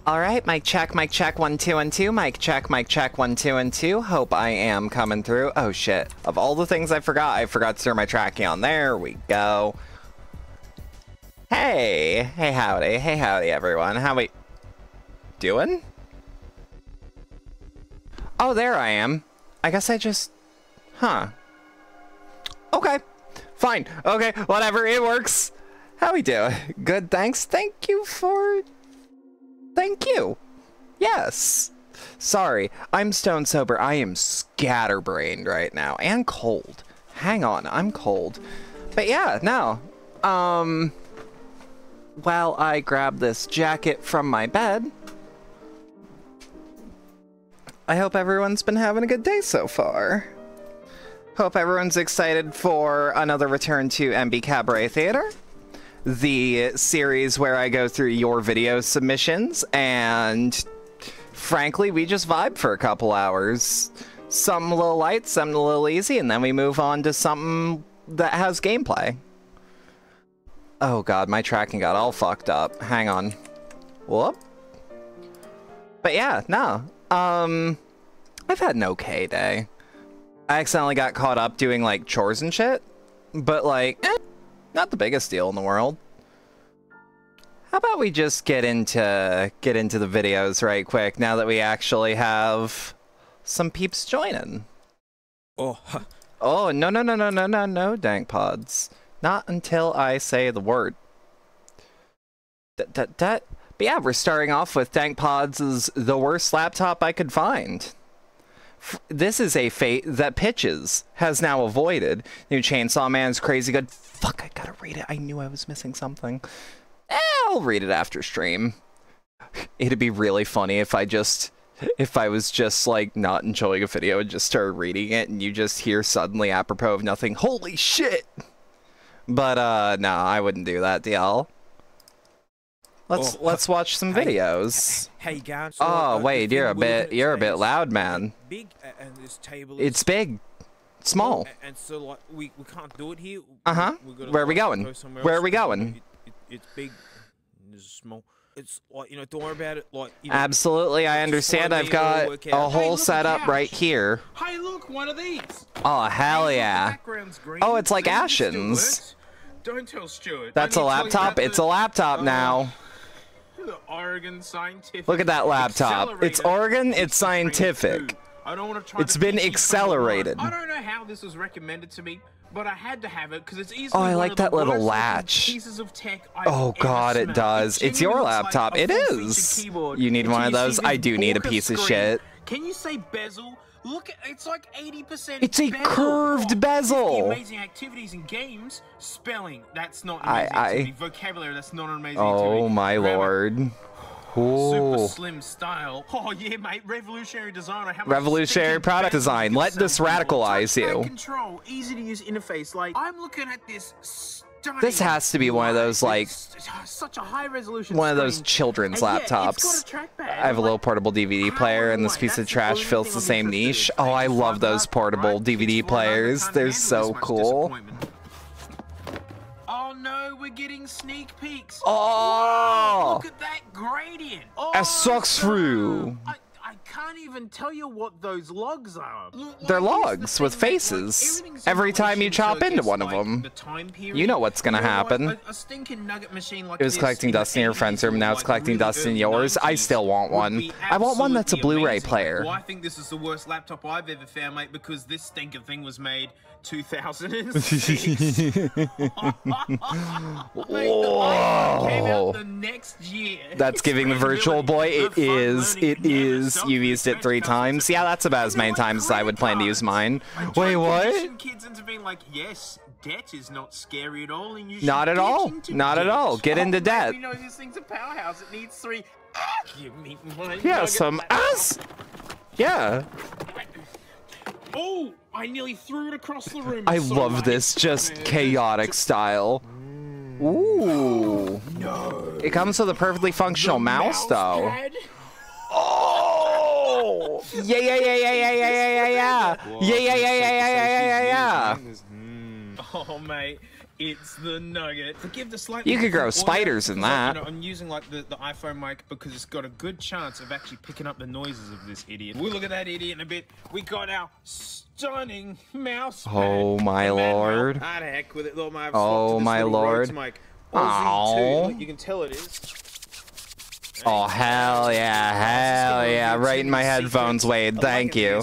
All right, mic check, 1 2 and 2. Mic check, 1 2 and 2. Hope I am coming through. Oh shit! Of all the things I forgot to turn my tracking on. There we go. Hey, howdy, everyone. How we doing? Oh, there I am. I guess I just, Okay, fine. Okay, whatever. It works. How we doing? Good. Thanks. Thank you. Yes. Sorry, I'm stone sober. I am scatterbrained right now and cold. Hang on, I'm cold. But yeah, no. While I grab this jacket from my bed, I hope everyone's been having a good day so far. Hope everyone's excited for another return to Embee Cabaret Theater, the series where I go through your video submissions and frankly we just vibe for a couple hours. Something a little light, something a little easy, and then we move on to something that has gameplay. Oh god, my tracking got all fucked up. Hang on. Whoop. But yeah, no. I've had an okay day. I accidentally got caught up doing like chores and shit, but like, not the biggest deal in the world. How about we just get into the videos right quick now that we actually have some peeps joining. Oh, oh no, dank pods. Not until I say the word. But yeah, we're starting off with Dank Pods' the worst laptop I could find. This is a fate that Pitches has now avoided. New Chainsaw Man's crazy good. Fuck, I gotta read it. I knew I was missing something. I'll read it after stream. It'd be really funny if I was just like not enjoying a video and just started reading it and you just hear suddenly apropos of nothing, holy shit! But no, I wouldn't do that, DL. Let's watch some videos. Hey guys. Oh wait, you're a bit loud, man. Big and this table. It's big, small. And so like we can't do it here. Where are we going? Where are we going? It's big. It's small. It's like, you know, don't worry about it. Like, you know, absolutely, I understand. I've got a whole setup right here. Hey, look, one of these. Oh hell yeah! Oh, it's like Ashen's. Don't tell Stuart. That's a laptop. It's a laptop now. The Oregon Scientific. Look at that laptop. It's Oregon. It's scientific. I don't want to try. It's been accelerated. I don't know how this was recommended to me, but I had to have it because it's easily. Oh, I like that little latch. Pieces of tech oh god, it does. It's your laptop. It is. You need one of those? I do need a piece of shit. Can you say bezel? Look, it's like 80%. It's a curved bezel. Amazing activities and games. Spelling, that's not an amazing activity. Vocabulary, that's not an amazing activity. Oh my lord. Super slim style. Oh yeah, mate. Revolutionary designer. Revolutionary product design. Let this radicalize you. Control, easy to use interface. Like I'm looking at this. This has to be one of those like such a high resolution one of those children's laptops. I have a little portable DVD player, and this piece of trash fills the same niche. Oh, I love those portable DVD players. They're so cool. Oh no, we're getting sneak peeks. Oh, look at that gradient. A sucks through. I can't even tell you what those logs are. They're logs with faces. Every time you chop into one of them, you know what's gonna happen. It was collecting dust in your friend's room, now it's collecting dust in yours. I still want one. I want one that's a Blu-ray player. Well, I think this is the worst laptop I've ever found, mate, because this stinking thing was made 2006. Whoa. Came out the next year. That's giving the Virtual Boy. It is. You've used it 3 times. Yeah, that's about as many times as I would plan to use mine. Wait, what? Kids into being like, yes, debt is not scary at all, and you not at all. Not at all. Get into debt. We know this thing's a powerhouse. It needs 3. Give me one. Yeah, some ass. Yeah. Oh, I nearly threw it across the room. I love this just chaotic style. Ooh. No. It comes with a perfectly functional mouse though. Oh. Yeah. Oh, mate. It's the nugget. Forgive the slight. You could grow spiders in that. You know, I'm using like the iPhone mic because it's got a good chance of actually picking up the noises of this idiot. We'll look at that idiot in a bit. We got our stunning mouse. Oh my lord. Ah, the heck with it, little mic. Oh my lord. Oh, you can tell it is. Oh, hell yeah, right in my headphones, Wade, thank you.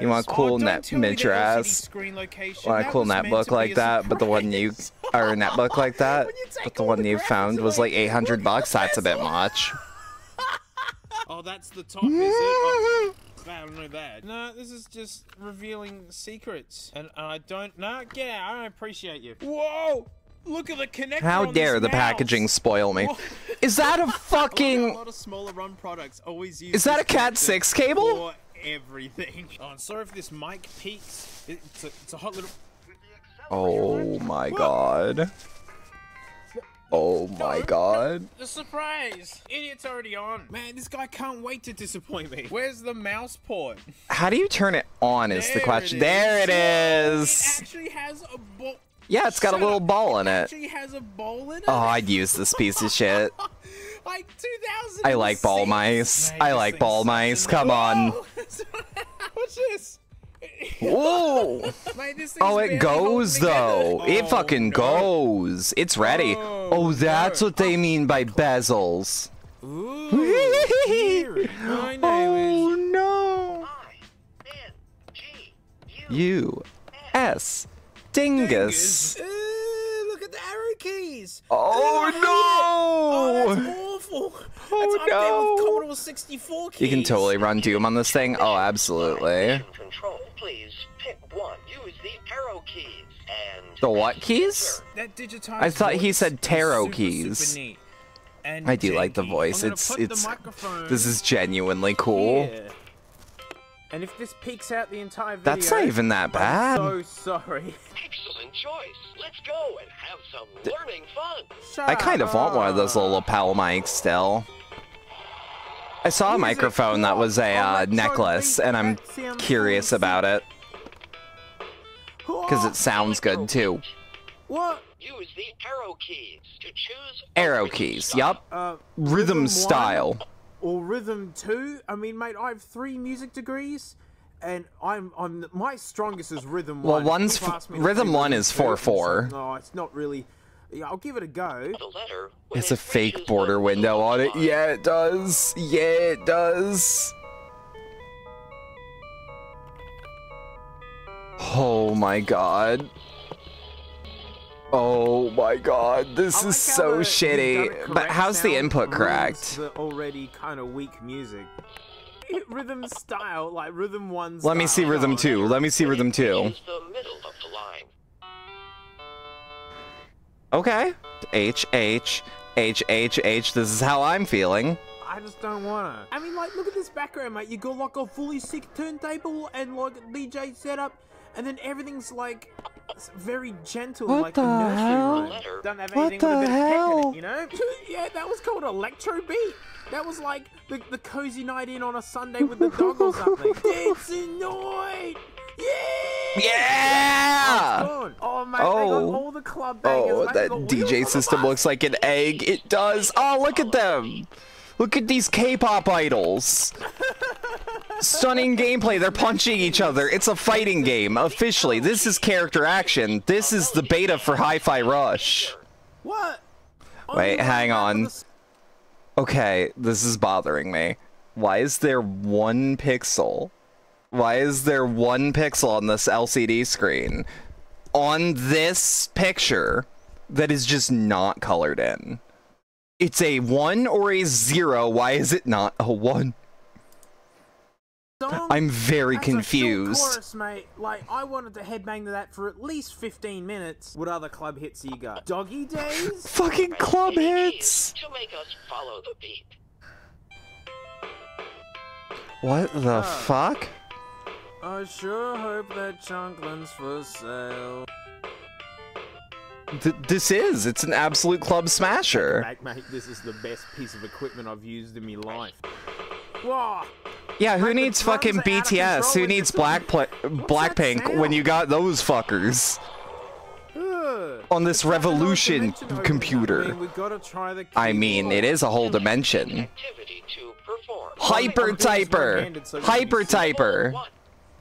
You want a cool miniature ass? Want a cool netbook like that, but the one you, or a netbook like that, but the one you found was like $800, that's a bit much. Oh, that's the top, is it? Oh, I don't know that. No, this is just revealing secrets. And I don't, no, get out, I don't appreciate you. Whoa! Look at the connector. How dare the packaging spoil me? Is that a fucking... A lot of smaller run products always use is that a Cat 6 cable? for everything. Oh, I'm sorry if this mic peaks. It's a hot little... Oh my god. Oh my god. The surprise! Idiot's already on. Man, this guy can't wait to disappoint me. Where's the mouse port? How do you turn it on is the question. There it is! It actually has a ball. Yeah, it's got a little ball in it. Actually has a ball in it? Oh, I'd use this piece of shit. Like 2000. I like ball mice. I like ball mice. Come on. What's this? Whoa! Mate, this Oh, it goes though. Oh, It fucking goes. It's ready. Oh, that's what they mean by bezels. Ooh, weird. My name no. U.S. Dingus. Look at the arrow keys. Oh no! Oh, that's awful. That's up there with Commodore 64 keys. You can totally run Doom on this thing. Oh, absolutely. Control, please pick one. Use the arrow keys and The what keys? That digitized I thought he voice said is tarot super, keys. super neat. And I do like the janky. voice. I'm gonna It's put the microphone this is genuinely cool. here. And if this peaks out the entire video, That's not even that bad. I'm so sorry. excellent choice. Let's go and have some learning fun. Shut I kind of want one of those little lapel mics still. I saw a microphone that was a necklace, and I'm curious about it. Because it sounds good, too. What? Use the arrow keys to choose Arrow keys, yup. Rhythm style. Or rhythm 2. I mean, mate, I have 3 music degrees, and I'm my strongest is rhythm 1. Well, rhythm 1 is 4/4. No, it's not really. Yeah, I'll give it a go. the letter. It's a fake border window on it. Yeah, it does. Yeah, it does. Oh my god. Oh my god, this is so shitty. But how's the input correct? The already kind of weak music. Rhythm style, like rhythm 1 Let me see rhythm 2. Let me see rhythm 2. Use the middle of the line. Okay. H, H, H, H, H. This is how I'm feeling. I just don't wanna. I mean, like, look at this background, mate. You got like a fully sick turntable and like a DJ setup, and then everything's like very gentle, What like the a nursery hell? rhyme. Don't have What anything the with a bit of hell? pep in it, you know? Yeah, that was called electro beat. That was like the cozy night in on a Sunday with the dog or something. Dancing night. Yeah. Yeah! Oh, mate, they got all the club bangers. Oh, mate. that They got DJ wheels on the system bus. looks like an egg. It does. Oh, look at them. Look at these K-pop idols. Stunning gameplay. They're punching each other. It's a fighting game. Officially, this is character action. This is the beta for Hi-Fi Rush. What? Wait, hang on. Okay, this is bothering me. Why is there 1 pixel? Why is there 1 pixel on this LCD screen? On this picture that is just not colored in. It's a 1 or a 0. Why is it not a 1? I'm very confused. That's a short chorus, mate. Like, I wanted to headbang to that for at least 15 minutes. What other club hits you got? Doggy Days? Fucking club hits! To make us follow the beat. What the fuck? I sure hope that Chunklin's for sale. It's an absolute club smasher. Mate, this is the best piece of equipment I've used in my life. Whoa! Yeah, who Mate, needs the drums fucking are out of BTS? control Who when needs you're talking- Blackpink when you got those fuckers? Ugh. on this revolution computer. We gotta try the I mean, it is a whole dimension. Activity to perform. Hyper typer! Hyper typer!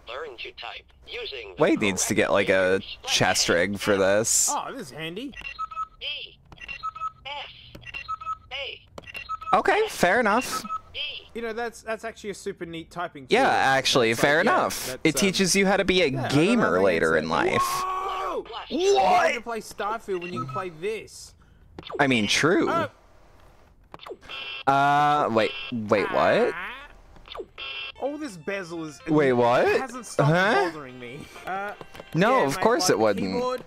Learn to type using the Wade needs to get like a correct chest rig for this. Oh, this is handy. E, F, A, Okay, fair enough. E. You know, that's actually a super neat typing. Yeah, tool. actually, That's fair like, yeah, enough. that's, It teaches you how to be a yeah, gamer that's later it. in life. Whoa! What? Why to play Starfield when you can play this? I mean, true. Wait, what? All this bezel is. Wait, what? It hasn't stopped Huh? bothering me. No, yeah, of mate, course like, it wouldn't. Keyboard,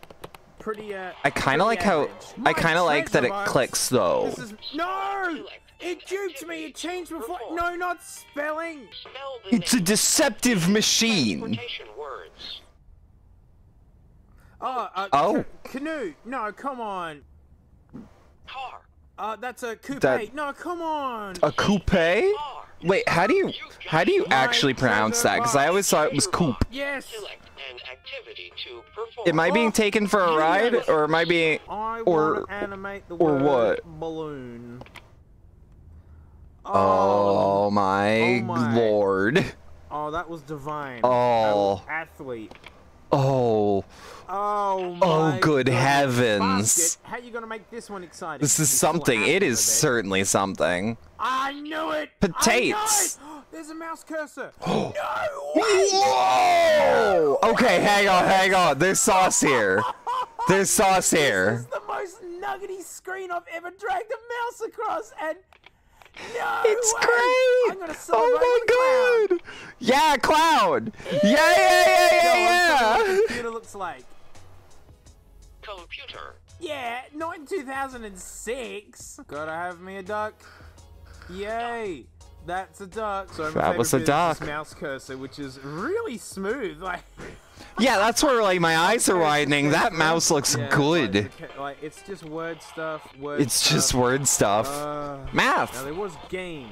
pretty, I kind of like pretty how average. I kind of My like that it treasure box. clicks though. This is no. It duped me. It changed before. No, not spelling. Spell the It's a name. deceptive machine. Transportation words. Oh. Canoe. No, come on. Car. That's a coupe. That- No, come on. A coupe? Car. Wait, how do you actually pronounce that? Because I always thought it was coupe. Yes. Select an activity to perform. Am I being taken for a ride, or am I being? I Or- want to animate the or word what? balloon. Oh my Oh my. lord! Oh, that was divine. Oh. Athlete. Oh, Oh my good goodness. heavens. Basket. How you gonna make this one exciting? this is It's still something. It happening is a bit. certainly something. I knew it. Potatoes. I know it. There's a mouse cursor. no way. Whoa! Okay, hang on. There's sauce here. There's sauce This here. is the most nuggety screen I've ever dragged a mouse across, and no It's way. great! I'm gonna celebrate Oh my god! Yeah, cloud! Yeah! What the computer looks like. Computer. Yeah, not in 2006. Gotta have me a duck. Yay! That's a duck. So That was a duck. Mouse cursor, which is really smooth. Like, Yeah, that's where like my eyes are widening. That mouse looks yeah, good. Like it's just word stuff. It's just word stuff. Now Math. there was games,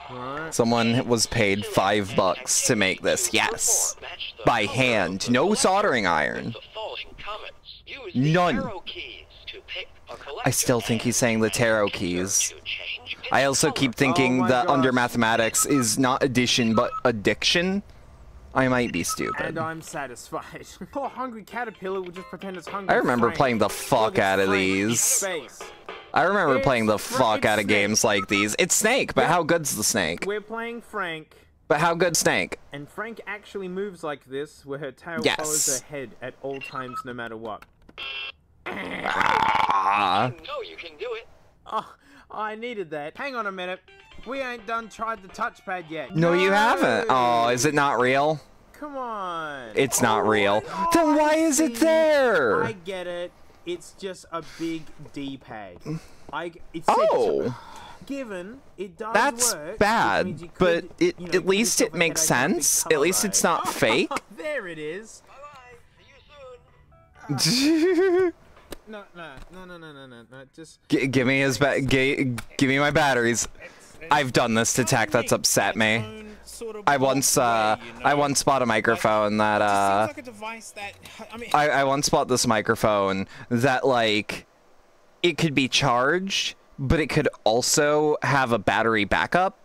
right? Someone was paid $5 to make this. Yes. Match the By color hand. of the No collection soldering with iron. the following comments. Use the None. arrow keys to pick a collection I still think he's saying the tarot keys. to change its I also keep thinking Oh my that under gosh. mathematics is not addition but addiction. I might be stupid. And I'm satisfied. Poor hungry caterpillar will just pretend it's hungry. I remember Frank. playing the fuck Look, it's out of Frank. these. Space. I remember It's playing the Fra- fuck it's out of Snake. games like these. It's Snake, but how good's the Snake? We're playing Frank, But how good's Snake? and Frank actually moves like this, where her tail Yes. follows her head at all times, no matter what. Ah. No, you can do it. Oh, I needed that. Hang on a minute. We ain't done tried the touchpad yet. No, you haven't. Oh, is it not real? Come on. It's not real. Oh, Then why I is it see. there? I get it. It's just a big D-pad. It's Oh. Given it does That's work, which bad, means you but could, it, you know, at give least yourself it a makes headache with a big sense. color At least it's eye. not fake. There it is. Bye-bye. See you soon. No. Just Give me his give me my batteries. I've done this to tech. That's upset me. I once bought a microphone that seems like a device that I mean. I once bought this microphone that like it could be charged, but it could also have a battery backup.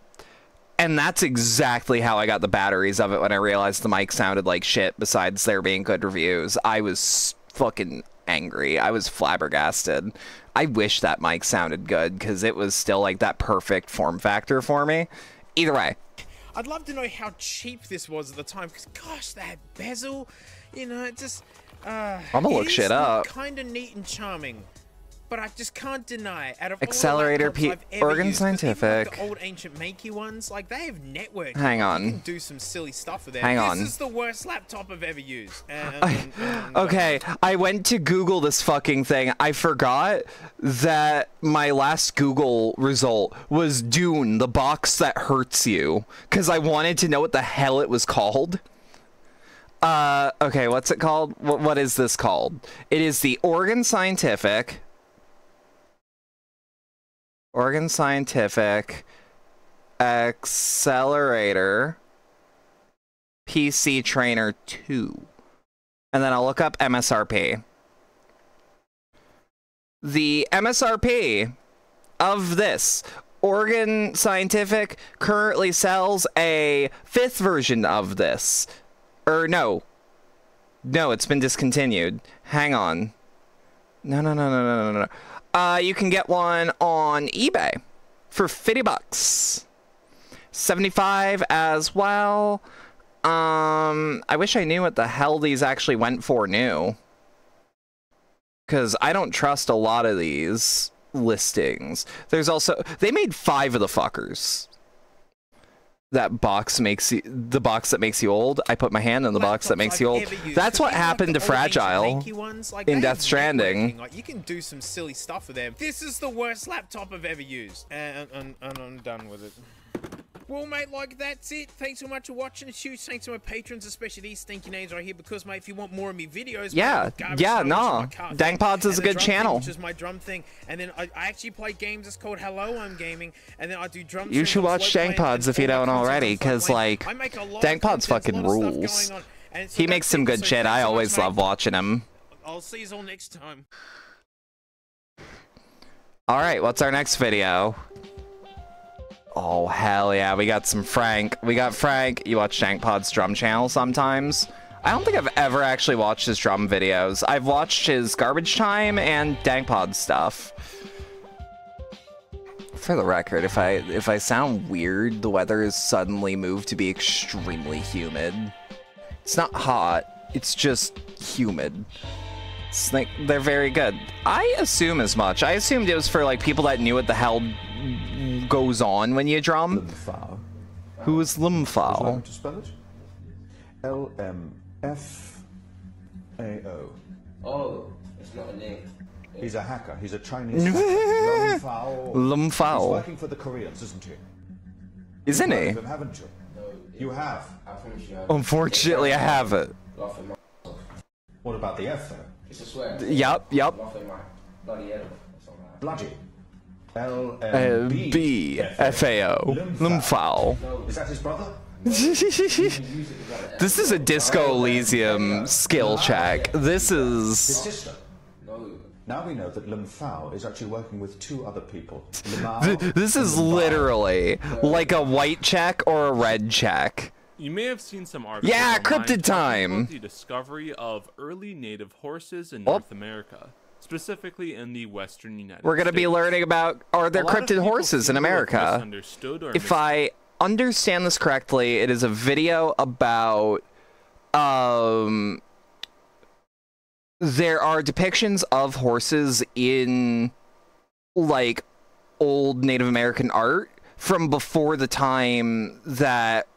And that's exactly how I got the batteries of it when I realized the mic sounded like shit besides there being good reviews. I was fucking angry. I was flabbergasted. I wish that mic sounded good because it was still like that perfect form factor for me. Either way. I'd love to know how cheap this was at the time, because gosh, that bezel, you know, it just. I'm gonna look shit up. Kind of neat and charming, but I just can't deny. Out of Accelerator all the laptops I've ever Oregon used, 'cause even, like, Scientific. the old ancient makey ones, like they have networking. Hang on. You can do some silly stuff with them. Hang on. This is the worst laptop I've ever used. Okay, I went to Google this fucking thing. I forgot that my last Google result was Dune, the box that hurts you, because I wanted to know what the hell it was called. Okay, what's it called? What is this called? It is the Oregon Scientific Accelerator PC Trainer 2. And then I'll look up MSRP. the MSRP of this. Oregon Scientific currently sells a 5th version of this. No, it's been discontinued. Hang on. No. You can get one on eBay for $50. 75 as well. I wish I knew what the hell these actually went for new. Because I don't trust a lot of these listings. There's also, they made 5 of the fuckers. That box makes you, the box that makes you old. I put my hand in the box that makes you old. That's what happened to Fragile in Death Stranding. Like, you can do some silly stuff with them. This is the worst laptop I've ever used. And I'm done with it. Well, mate, like, that's it. Thanks so much for watching. Huge thanks to my patrons, especially these stinky names right here, because, mate, if you want more of me videos... Yeah, Dangpods is a good channel. Which is my drum thing. And then I actually play games that's called Hello, I'm Gaming, and then I do drum... You should watch Dangpods if you don't already, because, like, Dangpods fucking rules. He makes some good shit. I always love watching him. I'll see you all next time. Alright, what's our next video? Oh, hell yeah, we got some Frank. We got Frank. You watch Dankpod's drum channel sometimes. I don't think I've ever actually watched his drum videos. I've watched his Garbage Time and Dankpod stuff. For the record, if I sound weird, the weather has suddenly moved to be extremely humid. It's not hot, it's just humid. It's like, they're very good. I assume as much. I assumed it was for like people that knew what the hell goes on when you drum. Lumfao. Who is Lumfao? Would you like me to spell it? L-M-F-A-O. Oh, it's not a name. He's a hacker. He's a Chinese hacker. Lumfao. Lumfao. He's working for the Koreans, isn't he? Isn't You've he? heard of him, haven't you? No, You have. Unfortunately, I haven't. Laughing my What about the F, though? It's a swear. Yup. Laughing my bloody head off. Or something like that. Bloody. L-M-B-F-A-O. B-F-A-O. Lumfao. Is that his brother? This is a Disco Elysium skill check. This His is... sister. No. Now we know that Lumfao is actually working with 2 other people. Limao This is and Lumfao. literally like a white check or a red check. You may have seen some articles Yeah, online Cryptid talking time. about the discovery of early native horses in North America, specifically in the western United States. We're going to be learning about, are there A lot of cryptid people horses in seem to have America? misunderstood or If I understand this correctly, it is a video about, there are depictions of horses in, like, old Native American art from before the time that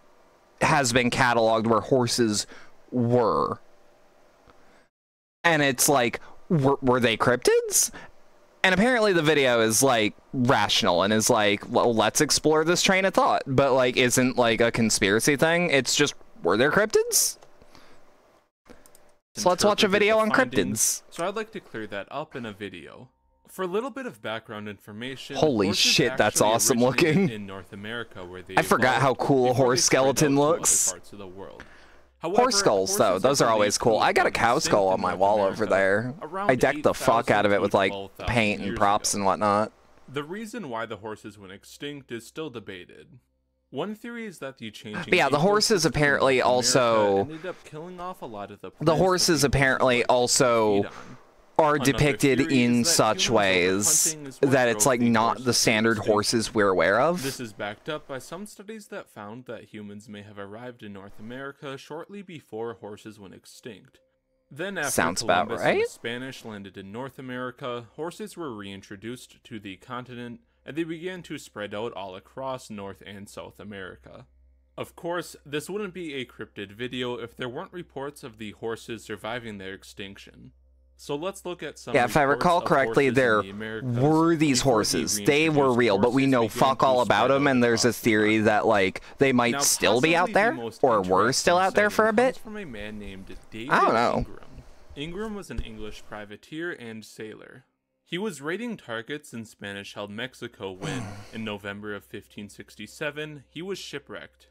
has been cataloged where horses were. And it's like, were they cryptids? And apparently the video is, like, rational and is like, well, let's explore this train of thought. But, like, isn't, like, a conspiracy thing. It's just, were there cryptids? So let's watch a interpreted video the on findings, cryptids. So I'd like to clear that up in a video. For a little bit of background information, Holy horses shit, that's actually awesome originated looking. in North America, where they I forgot how evolved cool a before horse they spread out skeleton to other looks. parts of the world. However, Horse skulls, though, horses those have are always remained cool. I got a extinct cow skull in on my North wall over America there. around I decked the fuck out of it with, like, 8,000 to paint and 12,000 props years and ago. whatnot. The reason why the horses went extinct is still debated. One theory is that the changing But yeah, the horses ecosystems in apparently North also- America ended up killing off a lot of the The plants that horses the apparently horses also feed on. are Another depicted theory in is that such humans ways overhunting is what that it's, drove like, the not the horses standard extinct. horses we're aware of. This is backed up by some studies that found that humans may have arrived in North America shortly before horses went extinct. Then after Sounds about Columbus and right. the Spanish landed in North America, horses were reintroduced to the continent, and they began to spread out all across North and South America. Of course, this wouldn't be a cryptid video if there weren't reports of the horses surviving their extinction. So let's look at some Yeah, if I reports recall of correctly, horses in there the Americas were these before the horses. They were reintroduced real, but we horses know began fuck to all about spread them, out and there's a across the theory continent. that, like, they might Now, still be out possibly there, the most or were interesting still out there for a sighting bit. comes from a man named David I don't know. Ingram. Ingram was an English privateer and sailor. He was raiding targets in Spanish-held Mexico when, in November of 1567, he was shipwrecked.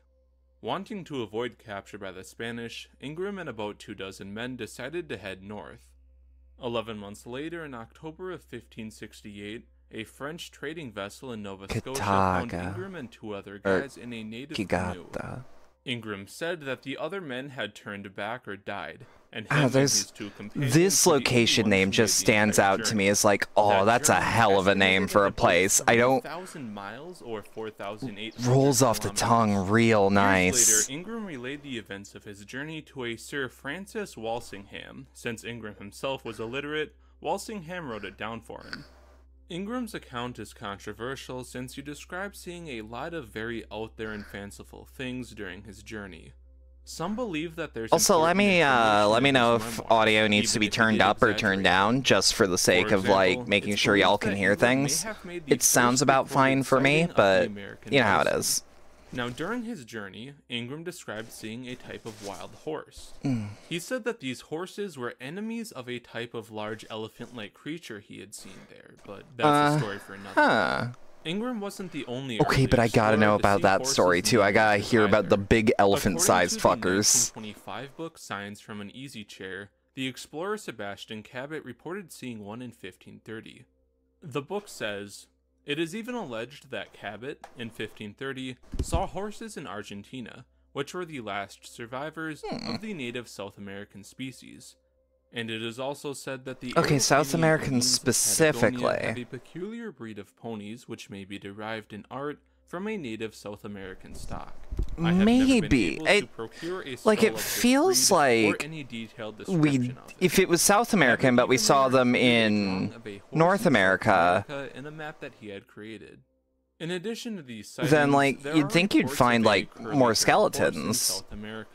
Wanting to avoid capture by the Spanish, Ingram and about 24 men decided to head north. 11 months later, in October of 1568, a French trading vessel in Nova Scotia found Ingram and 2 other guys in a native canoe. Ingram said that the other men had turned back or died, and him and his 2 companions. This location name just stands out to me as like, oh, that's a hell of a name for a place. I don't. 4,000 miles or 4,800 rolls off the tongue real nice. Years later, Ingram relayed the events of his journey to a Sir Francis Walsingham. Since Ingram himself was illiterate, Walsingham wrote it down for him. Ingram's account is controversial since he describes seeing a lot of very out there and fanciful things during his journey. Some believe that there's also let me know if audio needs to be turned up or turned down, just for the sake of like making sure y'all can hear things. It sounds about fine for me, but you know how it is. Now, during his journey, Ingram described seeing a type of wild horse. He said that these horses were enemies of a type of large elephant-like creature he had seen there, but that's a story for another. Ingram wasn't the only. Okay, but I gotta know about that story too. I gotta hear about the big elephant-sized fuckers. In the 1925 book Signs from an Easy Chair, the explorer Sebastian Cabot reported seeing one in 1530. The book says, it is even alleged that Cabot, in 1530, saw horses in Argentina, which were the last survivors of the native South American species. And it is also said that the South American specifically have a peculiar breed of ponies which may be derived in art from a native South American stock. Maybe it feels like if it was South American, but we saw them in North America, in a map that he had created. In addition to these sightings, then like you'd think you'd find like more skeletons,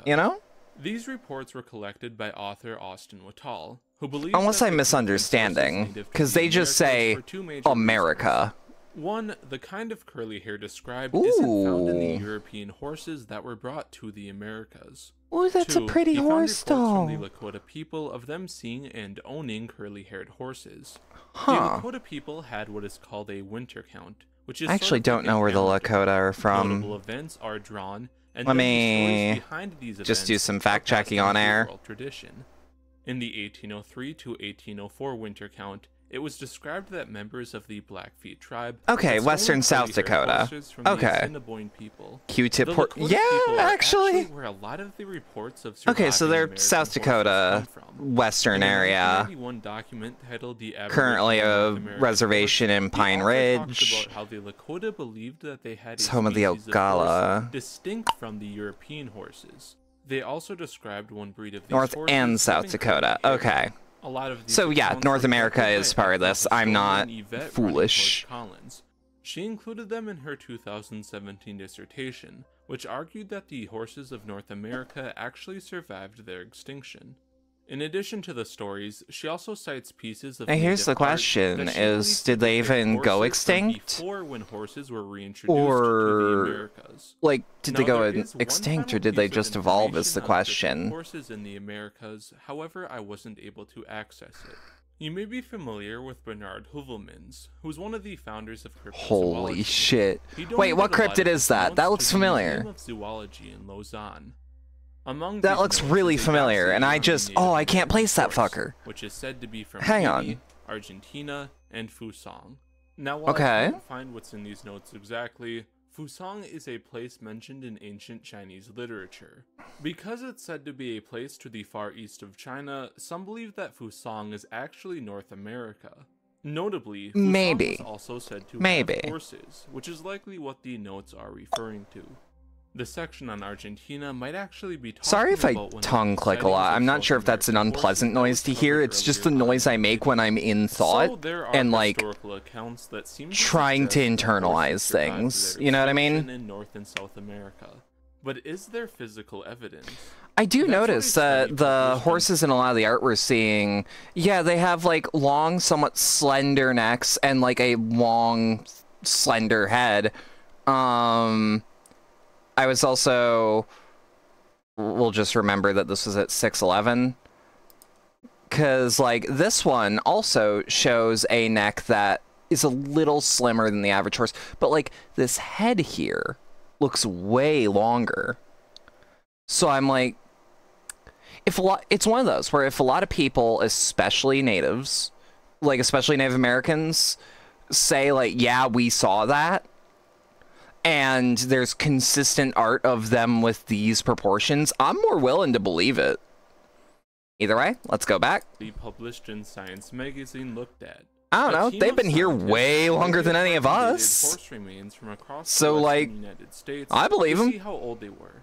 you know? These reports were collected by author Austin Whitall, who believes unless I'm misunderstanding, because they just say America. One, the kind of curly hair described isn't found in the European horses that were brought to the Americas. Ooh, that's a pretty horse, though. From the Lakota people of them seeing and owning curly-haired horses. Huh. The Lakota people had what is called a winter count, which is I actually don't know where the Lakota are from. Notable events are drawn, and let me behind these just do some fact-checking on air. Tradition. In the 1803 to 1804 winter count, it was described that members of the Blackfeet tribe. Okay, western South Dakota. Okay. Q-tip yeah, actually. Where a lot of the reports of okay, so they're South Dakota, western area. One document titled the currently a reservation in Pine Ridge. About how the Lakota believed that they had it's home of the Ogala. Distinct from the European horses. They also described one breed of these North and South Dakota. Okay. A lot of these so yeah, North America is part of this. I'm not foolish. She included them in her 2017 dissertation, which argued that the horses of North America actually survived their extinction. In addition to the stories, she also cites pieces of. And here's the question: is did they even go extinct? Before when horses were reintroduced to the Americas. Like, did they go extinct, or did they just evolve? Is the question. Horses in the Americas, however, I wasn't able to access it. You may be familiar with Bernard Heuvelmans, who's one of the founders of cryptozoology. Holy shit! Wait, what cryptid is that? That looks familiar. Museum of Zoology in Lausanne. That looks really familiar, and I can't place that fucker. Which is said to be from Hang on. Argentina, and Fusang. Now, while I can't find what's in these notes exactly, Fusang is a place mentioned in ancient Chinese literature. Because it's said to be a place to the far east of China, some believe that Fusang is actually North America. Notably, Fusang is also said to have horses, which is likely what the notes are referring to. The section on Argentina might actually be talking Sorry if I tongue click a lot. I'm not sure if that's an unpleasant noise to hear. It's just the noise I make when I'm in thought and like trying to internalize things. You know what I mean? In North and South America. But is there physical evidence? I do notice that the horses in a lot of the art we're seeing, yeah, they have like long, somewhat slender necks and like a long, slender head. I was also, we'll just remember that this was at 6'11", because like this one also shows a neck that is a little slimmer than the average horse, but like this head here looks way longer. So I'm like, it's one of those where if a lot of people, especially natives, like especially Native Americans, say like, yeah, we saw that, and there's consistent art of them with these proportions, I'm more willing to believe it. Either way, let's go back. Published in Science magazine looked at. I don't know, they've been here way longer than any of us. Horse remains from across So, the like, United States I believe to them. see how old they were.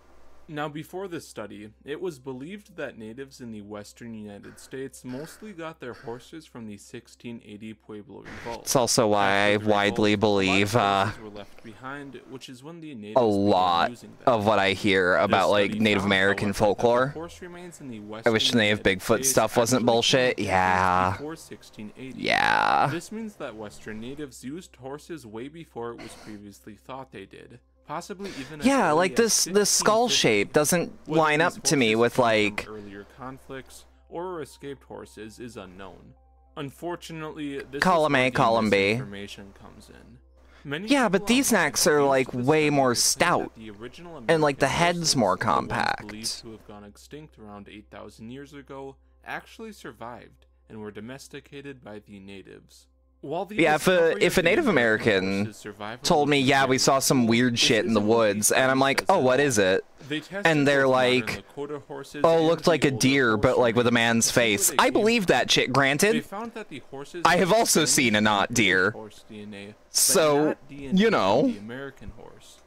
Now, before this study, it was believed that natives in the western United States mostly got their horses from the 1680 Pueblo Revolt. It's also why I After the widely revolt, believe a lot of horses were left behind, which is when the natives a began lot using them. of what I hear This about like study Native found, American however, that the folklore. horse remains in the I western wish the Native United Bigfoot States stuff wasn't actually bullshit. came Yeah. before 1680. Yeah. This means that Western natives used horses way before it was previously thought they did. Possibly even as Yeah, early like as this skull 1550. shape doesn't Whether line up these to me horses with came from like earlier conflicts or escaped horses is unknown. Unfortunately, this Column is A, where the column B. misinformation comes in. Many Yeah, but people these online necks are use like this way study more to claim stout, that the original and like the American head's horses, more the ones compact. believed to have gone extinct around 8,000 years ago, actually survived and were domesticated by the natives. While the Yeah, discovery if of a the Native American horse's survival told me, was yeah, we very saw some simple, weird this shit in the isn't what woods, the and I'm study like, says oh, at what all. is it? They tested And they're both modern like, Lakota horses oh, and looked the like a older deer, horse but like with a remains man's to see where face. they I came believe from. that shit, They granted. found that the horses I have had also DNA seen a from not British deer. horse DNA, but So, not DNA you from know. the American horse.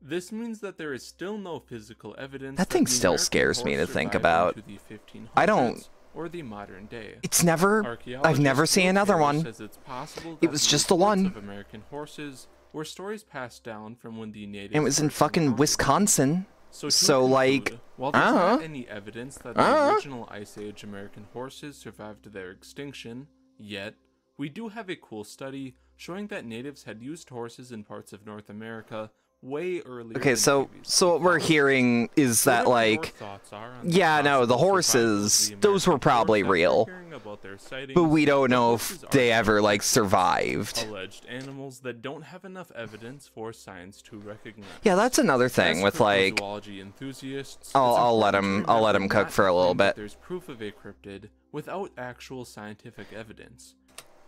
This means that there is still no physical evidence That thing the still American scares me horse to think survived about. into the 1500s I don't- or the modern day. It's never, I've never Archaeologist seen Will another Parrish one. says it's possible It that was the just the reports one. of American horses were stories passed down from when the natives It was in first fucking encountered them. Wisconsin. To So, like, conclude, while there's not uh-huh. any evidence that the original Ice Age American horses survived their extinction, yet, we do have a cool study showing that natives had used horses in parts of North America way earlier. Okay, than so previously what we're thought. hearing is that Whatever your like, thoughts are on yeah, no, the possible horses, survival of the those were American probably horse after real. hearing about their sightings, but we don't the know horses if they are ever like survived. alleged animals that don't have enough evidence for science to recognize. Yeah, that's another thing As with like, cryptozoology enthusiasts, I'll it's let important 'em- to I'll let 'em remember cook not for a to little claim that bit. There's proof of a cryptid without actual scientific evidence.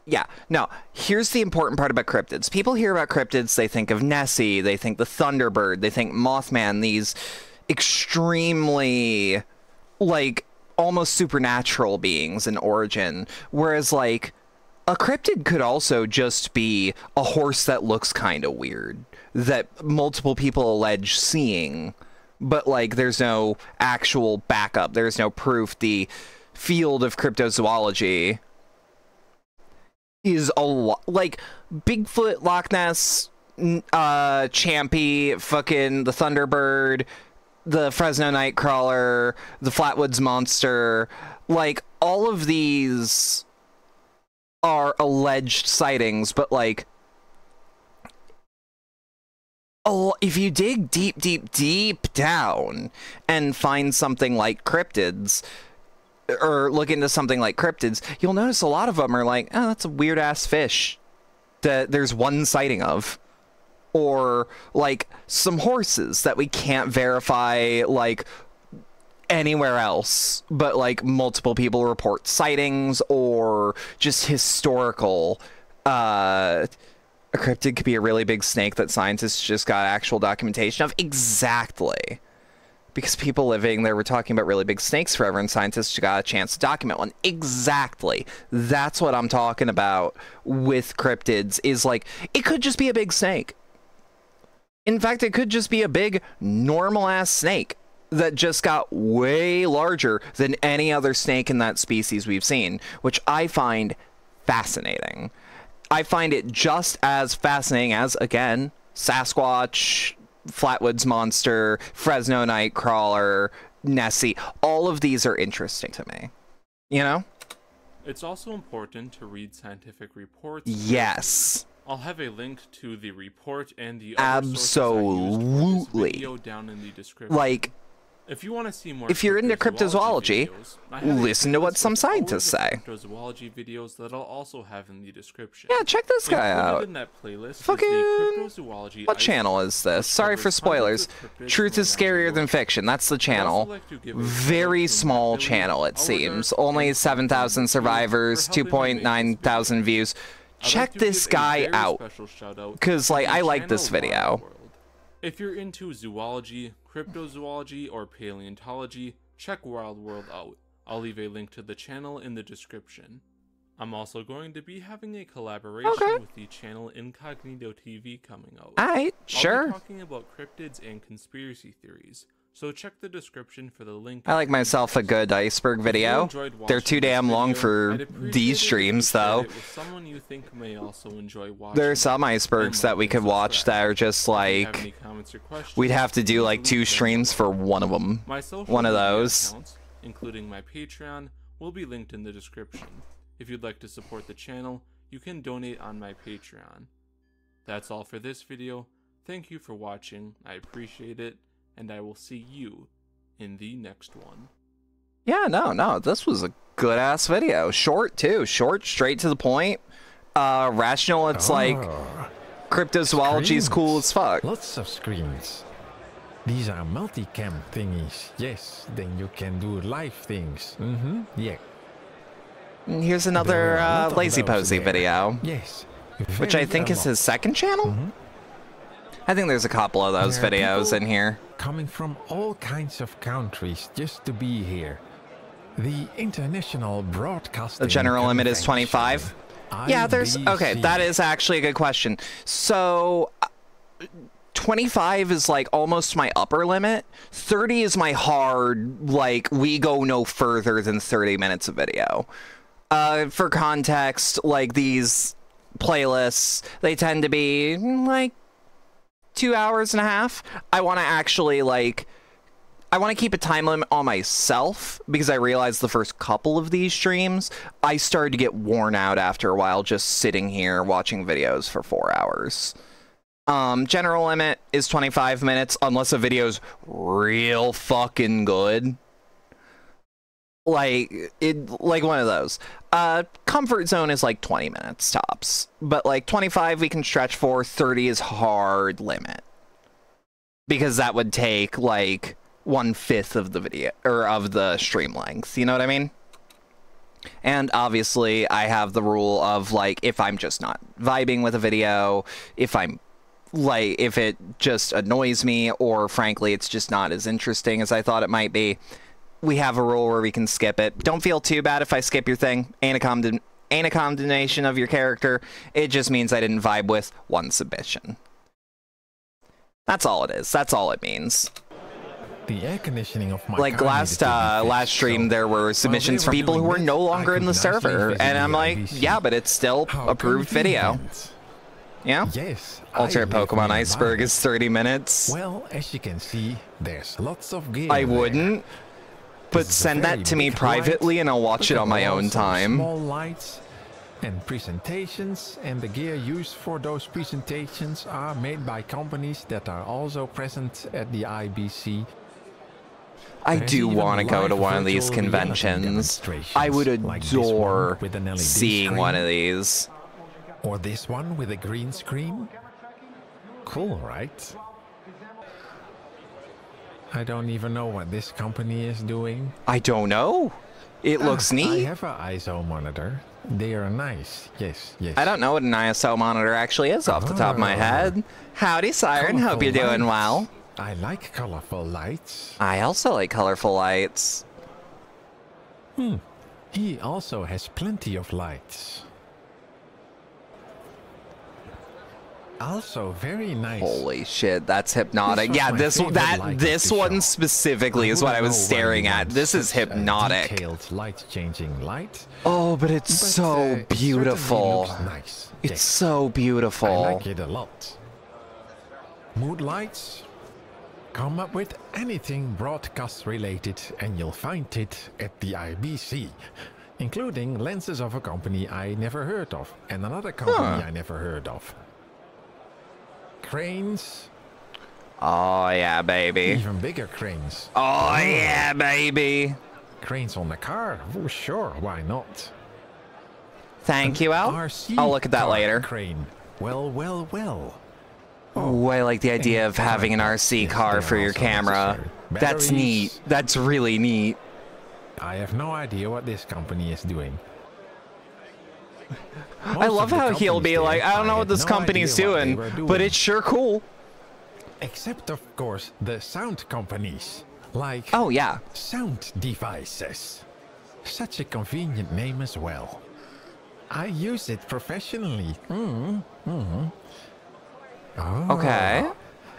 yeah, no, here's the important part about cryptids. People hear about cryptids, they think of Nessie, they think the Thunderbird, they think Mothman, these extremely, like, almost supernatural beings in origin. Whereas, like, a cryptid could also just be a horse that looks kind of weird, that multiple people allege seeing, but, like, there's no actual backup, there's no proof. The field of cryptozoology is a lot like Bigfoot, Loch Ness, Champy, fucking the Thunderbird, the Fresno Nightcrawler, the Flatwoods Monster. Like, all of these are alleged sightings, but like, if you dig deep, deep, deep down and find something like cryptids, or look into something like cryptids, you'll notice a lot of them are like, oh, that's a weird ass fish that there's one sighting of. Or like some horses that we can't verify like anywhere else, but like multiple people report sightings, or just historical. A cryptid could be a really big snake that scientists just got actual documentation of. Exactly. Because people living there were talking about really big snakes forever, and scientists got a chance to document one. Exactly. That's what I'm talking about with cryptids, is like, it could just be a big snake. In fact, it could just be a big, normal-ass snake that just got way larger than any other snake in that species we've seen, which I find fascinating. I find it just as fascinating as, again, Sasquatch, Flatwoods Monster, Fresno Nightcrawler, Nessie. All of these are interesting to me. You know? It's also important to read scientific reports. Yes. I'll have a link to the report and the other sources I used for this Absolutely. video down in the description. Like, If you want to see more, If you're into cryptozoology, videos, I have a listen to what playlist some with scientists hours of say. Cryptozoology videos that I'll also have in the description. Yeah, check this guy Included out. in that playlist is the Fucking... Cryptozoology What channel Iceberg, is this? which Sorry covers for spoilers. hundreds of cryptids Truth is from around the scarier than world. fiction. That's the I'd also channel. like to give a Very shout out to small Billy, channel, it Oliver, seems. and Only Tom 7,000 for survivors, helping me make this 2.9 thousand video. views. I'd like Check to this give a guy very out. special shout out Because, to like, the I like this channel video. Wild World. If you're into zoology, cryptozoology, or paleontology, check Wild World out. I'll leave a link to the channel in the description. I'm also going to be having a collaboration with the channel Incognito TV coming out. Alright, I'll sure. be talking about cryptids and conspiracy theories, so check the description for the link. I like myself a good iceberg video. They're too damn long for these streams, though. There are some icebergs that we could watch that are just like... We'd have to do like 2 streams for one of them. One of those. Accounts, including my Patreon, will be linked in the description. If you'd like to support the channel, you can donate on my Patreon. That's all for this video. Thank you for watching. I appreciate it. And I will see you in the next one. Yeah, no, this was a good-ass video. Short, too. Short, straight to the point. Rational, it's like... Cryptozoology's cool as fuck. Lots of screens. These are multicam thingies. Yes, then you can do live things. Yeah. And here's another Lazy Posy video. Yes. Which I think is his second channel? I think there's a couple of those videos in here. Coming from all kinds of countries just to be here. The international broadcasting. The general limit is 25. Yeah, there's... Okay, that is actually a good question. So... 25 is like almost my upper limit. 30 is my hard, like, we go no further than 30 minutes of video. For context, like, these playlists, they tend to be, like, 2 hours and a half. I want to actually, like... I want to keep a time limit on myself, because I realized the first couple of these streams, I started to get worn out after a while just sitting here watching videos for 4 hours. General limit is 25 minutes, unless a video's real fucking good. Like one of those. Comfort zone is like 20 minutes tops. But like 25 we can stretch for, 30 is hard limit. Because that would take like 1/5 of the video, or of the stream length, you know what I mean? And obviously I have the rule of like, if I'm just not vibing with a video, if I'm like, if it just annoys me, or frankly it's just not as interesting as I thought it might be, we have a rule where we can skip it. Don't feel too bad if I skip your thing. Ain't a condemnation of your character. It just means I didn't vibe with one submission. That's all it is. That's all it means. The air conditioning of my like last stream, there were submissions from people who were no longer in the server, and I'm like, yeah, but it's still approved video. Yeah? Yes. Alternate Pokemon Iceberg is 30 minutes. Well, as you can see, there's lots of gear. I wouldn't, but send that to me privately and I'll watch it on my own time. Small lights and presentations, and the gear used for those presentations are made by companies that are also present at the IBC. I do want to go to one of these conventions. I would adore seeing one of these. Or this one with a green screen? Cool, right? I don't even know what this company is doing. I don't know. It looks neat. I have an ISO monitor. They are nice. Yes, yes. I don't know what an ISO monitor actually is off the top of my head. Howdy, Siren. Hope you're doing well. I like colorful lights. I also like colorful lights. He also has plenty of lights. Also very nice. Holy shit, that's hypnotic. Yeah, this one specifically is what I was staring at. This is hypnotic. Detailed light changing light. Oh, but it's so beautiful. Nice. It's so beautiful. I like it a lot. Mood lights. Come up with anything broadcast related and you'll find it at the IBC, including lenses of a company I never heard of and another company I never heard of. Cranes. Oh, yeah, baby. Even bigger cranes. Oh, yeah, baby. Cranes on the car? Oh, sure, why not? Thank you, Al. RC I'll look at that car later. Crane. Well, well, well. Oh, I like the idea of having an RC car for your camera. That's neat. That's really neat. I have no idea what this company is doing. I love how he'll be like, I don't know what this company's doing, but it's sure cool. Except, of course, the sound companies. Like Oh, yeah. sound devices. Such a convenient name as well. I use it professionally. Oh, Okay.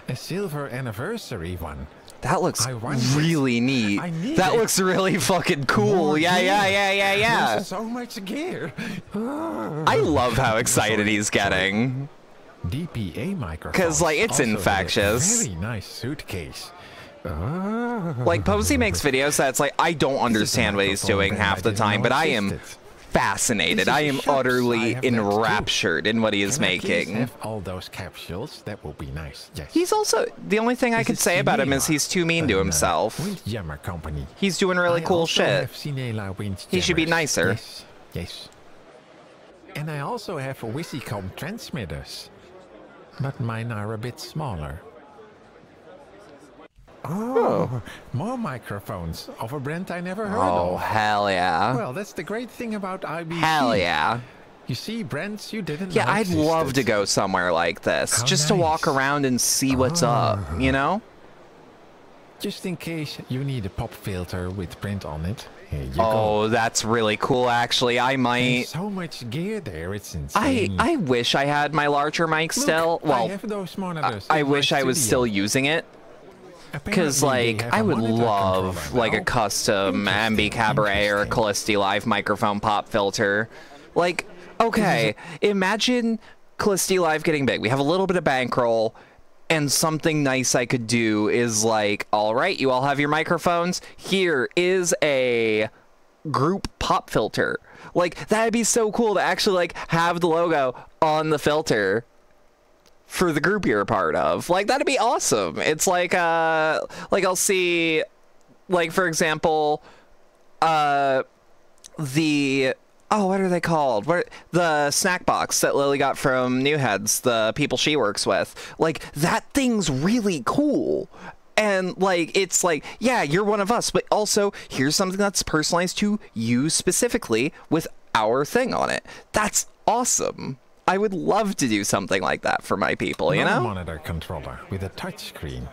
a silver anniversary one. That looks I want really it. neat. I need That it. looks really fucking cool. More Yeah, yeah, gear. yeah, yeah, yeah. There's so much gear. I love how excited he's getting. DPA microphone. 'Cause, like, it's infectious. Very nice suitcase. Like, Posey makes videos that's like, I don't understand what he's doing half the time, but I am fascinated. I am utterly enraptured in what he is Can I please making. have all those capsules? That will be nice. Yes. He's also, the only thing I Is could it say about him is Cinela? he's too mean to himself. Windjammer company. He's doing really I cool also shit. have Cinela He should be windjammers. nicer. Yes. Yes. And I also have Wisicom transmitters. But mine are a bit smaller. Oh, more microphones of a brand I never heard Oh, of. hell yeah. Well, that's the great thing about IBC. Hell yeah. You see brands you didn't Yeah, know I'd love to existed. go somewhere like this, How just to walk nice. around and see what's up, you know? Just in case you need a pop filter with print on it. Here you Oh, that's really cool, actually. I go. might... There's so much gear there, it's insane. I wish I had my larger mic Look, still. I Well, have those monitors I in my wish I was still studio. using it. Because, Apparently, like, they have I a would monitor love, controller like, a now. custom Embee Cabaret or a Interesting. Callisti Live microphone pop filter. Like, okay, imagine Callisti Live getting big. We have a little bit of bankroll, and something nice I could do is, like, all right, you all have your microphones. Here is a group pop filter. Like, that'd be so cool to actually, like, have the logo on the filter for the group you're a part of. Like, that'd be awesome. It's like I'll see, like, for example, the, oh, what are they called? The snack box that Lily got from New Heads, the people she works with. Like, that thing's really cool. And, like, it's like, yeah, you're one of us, but also here's something that's personalized to you specifically with our thing on it. That's awesome. I would love to do something like that for my people, you Another know? monitor controller with a touch screen.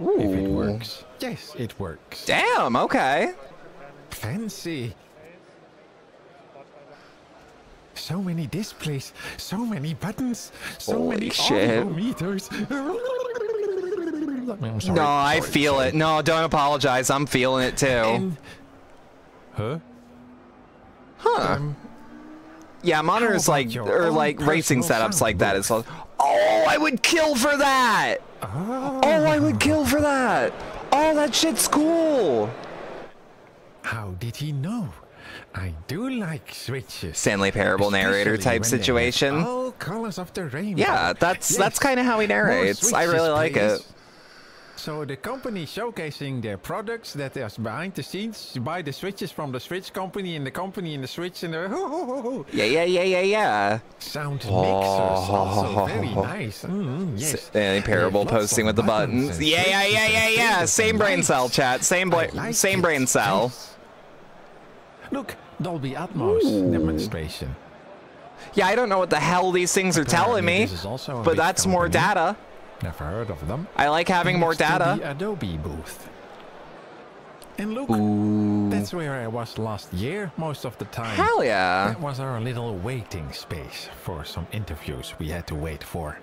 Ooh. If it works. Yes, it works. Damn, okay. Fancy. So many displays, so many buttons, so Holy many shit. audio meters. I'm sorry, No, I sorry, feel sorry. it. No, don't apologize. I'm feeling it too. And, huh? Huh. Yeah, monitors How about like, your or own like racing personal setups like sound that is. Oh, I would kill for that. Oh, I would kill for that. Oh, that shit's cool. How did he know? I do like switches. Stanley Parable narrator Especially type when they have situation. All colors of the rainbow. Yeah, that's Yes, kind of how he more narrates. I really switches, like please. it. So the company showcasing their products that is behind the scenes. You buy the switches from the switch company and the switch and the Yeah. sound mixers also very nice. Yes. Stanley Parable They have lots posting of with the buttons buttons. and Yeah. switches and filters Same and brain lights. cell, chat. Same I like same it. brain cell. Yes. Look, Dolby Atmos demonstration. Yeah, I don't know what the hell these things are telling Apparently me, this is also a but big that's more company. data. Never heard of them. I like having more Next to data. the Adobe booth. And look, Ooh. that's where I was last year most of the time. Hell yeah. That was our little waiting space for some interviews we had to wait for.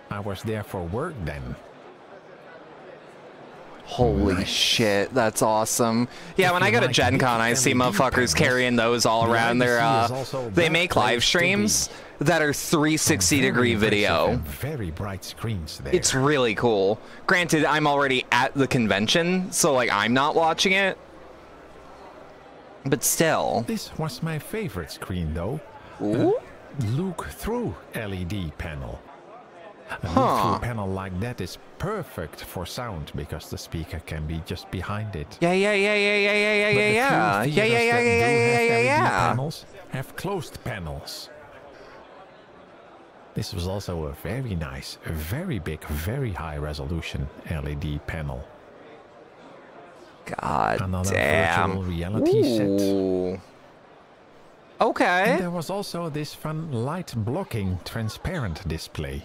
I was there for work then. Holy shit, that's awesome. Yeah, If when I you go to like Gen big Con, I see LED motherfuckers panels, carrying those all the around. IBC is also They that make place live to streams that are 360-degree Very video. impressive and very bright screens there. It's really cool. Granted, I'm already at the convention, so like I'm not watching it. But still. This was my favorite screen though. Ooh. Look through LED panel. A look-through panel like that is perfect for sound because the speaker can be just behind it. Yeah. Panels have closed panels. This was also a very nice, very big, very high resolution LED panel. God Another damn. virtual reality set. Okay. And there was also this fun light blocking transparent display.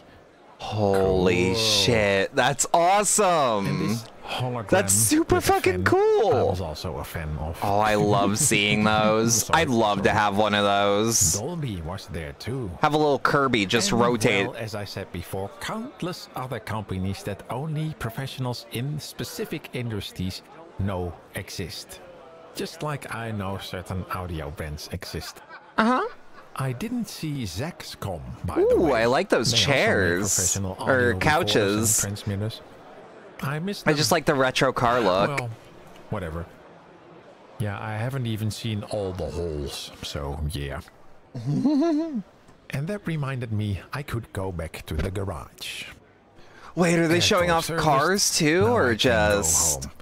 Holy shit, that's awesome. And this hologram That's super with a fucking fan, cool. I was also a fan of. Oh, I love seeing those. I'd love to have one of those. Dolby was there too. Have a little Kirby just And, rotate. well, as I said before, countless other companies that only professionals in specific industries know exist. Just like I know certain audio brands exist. Uh-huh. I didn't see Zaxcom, by the way. Ooh, I like those They also make chairs. professional Or audio recorders couches. and transmitters. I missed I them. just like the retro car look. Well, whatever. Yeah, I haven't even seen all the holes, so yeah. And that reminded me I could go back to the garage. Wait, are they Airco showing off serviced. cars too, Now or I can go just... home.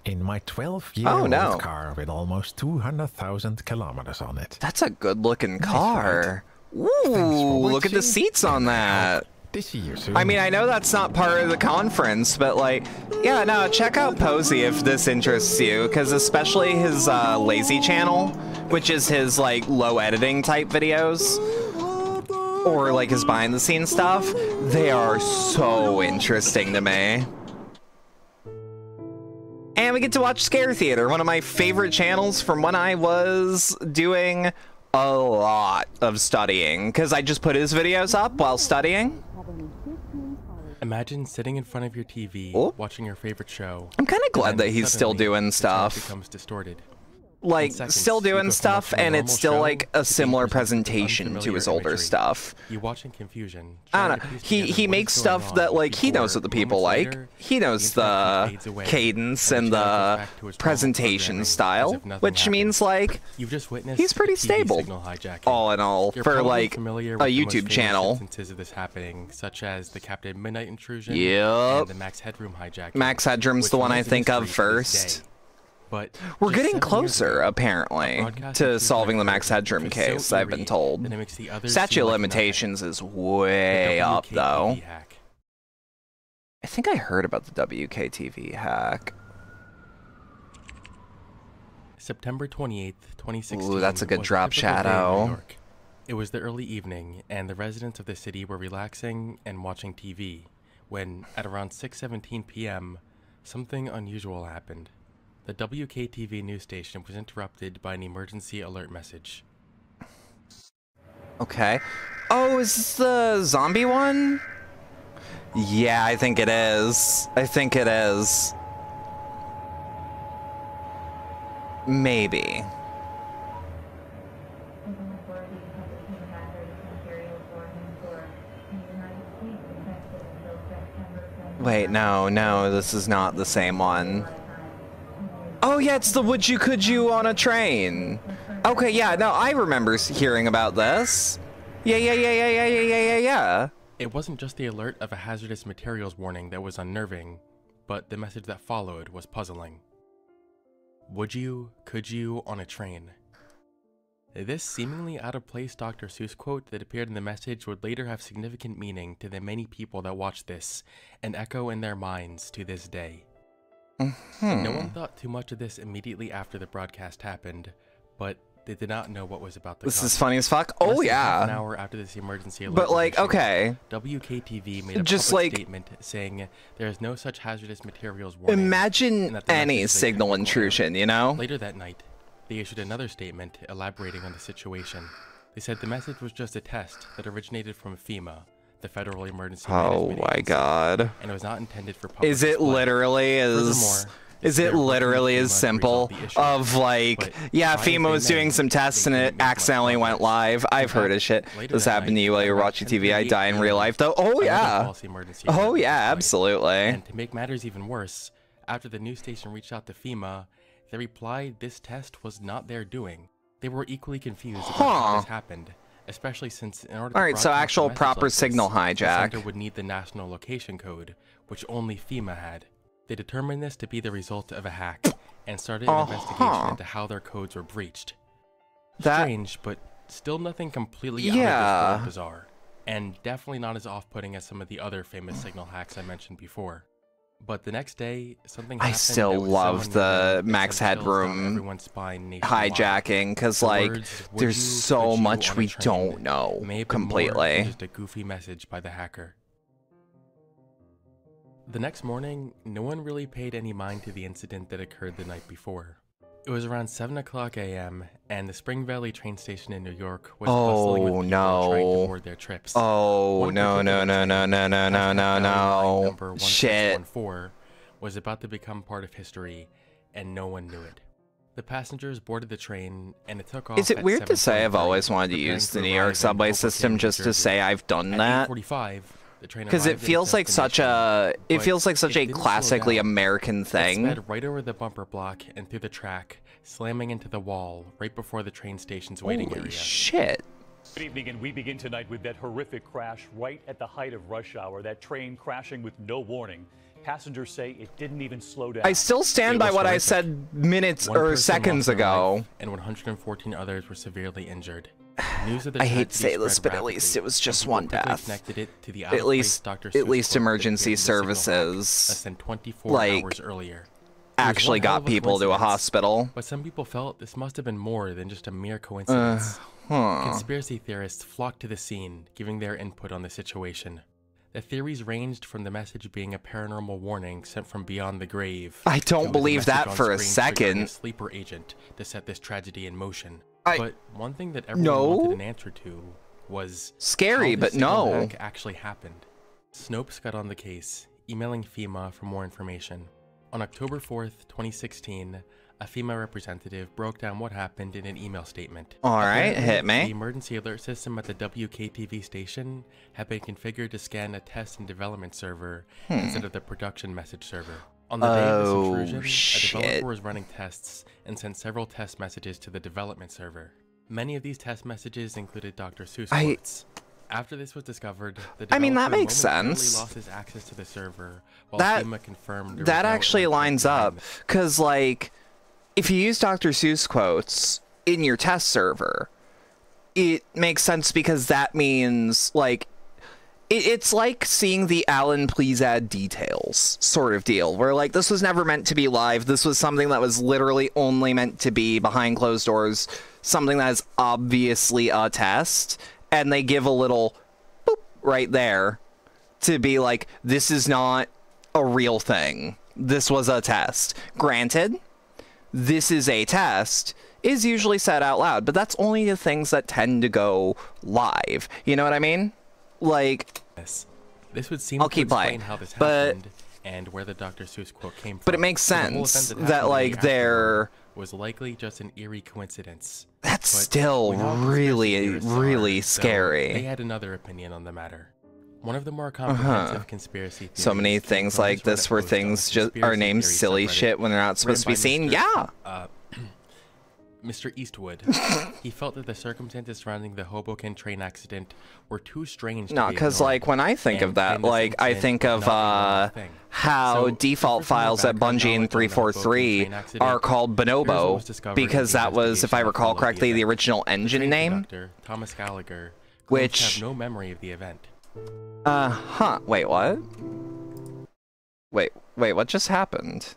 In my 12-year-old no. car with almost 200,000 kilometers on it. That's a good looking car. Ooh, for look at the watching, seats on that. To see you soon. I mean, I know that's not part of the conference, but like, yeah, no, check out Posey if this interests you, because especially his lazy channel, which is his like low editing type videos, or like his behind the scenes stuff, they are so interesting to me. And we get to watch Scare Theater, one of my favorite channels from when I was doing a lot of studying, because I just put his videos up while studying. Imagine sitting in front of your TV, Oh. watching your favorite show. I'm kind of and glad then that he's still suddenly doing the stuff. chart becomes distorted. Like, In seconds, still you go doing from stuff, watching a and it's normal still show like to a being similar presented with presentation to unfamiliar his older imagery. stuff. You watch in confusion. I trying don't to know. piece He together what makes is going stuff on that like he before, knows what the people moments like. later, He knows the interaction fades away, cadence and and the channel goes the back to its normal presentation programming as style, if nothing which happened. means like You've just witnessed he's pretty a TV stable, signal hijacking. all in all, You're for probably like familiar a with the most YouTube famous channel. instances of this happening, such as the Captain Midnight intrusion Yep. and the Max Headroom hijacking. Max Headroom's which the one I remains a think of mystery to this first. day. But We're just getting 7 years closer, ago, apparently, broadcast to intrusion solving the occurred Max Headroom which was so case, I've been eerie told. that it makes the others Statute seem of like nothing. limitations is The way up, WKTV though. hack. I think I heard about the WKTV hack. September 28th, 2016. Ooh, that's a good was drop typical day in New shadow. York. It was the early evening, and the residents of the city were relaxing and watching TV, when, at around 6:17 p.m., something unusual happened. The WKTV news station was interrupted by an emergency alert message. Okay. Oh, is this the zombie one? Yeah, I think it is. I think it is. Maybe. Wait, no, this is not the same one. Oh yeah, it's the would you could you on a train. Okay, yeah, no, I remember hearing about this. Yeah. It wasn't just the alert of a hazardous materials warning that was unnerving, but the message that followed was puzzling. Would you, could you, on a train? This seemingly out-of-place Dr. Seuss quote that appeared in the message would later have significant meaning to the many people that watched this, and echo in their minds to this day. No one thought too much of this immediately after the broadcast happened, but they did not know what was about to This come. is funny as fuck. Less Oh than half an yeah. hour after this emergency alert But was like, issued, okay. WKTV made a Just public like- statement saying there is no such hazardous materials warning. and Imagine that the any message is a signal technical error. intrusion, you know? Later that night, they issued another statement elaborating on the situation. They said the message was just a test that originated from FEMA, the Federal Emergency Oh Management my Agency, god. and it was not intended for public Is it display. literally as... Furthermore, Is they're it working with literally FEMA as to simple resolve the issue. of like, But yeah, try as FEMA they was doing may, some tests they and couldn't it make much accidentally went progress. live? I've In heard of fact, shit. later This that happened to night, you while you were around watching TV. I 10:38 die in real p.m., life though. Oh another yeah. false emergency Oh alert was yeah, deployed. absolutely. And to make matters even worse, after the news station reached out to FEMA, they replied this test was not their doing. They were equally confused about how this happened, especially since in order All to right, so broadcast a actual message proper like this, signal the hijack. sender would need the national location code, which only FEMA had. They determined this to be the result of a hack and started an investigation into how their codes were breached. Strange, but still nothing completely out of this world bizarre, and definitely not as off-putting as some of the other famous signal hacks I mentioned before. But the next day, something happened. I still love the Max Headroom hijacking, because, like, there's so much we don't know completely. Just a goofy message by the hacker. The next morning, no one really paid any mind to the incident that occurred the night before. It was around 7:00 a.m., and the Spring Valley train station in New York was bustling with people trying to board their trips. Oh, no. Number Shit. 1614 was about to become part of history, and no one knew it. The passengers boarded the train, and it took off. Is it at weird to say I've 7:23, always wanted to preparing use for the New a York ride in subway Hoboken, system New just to Jersey? say I've done At that? 8:45, the train Because it arrived at its feels like such a destination, but classically it didn't slow down. American It thing. sped right over the bumper block and through the track, slamming into the wall right before the train station's waiting Holy area. shit. Good evening, and we begin tonight with that horrific crash right at the height of rush hour. That train crashing with no warning. Passengers say it didn't even slow down. I still stand by what I said minutes or seconds ago. And 114 others were severely injured. News of the I hate to tragedy say this, spread but at least rapidly, it was just and people one quickly death. connected it to the At out-of-place least Dr. Seuss quote that emergency appeared in the signal hack services, less than 24 like, hours earlier. actually got people to a hospital. But some people felt this must have been more than just a mere coincidence. Conspiracy theorists flocked to the scene, giving their input on the situation. The theories ranged from the message being a paranormal warning sent from beyond the grave. I don't to believe the message that on for a screen triggering second. A sleeper agent to set this tragedy in motion. I- But one thing that everyone wanted an answer to was Scary, how but this signal no. hack actually happened. Snopes got on the case, emailing FEMA for more information. On October 4th, 2016, a FEMA representative broke down what happened in an email statement. Alright, Apparently, hit me. The emergency alert system at the WKTV station had been configured to scan a test and development server instead of the production message server. On the day of this intrusion, a developer was running tests and sent several test messages to the development server. Many of these test messages included Dr. Seuss quotes. After this was discovered, the developer that makes momentarily sense. lost his access to the server, while That- FEMA confirmed there That was no actually intent lines up, behind it. because, like, if you use Dr. Seuss quotes in your test server, it makes sense because that means, like, it's like seeing the Alan Please Add Details sort of deal, where, like, this was never meant to be live. This was something that was literally only meant to be behind closed doors, something that is obviously a test, and they give a little boop right there to be like, this is not a real thing. This was a test. Granted, this is a test is usually said out loud, but that's only the things that tend to go live. You know what I mean? Like, This would seem I'll to keep explain playing, how this but- happened and where the Dr. Seuss quote came from. but it makes So the whole sense event that, happened like, the day they're... afterward was likely just an eerie coincidence. That's But still we know how conspiracy really, theorists are, really so scary. They had another opinion on the matter. One of the more comprehensive conspiracy theories So many came things from like this Reddit where post on the things just are conspiracy named theory silly subreddit shit when they're not supposed to be written seen. by Yeah. Mr. Eastwood. He felt that the circumstances surrounding the Hoboken train accident were too strange to No, be because, ignored, like, when I think of and that, claimed this like, I incident think was of, not a normal thing. how So, default for some files at background Bungie and knowledge on the Hoboken 343 train accident, are called here's what was Bonobo, discovered in because the that was, if I investigation that recall followed the correctly, the event. original engine Train name. conductor, Thomas Gallagher, claims Which- to have no memory of the event. Wait, what? Wait, what just happened?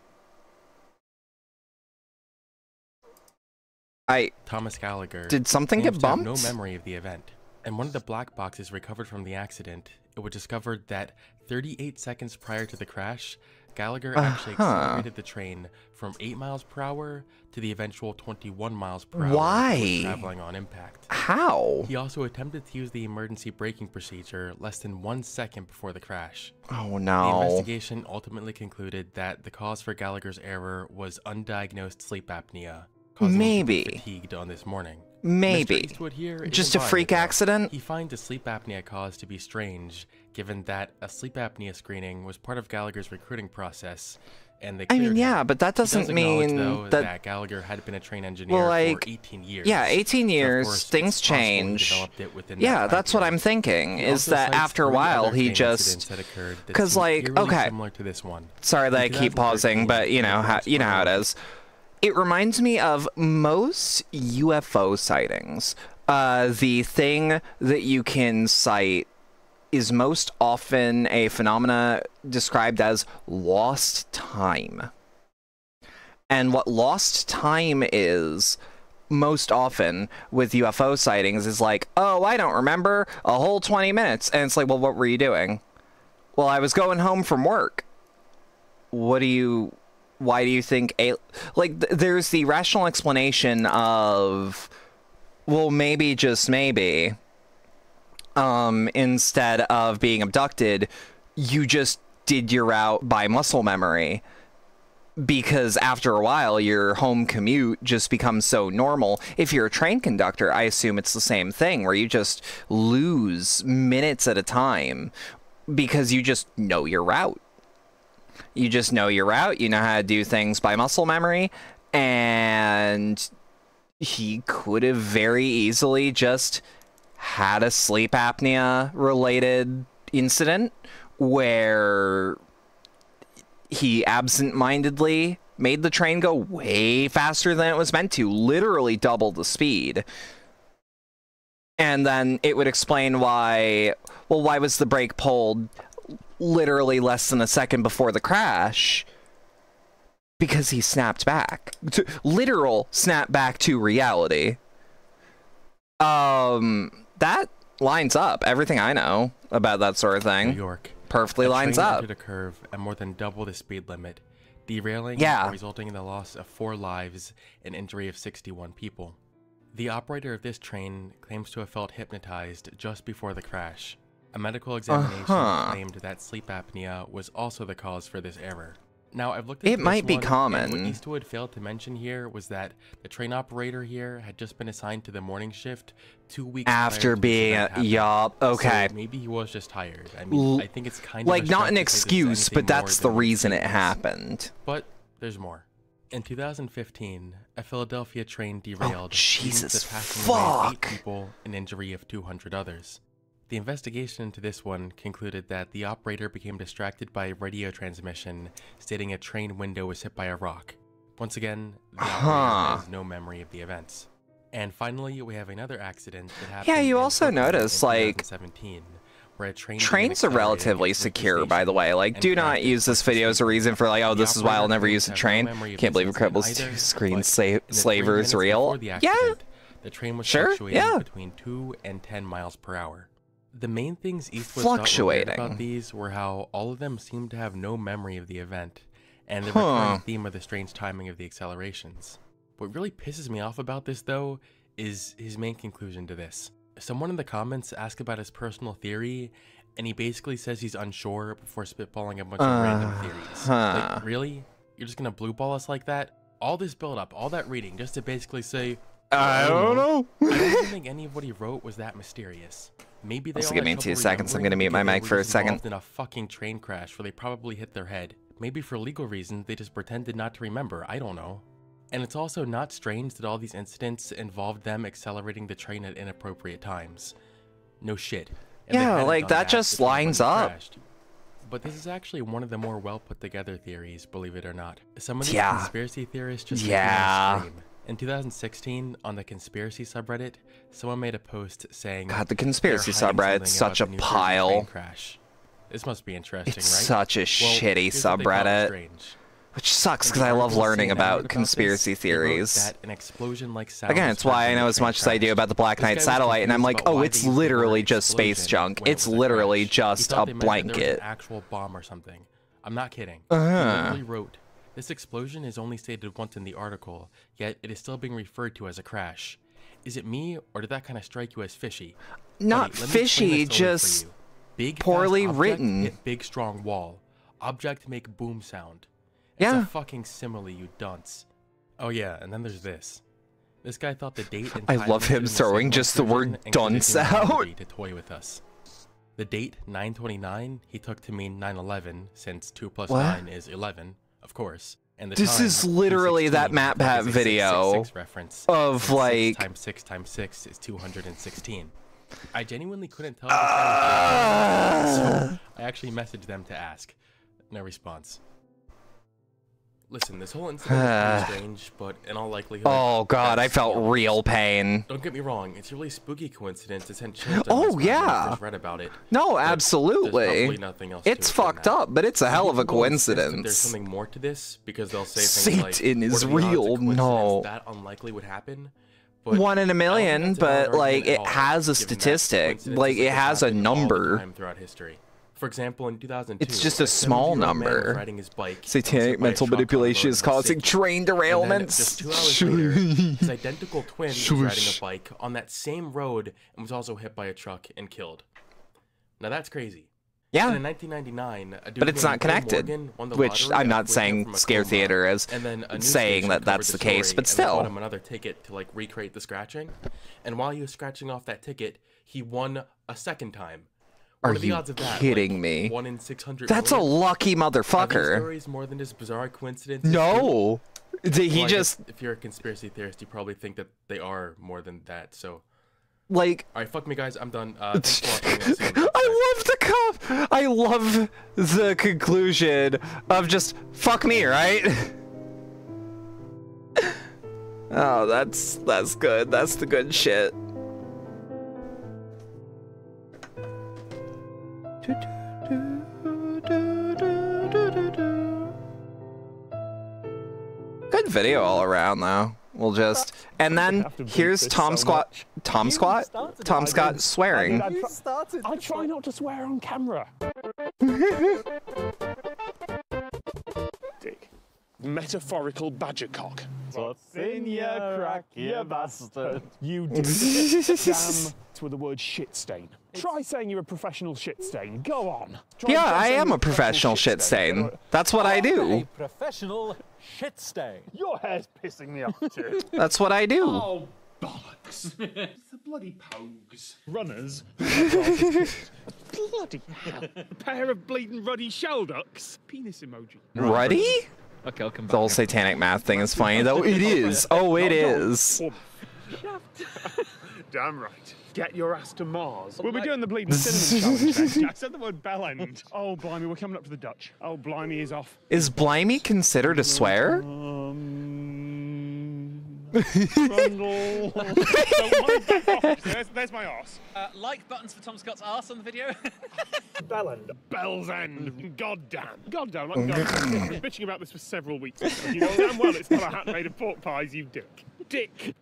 Thomas Gallagher Did something claims get to have bumped? no memory of the event. And one of the black boxes recovered from the accident, it was discovered that 38 seconds prior to the crash, Gallagher actually accelerated the train from 8 miles per hour to the eventual 21 miles per hour. Why? It was traveling on impact. How? He also attempted to use the emergency braking procedure less than 1 second before the crash. Oh The no. investigation ultimately concluded that the cause for Gallagher's error was undiagnosed sleep apnea, causing him to be Maybe. fatigued on this morning. Maybe. Mr. Eastwood here Just isn't a buying freak it, though. accident? He finds a sleep apnea cause to be strange, given that a sleep apnea screening was part of Gallagher's recruiting process, and they I mean, cleared yeah, him. but that He does doesn't acknowledge, mean though, that... that Gallagher had been a train engineer Well, like, for 18 years. yeah, 18 So, of years, course, things it's possible he change. developed it within that Yeah, time that's what period. I'm thinking, He is also that cites after a 3 while, other he train just... incidents that occurred that 'Cause, seem like, eerily okay. similar to this one. Sorry that I In keep pausing, 2013, but you know how it is. It reminds me of most UFO sightings. The thing that you can cite is most often a phenomena described as lost time. And what lost time is, most often with UFO sightings, is like, oh, I don't remember a whole 20 minutes. And it's like, well, what were you doing? Well, I was going home from work. Why do you think there's the rational explanation of, well, maybe, just maybe, instead of being abducted, you just did your route by muscle memory, because after a while your home commute just becomes so normal. If you're a train conductor, I assume it's the same thing, where you just lose minutes at a time because you just know your route. You just know your route, you know how to do things by muscle memory, and he could have very easily just had a sleep apnea related incident where he absent-mindedly made the train go way faster than it was meant to, literally double the speed. And then it would explain why, well, why was the brake pulled literally less than a second before the crash? Because he snapped back. Literal snap back to reality. That lines up. Everything I know about that sort of thing. New York. Perfectly lines train up. entered a curve at more than double the speed limit, derailing Yeah. and resulting in the loss of 4 lives and injury of 61 people. The operator of this train claims to have felt hypnotized just before the crash. A medical examination claimed that sleep apnea was also the cause for this error. Now, I've looked into It might be and common. what Eastwood failed to mention here was that the train operator here had just been assigned to the morning shift 2 weeks After prior to this being event happening. yup, okay. So maybe he was just tired. I mean, I think it's kind of like, a not stretch an to say this is excuse, but anything more that's the than an reason it excuse. happened. But there's more. In 2015, a Philadelphia train derailed, leading to Jesus, the passing away of 8 fuck. people and injury of 200 others. The investigation into this one concluded that the operator became distracted by a radio transmission stating a train window was hit by a rock. Once again, the operator has no memory of the events. And finally, we have another accident that happened. Yeah, you in also Brooklyn notice, in like, 2017, where a train trains are relatively secure, by the way. Like, do not use this video as a reason for, like, oh, this is why I'll never use a train. Can't believe Incredibles 2 screenslaver is real. Yeah, the train was sure, fluctuating yeah. between 2 and 10 miles per hour. The main things Eastwood Fluctuating. thought were weird about these were how all of them seemed to have no memory of the event, and the recurring theme of the strange timing of the accelerations. What really pisses me off about this, though, is his main conclusion to this. Someone in the comments asked about his personal theory, and he basically says he's unsure before spitballing a bunch of random theories. Like, really? You're just gonna blue ball us like that? All this build up, all that reading, just to basically say, I don't know. I don't think any of what he wrote was that mysterious. Maybe they Also, all give had me 2 trouble seconds. I'm gonna mute remembering my because mic they for were a just second. involved in a fucking train crash where they probably hit their head. Maybe for legal reasons they just pretended not to remember, I don't know. And it's also not strange that all these incidents involved them accelerating the train at inappropriate times. No shit. If they Yeah, hadn't like, done that just the train lines wouldn't have up. crashed. But this is actually one of the more well put together theories, believe it or not. Some of these Yeah. conspiracy theorists just Yeah. scream. In 2016, on the conspiracy subreddit, someone made a post saying, God, the conspiracy "They're hiding subreddit's something about such a the New Jersey pile. train crash." This must be interesting, It's right? such a Well, shitty here's what they call it subreddit. strange. Which sucks In because the I love article learning CNN wrote about this, conspiracy they wrote theories. that an explosion like sound Again, was it's why heard I when know the as train much as I do crashed. about the Black This Knight guy was satellite, and I'm confused like, about oh, why it's they used the word literally just space explosion junk. when it It's was a literally crash. He just thought a they meant that there was blanket. an actual bomb or something. I'm not kidding. Uh-huh. He literally wrote, "This explosion is only stated once in the article, yet it is still being referred to as a crash. Is it me, or did that kind of strike you as fishy?" Not Buddy, let me explain fishy, this slowly for just you. Big, poorly fast object written. hit big strong wall. Object make boom sound. It's Yeah. a fucking simile, you dunce. Oh yeah, and then there's this. This guy thought the date and I time love him mentioned was throwing Sigmund just the word Freud and dunce conditioned out. humanity to toy with us. The date 9/29 he took to mean 9/11, since 2 plus What? 9 is 11. of course. And the This time, is literally 216, that map is a hat video 666 reference, of, and like... 6 times 6 times 6 is 216. I genuinely couldn't tell if this guy was joking, so I actually messaged them to ask. No response. Listen, this whole incident is pretty strange, but in all likelihood... Oh god, I felt real pain. Don't get me wrong, it's a really spooky coincidence to send chills down Oh, my spine when I yeah. first read about it. No, But absolutely. there's probably nothing else to It's it than fucked that. up, but it's a hell of a People insist that There's coincidence. something more to this, because they'll say things like, Satan is "What are the odds a real?" coincidence No. that unlikely would happen?" But 1 in a I don't million, think that's a valid but like argument it at all, has a given that statistic, coincidences like it have has a happened all the number. time throughout history. For example, in 2002, It's just a small 70-year-old man was number. riding his bike, Satanic and was hit by a mental truck on the manipulation road is in causing Helsinki. train And then derailments. just 2 hours later, his identical twin was riding Shush. a bike on that same road and was also hit by a truck and killed. Now that's crazy. Yeah. And in 1999, a dude But it's named not Bill connected, Morgan won the which lottery I'm not after waking up saying from a Scare coma, Theater as and then a news saying station that that's covered the case, story, but and they bought still. him another ticket to like recreate the scratching, and while he was scratching off that ticket, he won a second time. Are What are the you odds of that? kidding Like, me? 1 in 600 That's a million? lucky Are these motherfucker. stories more than just bizarre coincidences? No. He Well, I just guess if you're a conspiracy theorist, you probably think that they are more than that. So, like all right, fuck me, guys. I'm done. Thanks for watching. I'll see you on the next I love the I love the conclusion of just fuck me, right? Oh, that's good. That's the good shit. Good video all around though. We'll just and then here's Tom Scott swearing. I try not to swear on camera. Dick. Metaphorical badger cock. What's in your crack, you bastard? You did. Damn with the word shit stain. Try saying you're a professional shit stain. Go on. Yeah, I am a professional shit stain. That's what I do. Professional shit stain. Your hair's pissing me off too. That's what I do. Oh, bollocks. It's the bloody pogues. Runners. Bloody hell. A pair of bleeding ruddy shell ducks. Penis emoji. Ruddy? Okay, I'll come back. The whole satanic math thing is funny though. It is. Oh, it is. Damn right. Get your ass to Mars. We'll be doing the bleeding cinnamon challenge next. I said the word bell end. Oh, blimey, we're coming up to the Dutch. Oh, blimey is off. Is blimey considered a swear? Trundle. There's my arse. Like buttons for Tom Scott's arse on the video. Bell end. Bell's end. Goddamn. Goddamn. Like goddamn. I've been bitching about this for several weeks. You know damn well it's not a hat made of pork pies, you dick. Dick.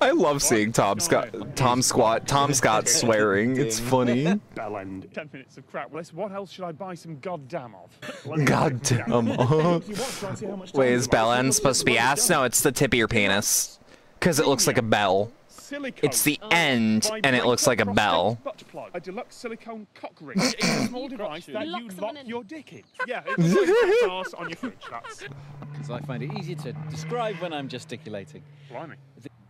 I love seeing Tom Scott swearing. It's funny. Bell end. 10 minutes of crap. What else should I buy some goddamn of? Goddamn. Wait, is bell end supposed to be ass? No, it's the tip of your penis. Because it looks like a bell. It's the end, and it looks like a bell. A deluxe silicone cock ring. It's a small device that you lock your dick in. Yeah, it's like arse on your fridge. That's. Because I find it easier to describe when I'm gesticulating. Blimey.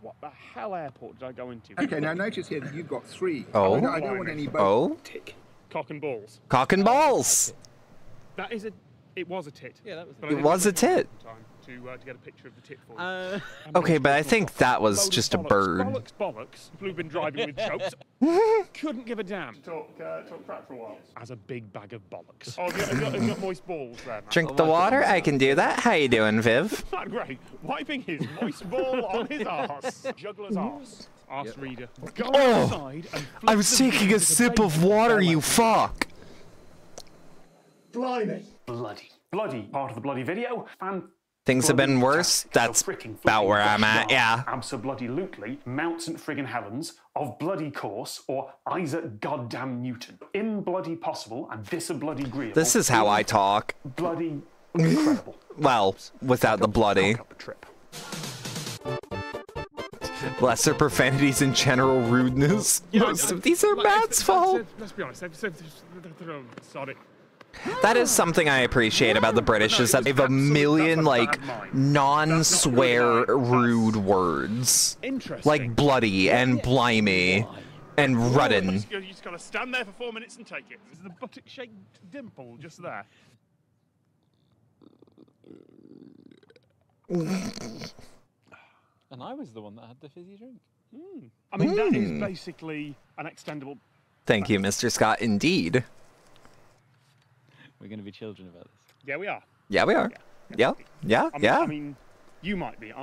What the hell airport did I go into? Okay, now notice here that you've got 3. Oh. I don't want any both. Oh. Tick. Cock and balls. Cock and balls. That is a. It was a tit. Yeah, that was. It was a tit. To get a picture of the tit for you. Okay, but I think that was just a bird. Bollocks. Blue been driving with jokes. Couldn't give a damn. Talk crap for a while. As a big bag of bollocks. Oh, have you got moist balls there, man? Drink the water. I can do that. How you doing, Viv? Not great. Wiping his moist ball on his arse. Juggler's arse. Arse reader. Go outside and I was taking a sip of water, you fuck. Blimey. Bloody part of the bloody video. Things have been worse. That's about where I'm at, yeah. Absolutely, Mount St. Friggin' Helens of bloody course, or Isaac goddamn Newton. In bloody possible, and this a bloody agreeable. This is how I talk. Bloody incredible. Well, without the bloody. Lesser profanities and general rudeness. Most of these are Matt's fault. Let's be honest. Sorry. That is something I appreciate about the British, is that they have a million, like, non-swear rude words. Like bloody and blimey And rudden. You just gotta stand there for 4 minutes and take it. There's the buttock-shaped dimple just there. And I was the one that had the fizzy drink. I mean, that is basically an extendable... Thank you, Mr. Scott, indeed. We're going to be children about this. Yeah, we are. Yeah, we are. Yeah, I mean, you might be.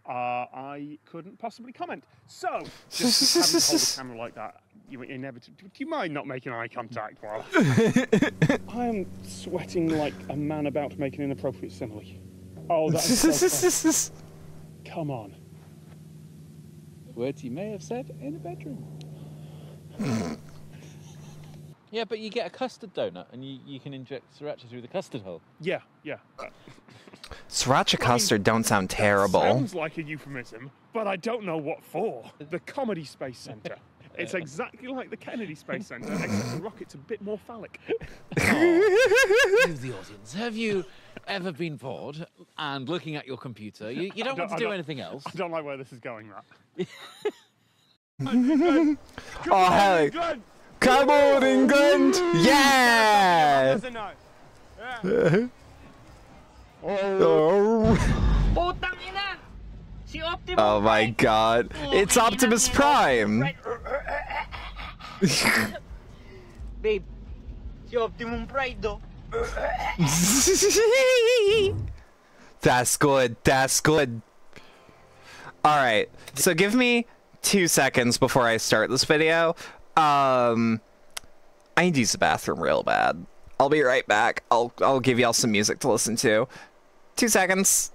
I couldn't possibly comment. So, just having to hold the camera like that, you inevitably... Do you mind not making eye contact while... I am sweating like a man about to make an inappropriate simile. Oh, that is so come on. Words you may have said in a bedroom. Yeah, but you get a custard donut and you can inject sriracha through the custard hole. Yeah. Sriracha custard don't sound terrible. Sounds like a euphemism, but I don't know what for. The Comedy Space Center. It's exactly like the Kennedy Space Center, except the rocket's a bit more phallic. You, the audience, have you ever been bored and looking at your computer? You don't want to do anything else. I don't like where this is going, Matt. Oh, hell. Come on, England! Yeah! Oh my god. It's Optimus Prime! Babe, si Optimum Pride though. That's good, that's good. Alright, so give me 2 seconds before I start this video. I need to use the bathroom real bad. I'll be right back. I'll give y'all some music to listen to. 2 seconds.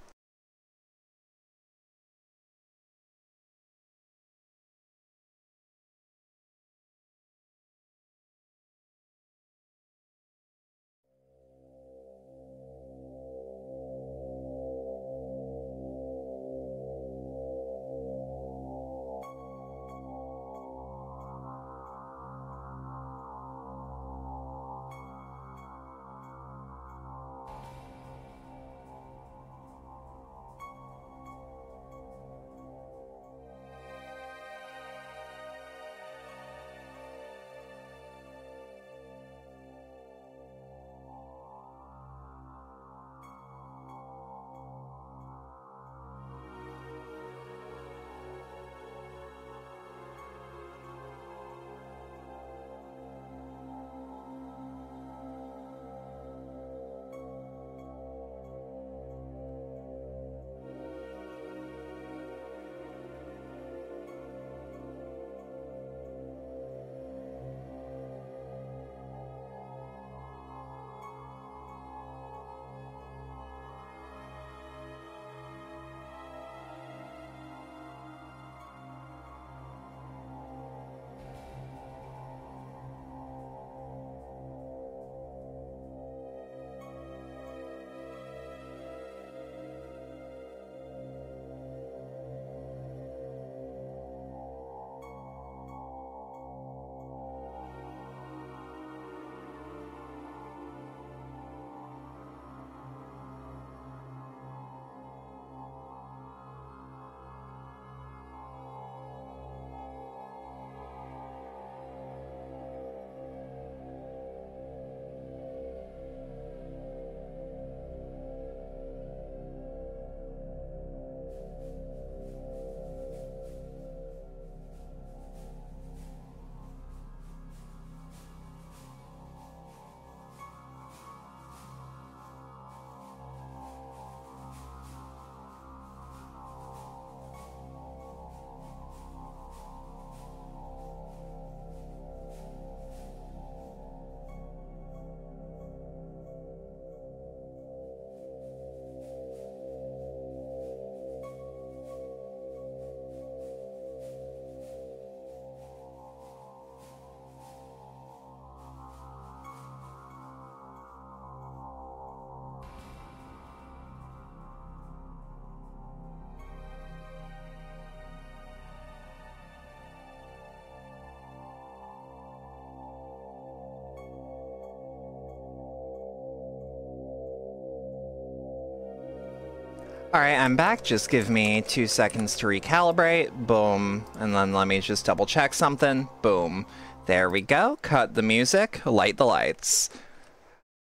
Alright, I'm back. Just give me 2 seconds to recalibrate. Boom. And then let me just double check something. Boom. There we go. Cut the music. Light the lights.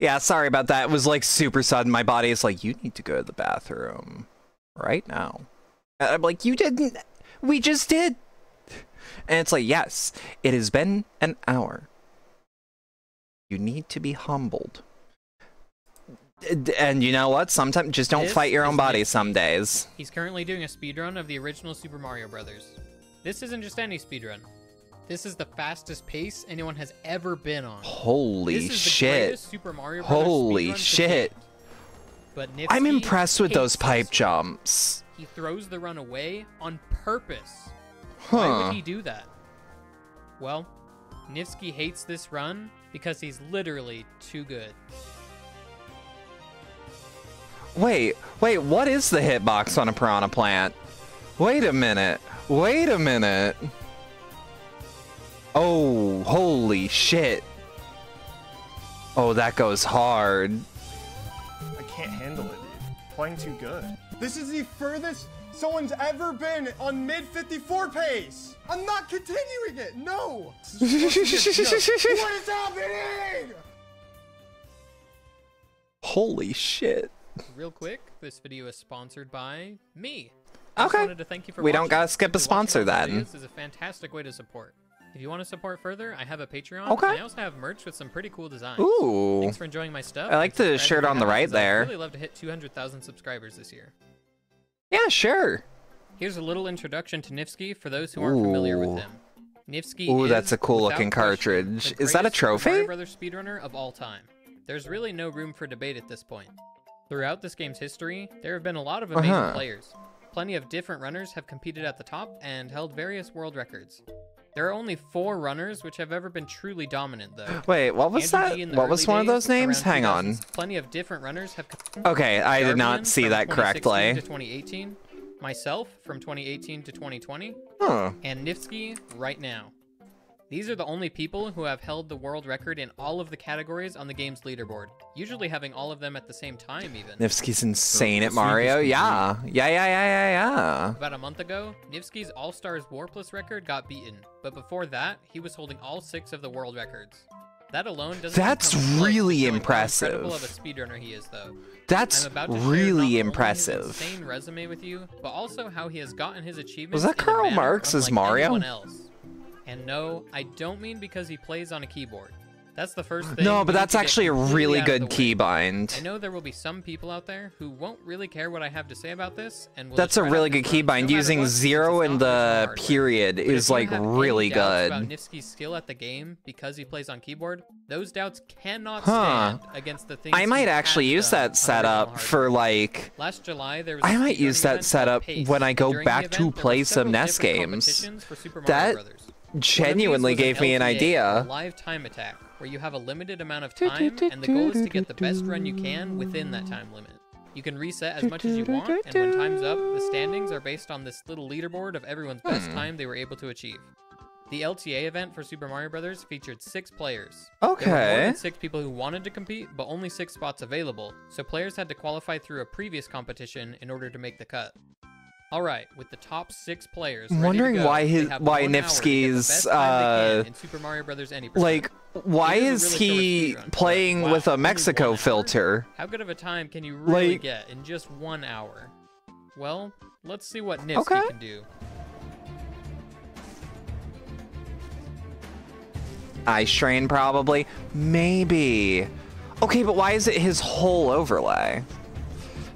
Yeah, sorry about that. It was like super sudden. My body is like, you need to go to the bathroom right now. And I'm like, you didn't. We just did. And it's like, yes, it has been an hour. You need to be humbled. And you know what? Sometimes just don't fight your own body some days. He's currently doing a speedrun of the original Super Mario Brothers. This isn't just any speedrun. This is the fastest pace anyone has ever been on. Holy shit. Super Mario Brothers Holy shit. But I'm impressed with those pipe jumps. He throws the run away on purpose. Huh. Why would he do that? Well, Nifsky hates this run because he's literally too good. Wait, what is the hitbox on a piranha plant? Wait a minute. Oh, holy shit. Oh, that goes hard. I can't handle it, dude. Playing too good. This is the furthest someone's ever been on mid-54 pace. I'm not continuing it. No. What is happening? Holy shit. Real quick, this video is sponsored by me. Okay. Wanted to thank you for we don't watching. gotta skip a sponsor then. This is a fantastic way to support. If you want to support further, I have a Patreon. Okay. And I also have merch with some pretty cool designs. Ooh. Thanks for enjoying my stuff. I like the shirt on the right there. I'd really love to hit 200,000 subscribers this year. Yeah, sure. Here's a little introduction to Nifsky for those who aren't familiar with him. Nifsky Ooh, is, that's a cool looking cartridge. Is that a trophy? Mario Brothers speedrunner of all time. There's really no room for debate at this point. Throughout this game's history, there have been a lot of amazing players. Plenty of different runners have competed at the top and held various world records. There are only 4 runners which have ever been truly dominant, though. Wait, what was that? What was one of those names? Hang on. Plenty of different runners have. Okay, I did not see that correctly. To 2018, myself from 2018 to 2020, and Nifsky right now. These are the only people who have held the world record in all of the categories on the game's leaderboard, usually having all of them at the same time even. Nifsky's insane at Mario. Yeah. About a month ago, Nifsky's All-Stars Warpless record got beaten, but before that, he was holding all 6 of the world records. That alone doesn't That's really impressive. How incredible of a speedrunner he is, though. That's really impressive. His insane resume with you, but also how he has gotten his achievements. Was that Karl Marx as Mario? Else. And no, I don't mean because he plays on a keyboard. That's the first thing. No, but that's actually a really good keybind. I know there will be some people out there who won't really care what I have to say about this, and will that's a really good keybind. Using 0 in the period is like really good. About Nifsky's skill at the game because he plays on keyboard, those doubts cannot stand against the things. I might actually use that setup for like. Last July, there was I might use that setup when I go back to play some NES games. That genuinely gave me an idea. Live time attack, where you have a limited amount of time, and the goal is to get the best run you can within that time limit. You can reset as much as you want, and when time's up, the standings are based on this little leaderboard of everyone's best time they were able to achieve. The LTA event for Super Mario Brothers featured 6 players. Okay. There were more than 6 people who wanted to compete, but only 6 spots available, so players had to qualify through a previous competition in order to make the cut. All right, with the top 6 players. I'm wondering why Nifsky's Super Mario Brothers like why is he playing with a Mexico filter? How good of a time can you really get in just 1 hour? Well, let's see what Nifsky can do. Eye strain probably, maybe. Okay, but why is it his whole overlay?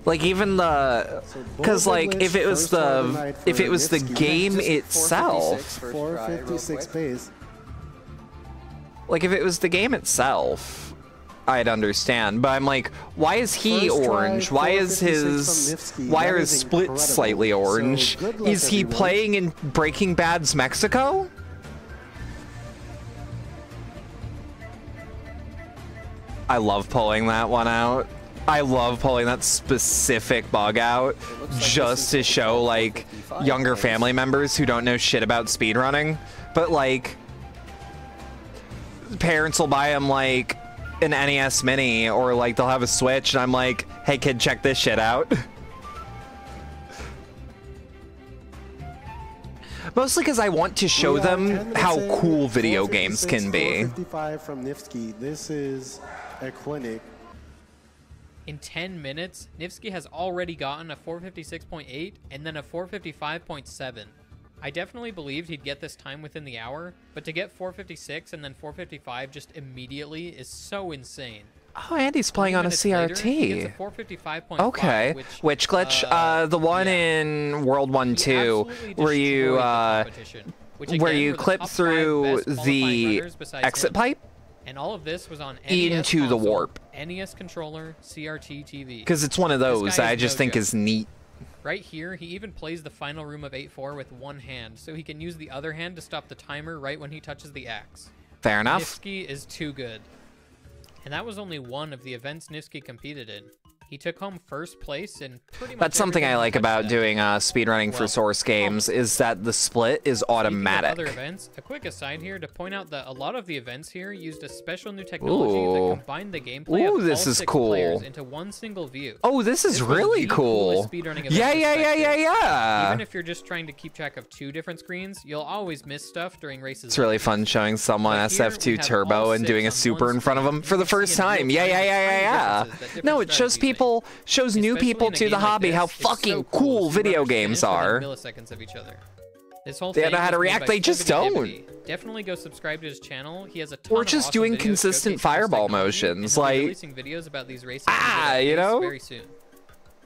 Like even the, because like if it was the game itself, 456 pace. Like if it was the game itself, I'd understand. But I'm like, why is he orange? Why is why are his splits slightly orange? Is he playing in Breaking Bad's Mexico? I love pulling that one out. I love pulling that specific bug out just to show like younger family members who don't know shit about speedrunning. But like parents will buy them like an NES Mini or like they'll have a Switch and I'm like, hey kid, check this shit out. Mostly because I want to show We are 10 them minutes how in, cool video games 456, can be. 455 from Nifsky. This is a clinic. In 10 minutes, Nifsky has already gotten a 456.8 and then a 455.7. I definitely believed he'd get this time within the hour, but to get 456 and then 455 just immediately is so insane. Oh, Andy's playing on a CRT. Later, he gets a 455.5, Okay. Which glitch? The one in World 1-2 where you clip through the exit pipe and all of this was on into the warp. NES controller, CRT TV. Because it's one of those I just think is neat. Right here, he even plays the final room of 8-4 with one hand, so he can use the other hand to stop the timer right when he touches the axe. Fair enough. Nifsky is too good. And that was only one of the events Nifsky competed in. He took home first place in pretty much That's something I like about doing speedrunning for Source games, is that the split is automatic. Other events, a quick aside here to point out that a lot of the events here used a special new technology that combined the gameplay of this all is 6 cool. players into one single view. Oh, this is really cool. Yeah. Even if you're just trying to keep track of 2 different screens, you'll always miss stuff during races. It's really fun showing someone SF2 Turbo and doing a super in front of them for the first time. Yeah. No, it shows new people to the hobby how fucking cool video games are. Milliseconds of each other. This whole They don't know how to react, they just don't. Definitely go subscribe to his channel. He has a ton Or of just awesome doing videos consistent showcasing fireball technology, motions, and he'll be like releasing videos about these races you know? very soon.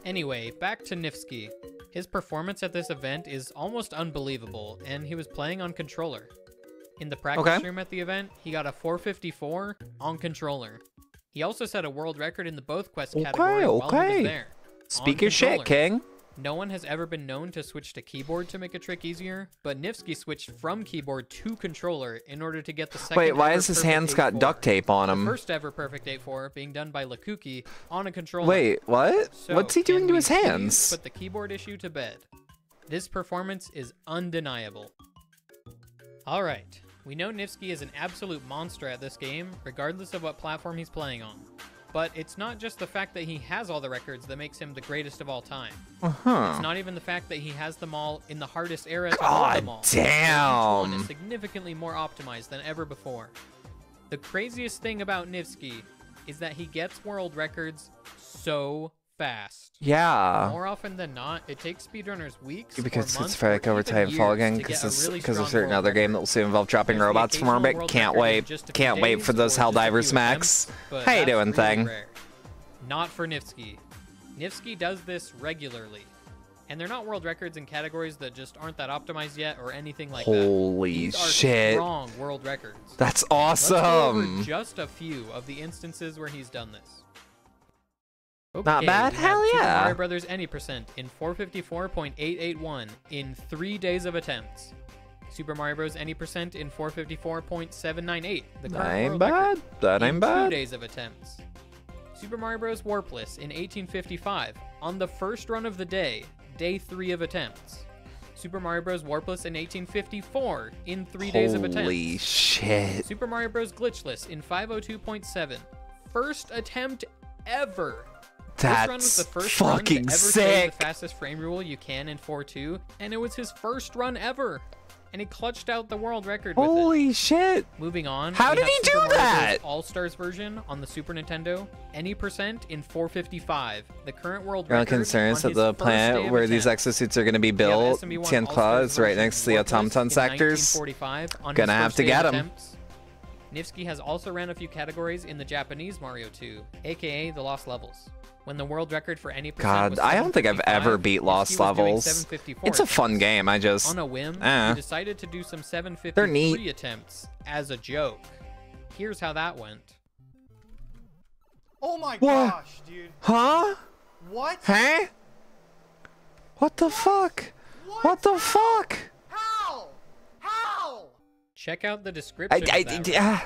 Anyway, back to Nifsky. His performance at this event is almost unbelievable, and he was playing on controller. In the practice room at the event, he got a 454 on controller. He also set a world record in the both quest category while he was there. Speak your shit, King. No one has ever been known to switch to keyboard to make a trick easier, but Nifsky switched from keyboard to controller in order to get the second. Wait, why has his hands got duct tape on them? The first ever perfect 8-4 being done by Lakuki on a controller. Wait, what? So, what's he doing to his hands? Put the keyboard issue to bed. This performance is undeniable. All right, we know Nifsky is an absolute monster at this game, regardless of what platform he's playing on. But it's not just the fact that he has all the records that makes him the greatest of all time. It's not even the fact that he has them all in the hardest era to hold them all. Damn. Each one is significantly more optimized than ever before. The craziest thing about Nifsky is that he gets world records so fast. Yeah. More often than not, it takes speedrunners weeks Because or months it's very or over even Titanfall years again, to get a really because of strong certain world other record. game that will soon involve dropping There's the robots from orbit. occasional Can't world wait. record in just a few Can't wait days for those or just a Helldivers few Max. attempts, but How you that's doing, really thing? rare. Not for Nifsky. Nifsky does this regularly. And they're not world records in categories that just aren't that optimized yet or anything like that. Holy These are shit. strong world records. That's Let's go over awesome. just a few of the instances where he's done this. Not bad? we have Hell Super yeah. Mario Brothers any percent in 454.881 in 3 days of attempts. Super Mario Bros. Any percent in 454.798. The current That ain't world bad. record That in ain't 2 bad. days of attempts. Super Mario Bros. Warpless in 1855 on the first run of the day, day 3 of attempts. Super Mario Bros. Warpless in 1854 in 3 days of attempts. Holy shit. Super Mario Bros. Glitchless in 502.7. First attempt ever. This run was the That's first run to fucking ever carry sick. the fastest frame rule you can in 4.2, and it was his first run ever. And he clutched out the world record with it. Holy shit. Moving on. How we did have he Super do Mario Bros. that? All-Stars version on the Super Nintendo. Any percent in 455. The current world Your only record concern is on that his the first day planet of where these attempts. exosuits are going to be We have built, SMB1 Tian Claw, All-Stars is right version next to the Warpless automaton in sectors. 1945 on Gonna his have first to day of get 'em. attempts. Nifsky has also ran a few categories in the Japanese Mario 2, aka the Lost Levels. When the world record for any percent God, was I don't think I've ever 755, beat Nifsky Lost was doing Levels. 754 It's a fun attempts. game, I just... On a whim, eh. he decided to do some 753 They're neat. attempts as a joke. Here's how that went. Oh my What? gosh, dude. Huh? What? Huh? What the fuck? What the fuck? How? How? Check out the description of that run.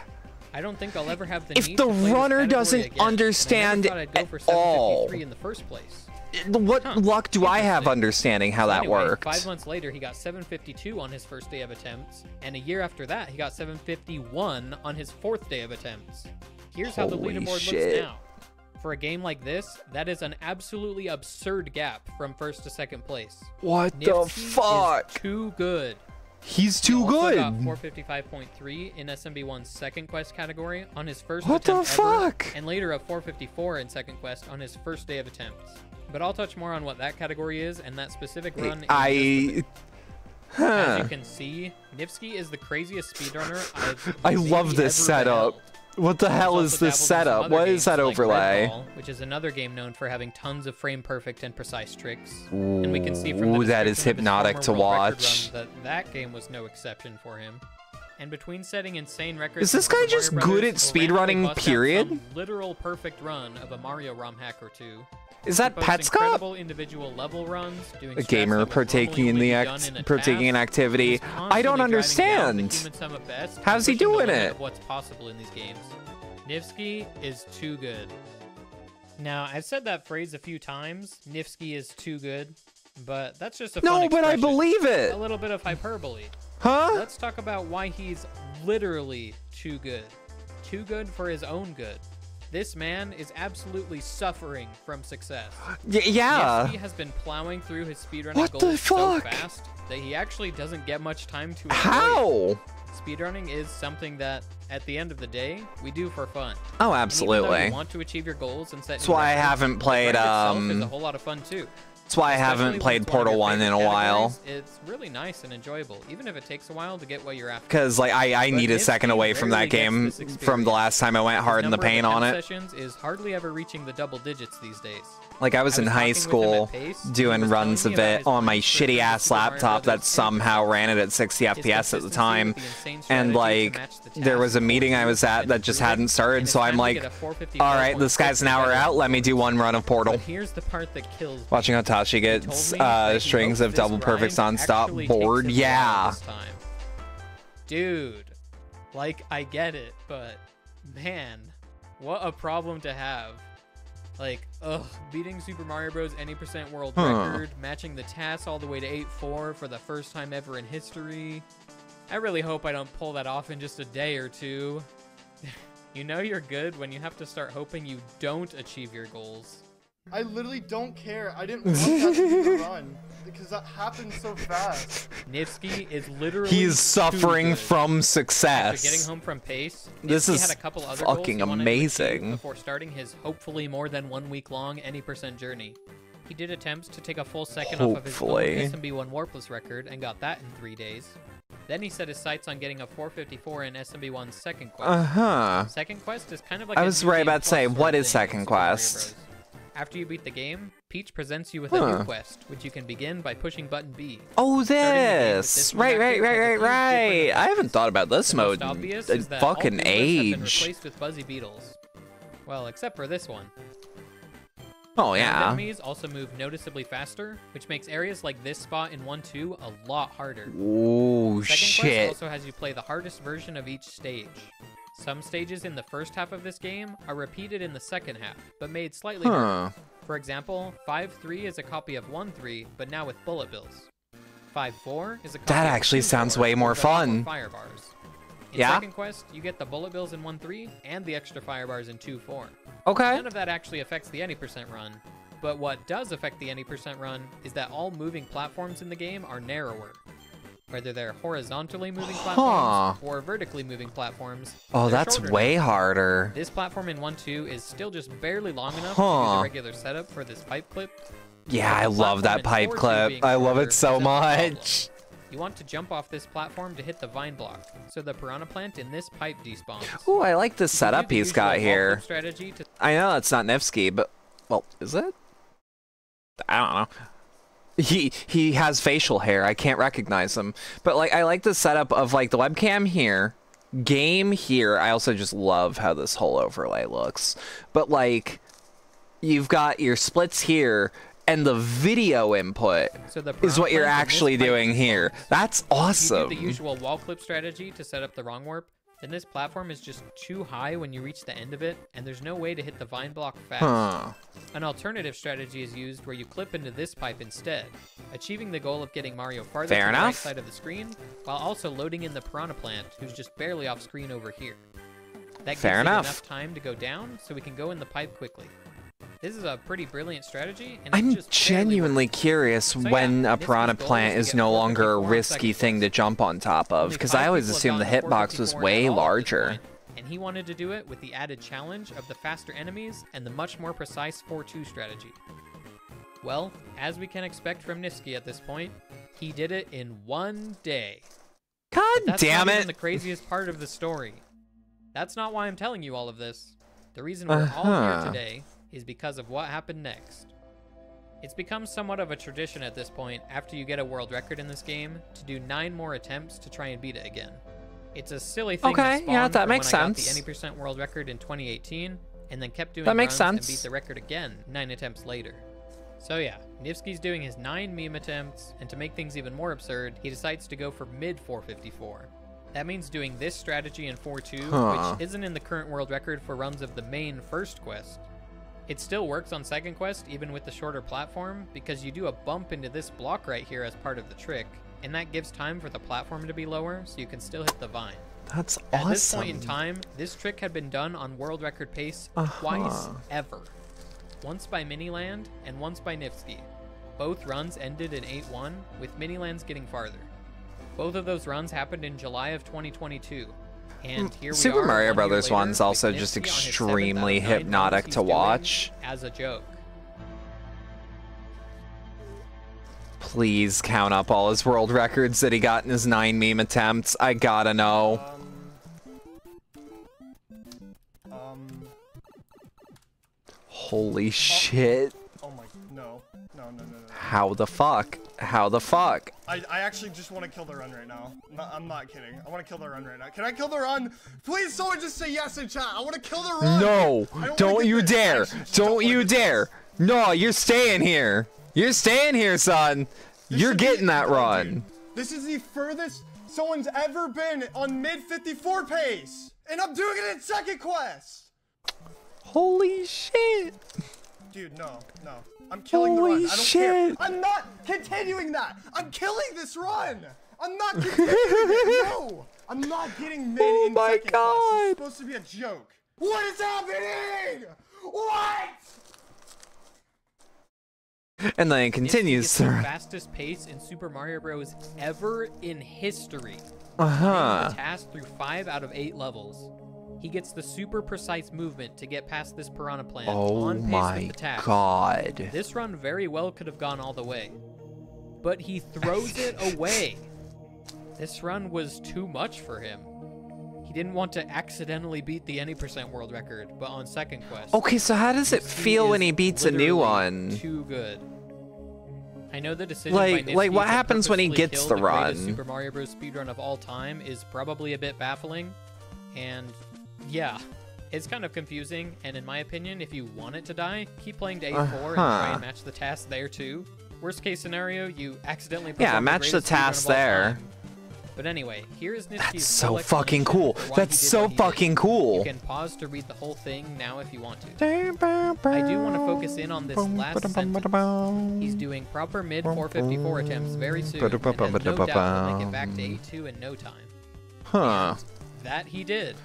I don't think I'll ever have the If need the to play this runner category doesn't again, and I never understand thought I'd go for at all. 753 in the first place. What luck do I have understanding how that Anyway, worked? 5 months later, he got 752 on his first day of attempts, and a year after that, he got 751 on his 4th day of attempts. Here's how the Holy leaderboard shit. looks now. For a game like this, that is an absolutely absurd gap from first to second place. What the Nifsky fuck? is too good. He's too also good. Got 455.3 in SMB1's second quest category on his first What the attempt ever, fuck? and later a 454 in second quest on his first day of attempts. But I'll touch more on what that category is and that specific run. As you can see, Nifsky is the craziest speedrunner I love this setup. What the hell is this setup? What is that overlay? Which is another game known for having tons of frame perfect and precise tricks. And we can see from the that is hypnotic to watch. That game was no exception for him. And between setting insane records, Is this guy just good at speedrunning, period? Some literal perfect run of a Mario ROM hack or two. Is that Petscop? Individual level runs, doing A gamer partaking in the partaking in activity. I don't understand. How's he doing it? What's possible in these games? Nifsky is too good. Now, I've said that phrase a few times. Nifsky is too good, but that's just a fun No, but I expression. believe it. A little bit of hyperbole. Huh? Let's talk about why he's literally too good. Too good for his own good. This man is absolutely suffering from success. Yeah. Nifsky has been plowing through his speedrunning What the goals so fuck? fast that he actually doesn't get much time to enjoy How? it. Speedrunning is something that, at the end of the day, we do for fun. Oh, And absolutely. even though you want to achieve your goals and set That's new why I records, haven't the played, grind itself is a whole lot of fun too. That's why I haven't Especially played when it's one of Portal your 1 in favorite a while. categories, It's really nice and enjoyable, even if it takes a while to get what you're after. Because like I But need a Nifsky second away from rarely that gets game this from the last time I went hard in the Number of paint on attempt it. Sessions is hardly ever reaching the double digits these days. Like I was in high school doing runs of it on my shitty ass laptop that somehow ran it at 60 FPS at the time, and like there was a meeting I was at that just hadn't started, so I'm like, all right, this guy's an hour out, let me do one run of Portal. But here's the part that kills me. Watching how Tashi gets strings of double perfects nonstop bored, yeah. Dude, like I get it, but man, what a problem to have. Like, ugh, beating Super Mario Bros. Any % world record, matching the TAS all the way to 8-4 for the first time ever in history. I really hope I don't pull that off in just a day or two. You know you're good when you have to start hoping you don't achieve your goals. I literally don't care. I didn't want that to be the run because that happened so fast. Nifsky is literally He's suffering too good. from After success. getting home from Pace, This Nifsky is had a couple other goals fucking he wanted to achieve amazing. before starting his hopefully more than 1 week long any % journey. He did attempts to take a full second off of his Hopefully. SMB1 warpless record and got that in 3 days. Then he set his sights on getting a 454 in SMB1's second quest. Uh-huh. Second quest is kind of like I a was New right Game about to say, Plus what sort of is thing in second Super Mario quest? Bros. After you beat the game, Peach presents you with a Huh. new quest, which you can begin by pushing button B. Oh, Starting the game with this! one Right. active has a few different I haven't thought about this the mode most obvious in is that all fucking Goombas have been age. replaced with Buzzy Beetles. Well, except for this one. Oh, And yeah. enemies also move noticeably faster, which makes areas like this spot in 1-2 a lot harder. Oh, Second shit. quest also has you play the hardest version of each stage. Some stages in the first half of this game are repeated in the second half, but made slightly harder. For example, 5-3 is a copy of 1-3, but now with bullet bills. 5-4 is a copy That of actually 2-4, sounds way more with a lot fun. Fire bars. In Yeah? second quest, you get the bullet bills in 1-3 and the extra fire bars in 2-4. Okay. None of that actually affects the any % run, but what does affect the any % run is that all moving platforms in the game are narrower. Whether they're horizontally moving platforms or vertically moving platforms. Oh, they're that's shorter way now. harder. This platform in 1-2 is still just barely long enough to do the regular setup for this pipe clip. Yeah, but I the love that platform in pipe 4-2 clip. being I love shorter it so presents a problem. much. You want to jump off this platform to hit the vine block, so the piranha plant in this pipe despawns. Ooh, I like this You can do setup the he's got usual wall here. clip strategy to I know it's not Nevsky, but well, is it? I don't know. He has facial hair. I can't recognize him. But like I like the setup of like the webcam here, game here. I also just love how this whole overlay looks. But like you've got your splits here and the video input So the is what you're piranha plant in this actually pipe doing here. That's If you awesome. do the usual wall clip strategy to set up the wrong warp, then this platform is just too high when you reach the end of it, and there's no way to hit the vine block fast. Huh. An alternative strategy is used where you clip into this pipe instead, achieving the goal of getting Mario farther Fair to the right enough. side of the screen, while also loading in the piranha plant, who's just barely off screen over here. That gives Fair you enough. enough time to go down, so we can go in the pipe quickly. This is a pretty brilliant strategy, and it's I'm just genuinely curious when a piranha plant is no longer a risky thing to jump on top of, because I always assumed the hitbox was way larger. And he wanted to do it with the added challenge of the faster enemies and the much more precise 4-2 strategy. Well, as we can expect from Nifsky at this point, he did it in 1 day. God That's damn not it! even the craziest part of the story. That's not why I'm telling you all of this. The reason we're all here today is because of what happened next. It's become somewhat of a tradition at this point, after you get a world record in this game, to do 9 more attempts to try and beat it again. It's a silly thing that spawned from when I got the any percent world record in 2018, and then kept doing runs and beat the record again 9 attempts later. So yeah, Nifsky's doing his 9 meme attempts, and to make things even more absurd, he decides to go for mid 454. That means doing this strategy in 4-2, which isn't in the current world record for runs of the main first quest. It still works on second quest, even with the shorter platform, because you do a bump into this block right here as part of the trick, and that gives time for the platform to be lower, so you can still hit the vine. That's awesome. At this point in time, this trick had been done on world record pace twice ever. Once by Miniland, and once by Nifsky. Both runs ended in 8-1, with Minilands getting farther. Both of those runs happened in July of 2022. And here we Super are, Mario 1 year Brothers later, one's also with just Nifsky on his 7th extremely out of 9 hypnotic runs to he's doing watch. as a joke. Please count up all his world records that he got in his 9 meme attempts. I gotta know. Holy shit. Oh my, no. How the fuck? How the fuck? I actually just want to kill the run right now. I'm not kidding. I want to kill the run right now. Can I kill the run? Please, someone just say yes in chat. I want to kill the run. No, don't you dare. Don't you dare. No, you're staying here. You're staying here, son. You're getting that run. This is the furthest someone's ever been on mid 54 pace. And I'm doing it in second quest. Holy shit. Dude, no. I'm killing the run. I don't care. Shit. I'm not continuing that. I'm killing this run. I'm not continuing it. No. I'm not getting mid in second quest. It's supposed to be a joke. What is happening? What? And then it continues The through. fastest pace in Super Mario Bros. Ever in history. The task through 5 out of 8 levels. He gets the super precise movement to get past this piranha plant on pace with the task. God. This run very well could have gone all the way, but he throws it away. This run was too much for him. He didn't want to accidentally beat the any percent world record, but on second quest. Okay, so how does it feel when he beats a new one? Too good. I know the decision Like by what Nifsky to happens when he purposefully gets kill the greatest run? Super Mario Bros. Speedrun of all time is probably a bit baffling, and yeah, it's kind of confusing. And in my opinion, if you want it to die, keep playing to 8-4 and try and match the task there too. Worst case scenario, you accidentally perform match the greatest speedrun task of all there. time. But anyway, here is Nifsky's That's so full fucking explanation cool. for why That's he did so what he did. fucking cool. You can pause to read the whole thing now if you want to. I do want to focus in on this last sentence. He's doing proper mid 454 attempts very soon, and has no doubt he'll make it back to 8-2 in no time. Huh. That he did.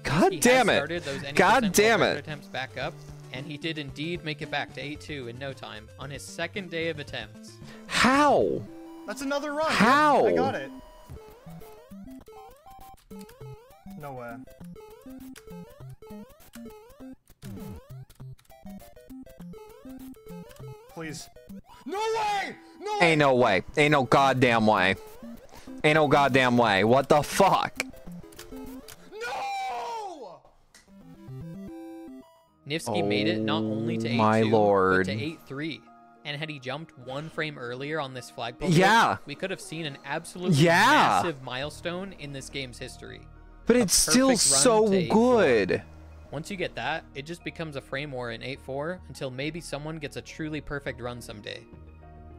God He damn has it. started those any God percent damn world record it. attempts back up, and he did indeed make it back to 8-2 in no time on his second day of attempts. How? That's another run. How? I got it. No way. Please. No way! No way! Ain't no way. Ain't no goddamn way. Ain't no goddamn way. What the fuck? No! Nifsky made it not only to 8-2, my lord. but to 8-3. And had he jumped 1 frame earlier on this flagpole, Yeah. we could have seen an absolutely Yeah. massive milestone in this game's history. But A it's still perfect run so to 8-4. good. Once you get that, it just becomes a frame war in 8-4 until maybe someone gets a truly perfect run someday.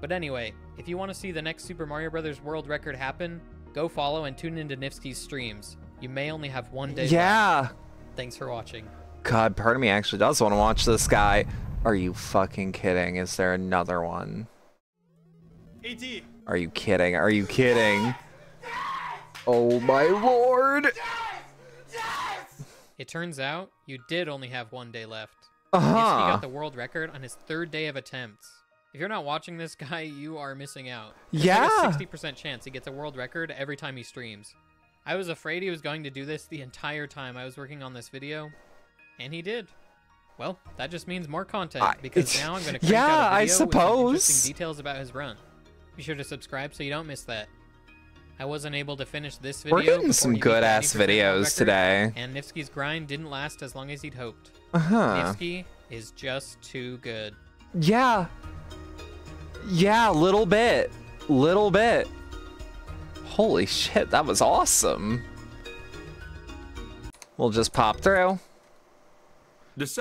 But anyway, if you want to see the next Super Mario Bros. World record happen, go follow and tune into Nifsky's streams. You may only have 1 day Yeah. left. Thanks for watching. God, part of me actually does want to watch this guy. Are you fucking kidding? Is there another one? AT. Are you kidding? Are you kidding? Oh my lord. It turns out you did only have 1 day left. He got the world record on his 3rd day of attempts. If you're not watching this guy, you are missing out. There's like a 60% chance he gets a world record every time he streams. I was afraid he was going to do this the entire time I was working on this video, and he did. Well, that just means more content, because now I'm going to crank out a video with some interesting details about his run. Be sure to subscribe so you don't miss that. I wasn't able to finish this video. We're getting some good-ass videos today. And Nifsky's grind didn't last as long as he'd hoped. Nifsky is just too good. Yeah. Yeah, little bit. Little bit. Holy shit, that was awesome. We'll just pop through.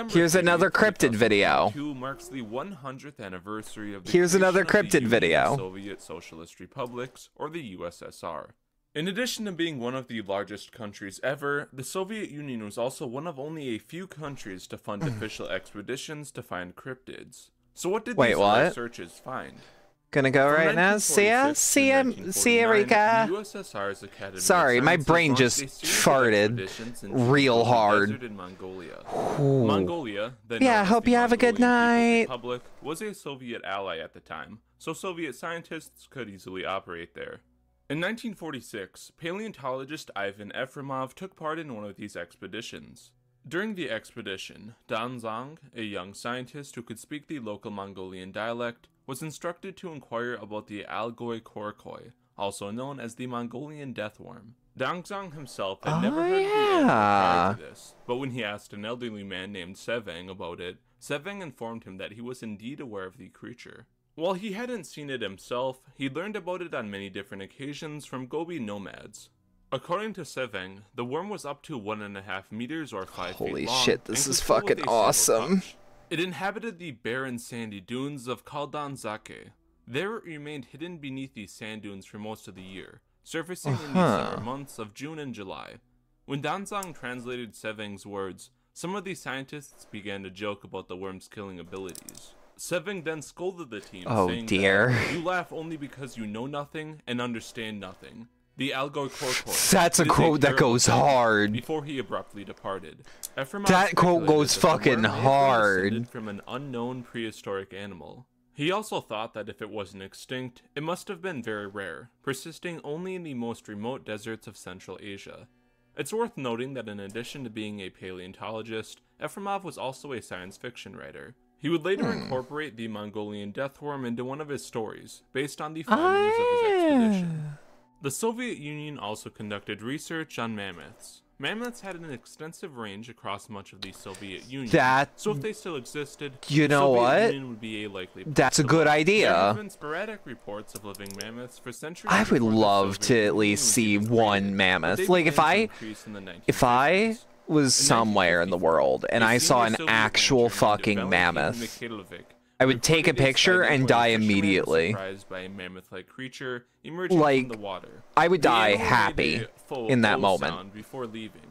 Here's another Cryptid video. Marks the 100th anniversary of the Here's another creation Cryptid of the Union video. of Soviet Socialist Republics, or the USSR. In addition to being one of the largest countries ever, the Soviet Union was also one of only a few countries to fund official expeditions to find cryptids. So what did these researchers find? Gonna go right now. See ya, Rika. Sorry, my brain just farted real hard. Mongolia, yeah, hope you have a good night. Republic, was a Soviet ally at the time, so Soviet scientists could easily operate there. In 1946, paleontologist Ivan Efremov took part in one of these expeditions. During the expedition, Dan Zhang, a young scientist who could speak the local Mongolian dialect, was instructed to inquire about the Algoi korkoi, also known as the Mongolian deathworm. Dan Zhang himself had never heard of the animal prior to this, but when he asked an elderly man named Sevang about it, Sevang informed him that he was indeed aware of the creature. While he hadn't seen it himself, he learned about it on many different occasions from Gobi nomads. According to Sevang, the worm was up to 1.5 meters or 5 feet long. Holy shit, this is and could kill with fucking a single awesome. punch. It inhabited the barren sandy dunes of Kaldan Zake. There it remained hidden beneath these sand dunes for most of the year, surfacing in the summer months of June and July. When Danzang translated Sevang's words, some of the scientists began to joke about the worm's killing abilities. Sevang then scolded the team, saying that, "You laugh only because you know nothing and understand nothing. The Algoi korkoi." That's a quote that goes hard. Before he abruptly departed. Efremov That quote goes fucking hard. From an unknown prehistoric animal. He also thought that if it wasn't extinct, it must have been very rare, persisting only in the most remote deserts of Central Asia. It's worth noting that in addition to being a paleontologist, Efremov was also a science fiction writer. He would later incorporate the Mongolian deathworm into one of his stories, based on the findings of his expedition. The Soviet Union also conducted research on mammoths. Mammoths had an extensive range across much of the Soviet Union, so if they still existed, you know the Soviet what? Union would be a likely That's a good idea. There have been sporadic reports of living mammoths for centuries. I would love to at least see one mammoth. Like if I was somewhere in the world and I saw an actual fucking mammoth, I would take a picture and die immediately. Like, I would die happy in that moment. Before leaving.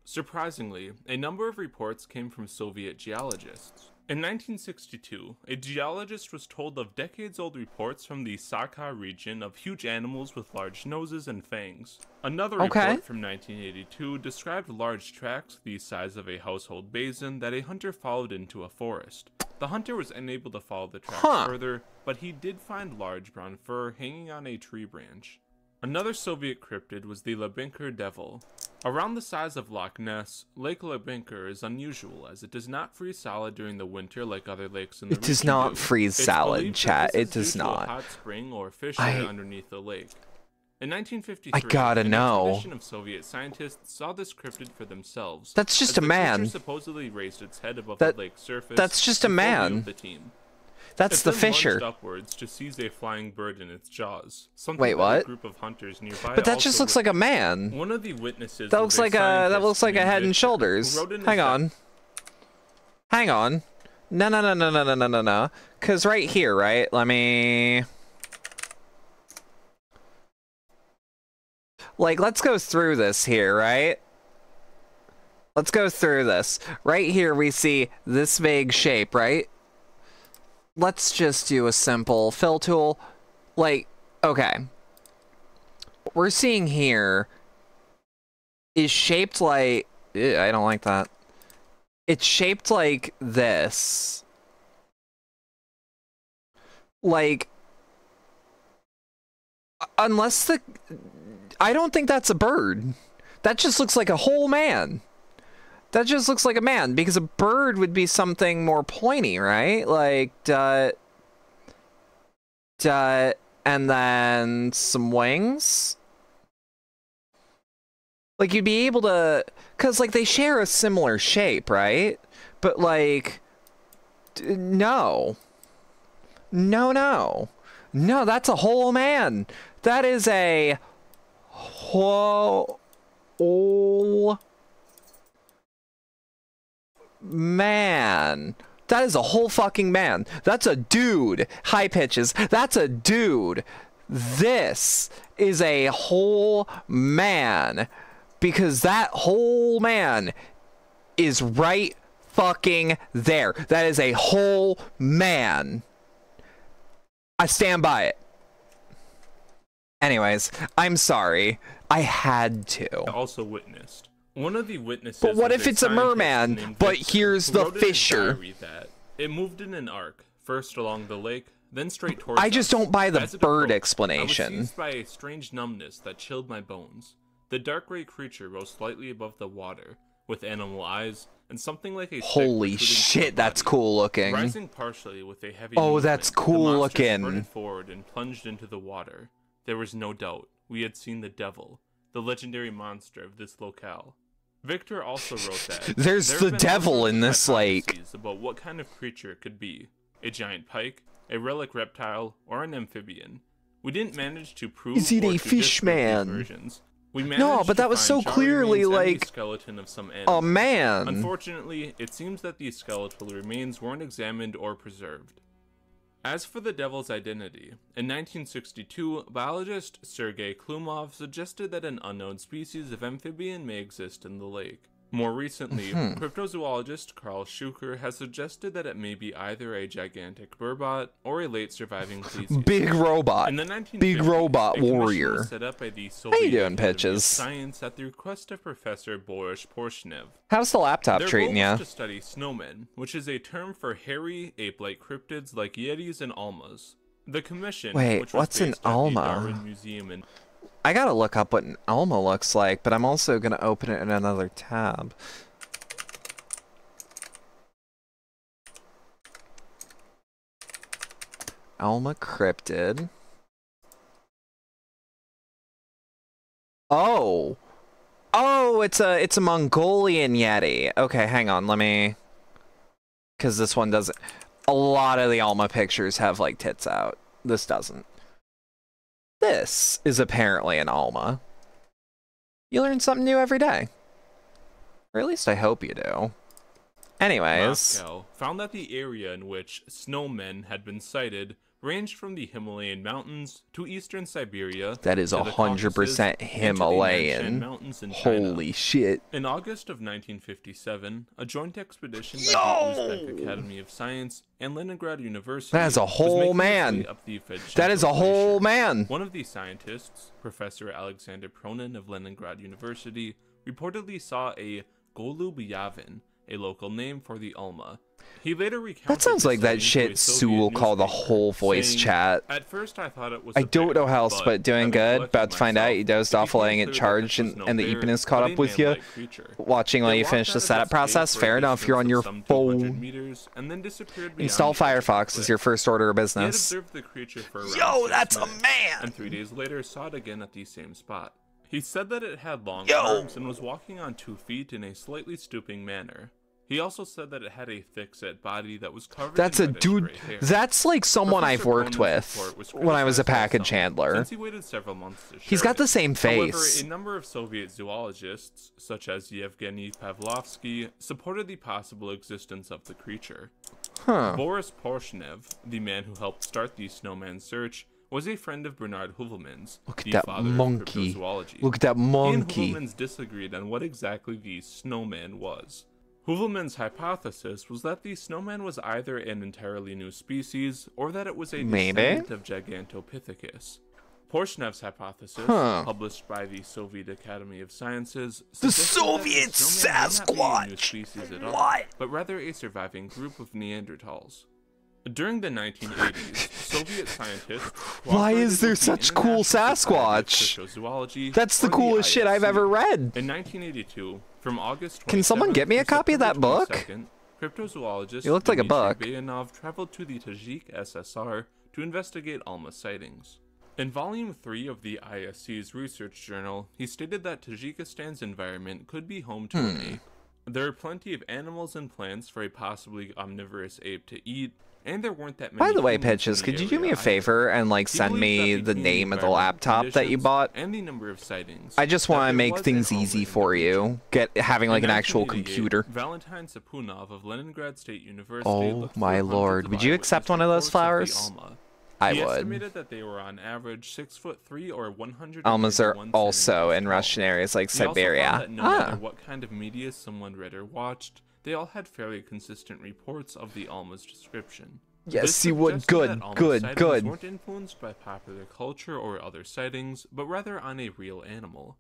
Surprisingly, a number of reports came from Soviet geologists. In 1962, a geologist was told of decades-old reports from the Sakha region of huge animals with large noses and fangs. Another report from 1982 described large tracks the size of a household basin that a hunter followed into a forest. The hunter was unable to follow the tracks further, but he did find large brown fur hanging on a tree branch. Another Soviet cryptid was the Lebinker devil. Around the size of Loch Ness, Lake Lebinker is unusual as it does not freeze solid during the winter like other lakes in the region. It does not freeze solid, chat. It does not. A hot spring or fissure underneath the lake. In 1953, I gotta know. An expedition of Soviet scientists saw this cryptid for themselves. That's just a man. Supposedly raised its head above the lake's surface. That's just a man. That's the fisher. Upwards to seize a flying bird in its jaws. Wait, what? A group of hunters nearby but that just looks like a man. One of the witnesses. That looks like a head and shoulders. Hang on. Hang on. No. Cause right here, right? Let me. Like, let's go through this here, right? Let's go through this. Right here, we see this vague shape, right? Let's just do a simple fill tool. Like, okay. What we're seeing here is shaped like... Ew, I don't like that. It's shaped like this. Like, unless the... I don't think that's a bird. That just looks like a whole man. That just looks like a man, because a bird would be something more pointy, right? Like, and then some wings. Like, you'd be able to, because, like, they share a similar shape, right? But, like, no. No, that's a whole man. That is a whole man. That is a whole fucking man. That's a dude. High pitches. That's a dude. This is a whole man. Because that whole man is right fucking there. That is a whole man. I stand by it. Anyways, I'm sorry. I had to. Also witnessed. One of the witnesses. But what if it's a merman, but here's the fisher? That it moved in an arc, first along the lake, then straight towards I just don't buy the bird explanation. I was seized by a strange numbness that chilled my bones. The dark gray creature rose slightly above the water, with animal eyes and something like a holy shit, that's cool looking. Rising partially with a heavy oh, that's cool looking. Sprinted forward and plunged into the water. There was no doubt we had seen the devil, the legendary monster of this locale. Victor also wrote that there's the devil in this lake. About what kind of creature it could be: a giant pike, a relic reptile, or an amphibian. We didn't manage to prove. Is it a fish man? No, but that was so clearly like skeleton of some animal. A man. Unfortunately, it seems that these skeletal remains weren't examined or preserved. As for the devil's identity, in 1962, biologist Sergei Klumov suggested that an unknown species of amphibian may exist in the lake. More recently, cryptozoologist Carl Schuker has suggested that it may be either a gigantic burbot or a late surviving species. Big robot. In the 1950s, big robot warrior. Set up by the How you doing, pitches? Science at the request of Professor Boris Porshnev. How's the laptop treating you? Their goal was to study snowmen, which is a term for hairy, ape-like cryptids like yetis and almas. The commission, wait, which was what's an based at the alma? Darwin Museum in I gotta look up what an Alma looks like, but I'm also gonna open it in another tab. Alma cryptid. Oh! Oh, it's a Mongolian Yeti. Okay, hang on, let me... Because this one doesn't... A lot of the Alma pictures have, like, tits out. This doesn't. This is apparently an Alma. You learn something new every day. Or at least I hope you do. Anyways. Moscow found that the area in which snowmen had been sighted ranged from the Himalayan mountains to eastern Siberia. That is 100% Himalayan. Holy shit. In August of 1957, a joint expedition by the Uzbek Academy of Science and Leningrad University. That is a whole man. That is a whole man. One of these scientists, Professor Alexander Pronin of Leningrad University, reportedly saw a Golub Yavin, a local name for the Alma. He later recounted that sounds like that shit Sue will call the whole voice chat. At first I thought it was I don't know how else, but doing good. About to find out you dozed off while letting it charge and the eepiness caught up with you. Watching while you finish the setup process. Fair enough, you're on your phone. Install Firefox as your first order of business. Yo, that's a man! And 3 days later saw it again at the same spot. He said that it had long arms and was walking on 2 feet in a slightly stooping manner. He also said that it had a thick-set body that was covered in dude. That's like someone I've worked with when I was a package handler. Since he waited several months to He's got the same face. However, a number of Soviet zoologists, such as Yevgeny Pavlovsky, supported the possible existence of the creature. Boris Porshnev, the man who helped start the snowman search, was a friend of Bernard Heuvelmans, the father of cryptozoology. Look at that monkey. He and Heuvelmans disagreed on what exactly the snowman was. Heuvelmans' hypothesis was that the snowman was either an entirely new species or that it was a descendant of Gigantopithecus. Porshniev's hypothesis, Huh. published by the Soviet Academy of Sciences, The suggested that Soviet snowman may not be a new Sasquatch! species at all, What? but rather a surviving group of Neanderthals. During the 1980s, Soviet scientists Why is cooperated there with the such cool International Society of Sasquatch? Cryptozoology, That's the or coolest shit I've ISC. ever read. In 1982, from August 27th Can someone get me a to copy of that September book? 22nd, cryptozoologist It looked like a book. Dmitry Bayanov traveled to the Tajik SSR to investigate Alma sightings. In Volume 3 of the ISC's research journal, he stated that Tajikistan's environment could be home to an ape. There are plenty of animals and plants for a possibly omnivorous ape to eat, and there weren't that many. By the way, humans in Pitches, the could you do me area a favor and like He send believes me that the between name of the environmental laptop that you conditions bought? and the number of sightings, I just that want to there make was things an Alma easy in the for you. Having like In an actual 1988, computer. Valentin Sapunov of Leningrad State University Oh looked my through hundreds lord, of would you eyewitness accept one of those reports flowers? the Alma. I He would. estimated that they were on average 6'3" or 100. Almas are also in Russian areas like He also Siberia. found that no matter what kind of media someone read or watched, they all had fairly consistent reports of the Alma's description. Yes, This you would. suggested Good, that Alma good, sightings good. weren't influenced by popular culture or other sightings, but rather on a real animal.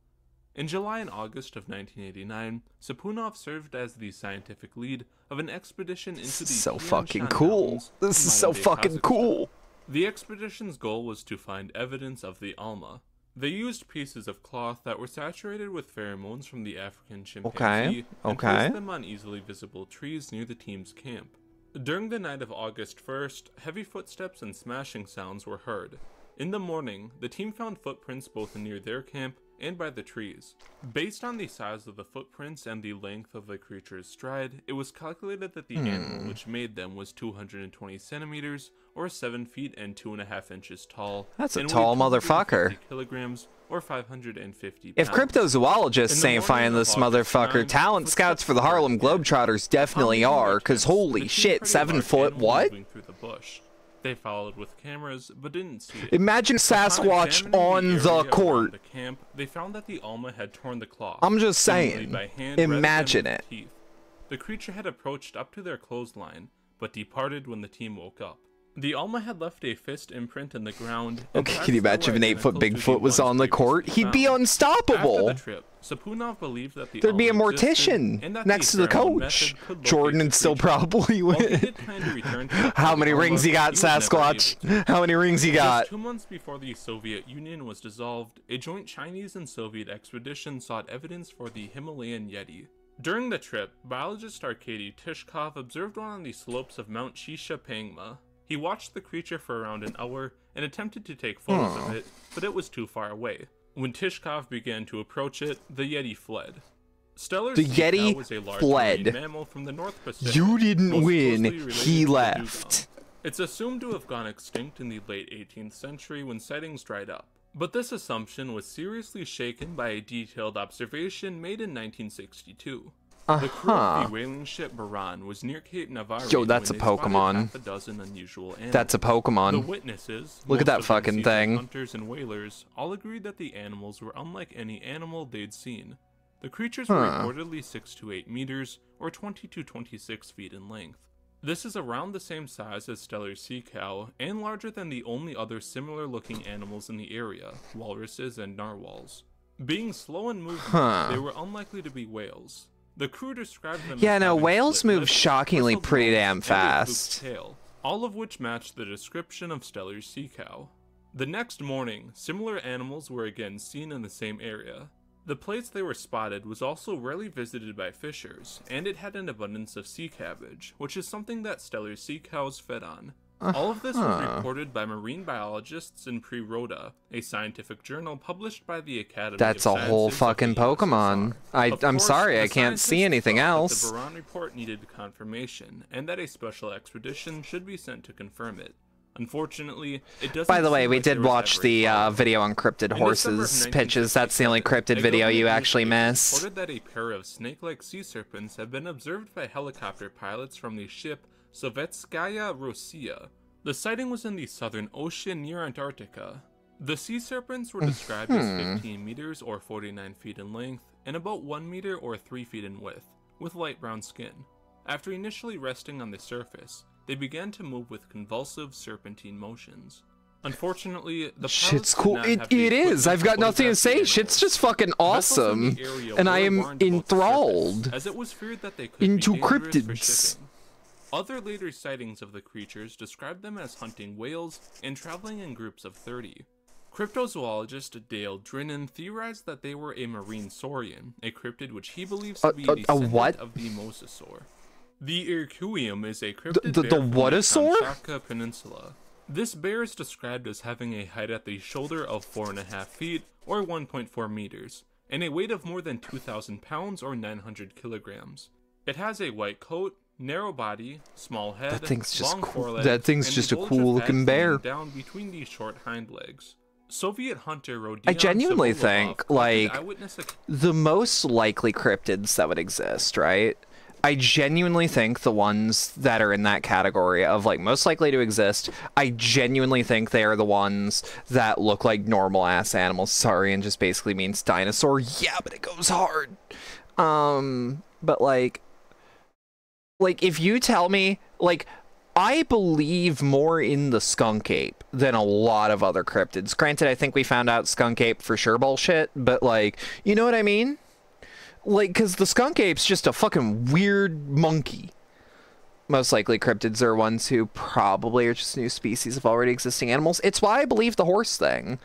In July and August of 1989, Sapunov served as the scientific lead of an expedition into the So Tian fucking Shan cool. Mountains This in is so modern-day fucking Kazakhstan. cool. The expedition's goal was to find evidence of the Alma. They used pieces of cloth that were saturated with pheromones from the African chimpanzee and okay. placed them on easily visible trees near the team's camp. During the night of August 1st, heavy footsteps and smashing sounds were heard. In the morning, the team found footprints both near their camp and by the trees. Based on the size of the footprints and the length of the creature's stride, it was calculated that the animal which made them was 220 centimeters, or 7 feet and 2.5 inches tall. That's a and tall weighed 250 motherfucker. kilograms, or 550 If pounds. cryptozoologists In the ain't finding morning this of August motherfucker, 9, talent scouts for the Harlem Globetrotters definitely are, cause holy shit, 7 foot, what? Moving through the bush. They followed with cameras, but didn't see it. Imagine Upon Sasquatch examining on area the around court. The camp, they found that the Alma had torn the cloth. I'm just seemingly saying, by hand rather than imagine with it. teeth. The creature had approached up to their clothesline, but departed when the team woke up. The Alma had left a fist imprint in the ground. and Okay, tracks can you that imagine were if an 8-foot identical to the Bigfoot was ones on the court? previously He'd be found. unstoppable. After the trip, Sapunov believed that the There'd be a Alma existed, mortician and that next to the pheromone coach. method could locate Jordan the would still creature. probably While he win. did plan to return to How many Alma, rings you got, he was never Sasquatch? able to. How many rings you got? Just 2 months before the Soviet Union was dissolved, a joint Chinese and Soviet expedition sought evidence for the Himalayan Yeti. During the trip, biologist Arkady Tishkov observed one on the slopes of Mount Shishapangma. He watched the creature for around an hour and attempted to take photos of it, but it was too far away. When Tishkov began to approach it, the Yeti fled. Steller's The sea cow Yeti was a large fled. marine mammal from the North Pacific. You didn't most win, closely related he to the left. dugong. It's assumed to have gone extinct in the late 18th century when sightings dried up. But this assumption was seriously shaken by a detailed observation made in 1962. The crew of the whaling ship Baran was near Cape Navarre. Yo, that's when a they spotted Pokemon. half a dozen unusual animals. That's a Pokemon. The witnesses, Look at most that of them fucking seasoned thing. Hunters and whalers all agreed that the animals were unlike any animal they'd seen. The creatures were reportedly 6 to 8 meters, or 20 to 26 feet in length. This is around the same size as Steller's sea cow, and larger than the only other similar-looking animals in the area, walruses and narwhals. Being slow in movement, they were unlikely to be whales. The crew described them Yeah, as no, having whales split move lips, shockingly bristled pretty nose, damn and a fast. hooked tail, all of which matched the description of Steller's sea cow. The next morning, similar animals were again seen in the same area. The place they were spotted was also rarely visited by fishers, and it had an abundance of sea cabbage, which is something that Steller's sea cows fed on. All of this was reported by marine biologists in Pre-Rota, a scientific journal published by the Academy That's of a whole Sciences of fucking the Pokemon. Of I'm course, sorry, the I can't see scientists anything thought that else. The Baran report needed confirmation, and that a special expedition should be sent to confirm it. Unfortunately, it doesn't. By the way, seem we like there did was watch ever a the follow-up. video on cryptid In December of horses pitches. That's the only 1967, cryptid a video you government actually newspaper missed. reported that a pair of snake-like sea serpents have been observed by helicopter pilots from the ship Sovetskaya Rossiya. The sighting was in the Southern Ocean near Antarctica. The sea serpents were described as 15 meters or 49 feet in length and about 1 meter or 3 feet in width, with light brown skin. After initially resting on the surface, they began to move with convulsive serpentine motions. Unfortunately, the shit's cool. It is. I've got nothing to say. Shit's just fucking awesome, and I am enthralled as it was feared that they could into be dangerous for cryptids. shipping. Other later sightings of the creatures described them as hunting whales and traveling in groups of 30. Cryptozoologist Dale Drinan theorized that they were a marine saurian, a cryptid which he believes to be a descendant of the mosasaur. The Irkuium is a cryptid bear from the Kamchatka Peninsula. This bear is described as having a height at the shoulder of 4.5 feet, or 1.4 meters, and a weight of more than 2,000 pounds or 900 kilograms. It has a white coat, narrow body, small head, That thing's just long cool. forelegs, That thing's and just a bulge of cool fat looking bear. hanging down between the short hind legs. Soviet hunter Rodion I genuinely Sobolovov think, collected like, eyewitness the most likely cryptids that would exist, right? I genuinely think the ones that are in that category of, like, most likely to exist, I genuinely think they are the ones that look like normal-ass animals. Saurian just basically means dinosaur. Yeah, but it goes hard. But, like, if you tell me, like, I believe more in the skunk ape than a lot of other cryptids. Granted, I think we found out skunk ape for sure bullshit, but, like, you know what I mean? Like, because the skunk ape's just a fucking weird monkey. Most likely cryptids are ones who probably are just new species of already existing animals. It's why I believe the horse thing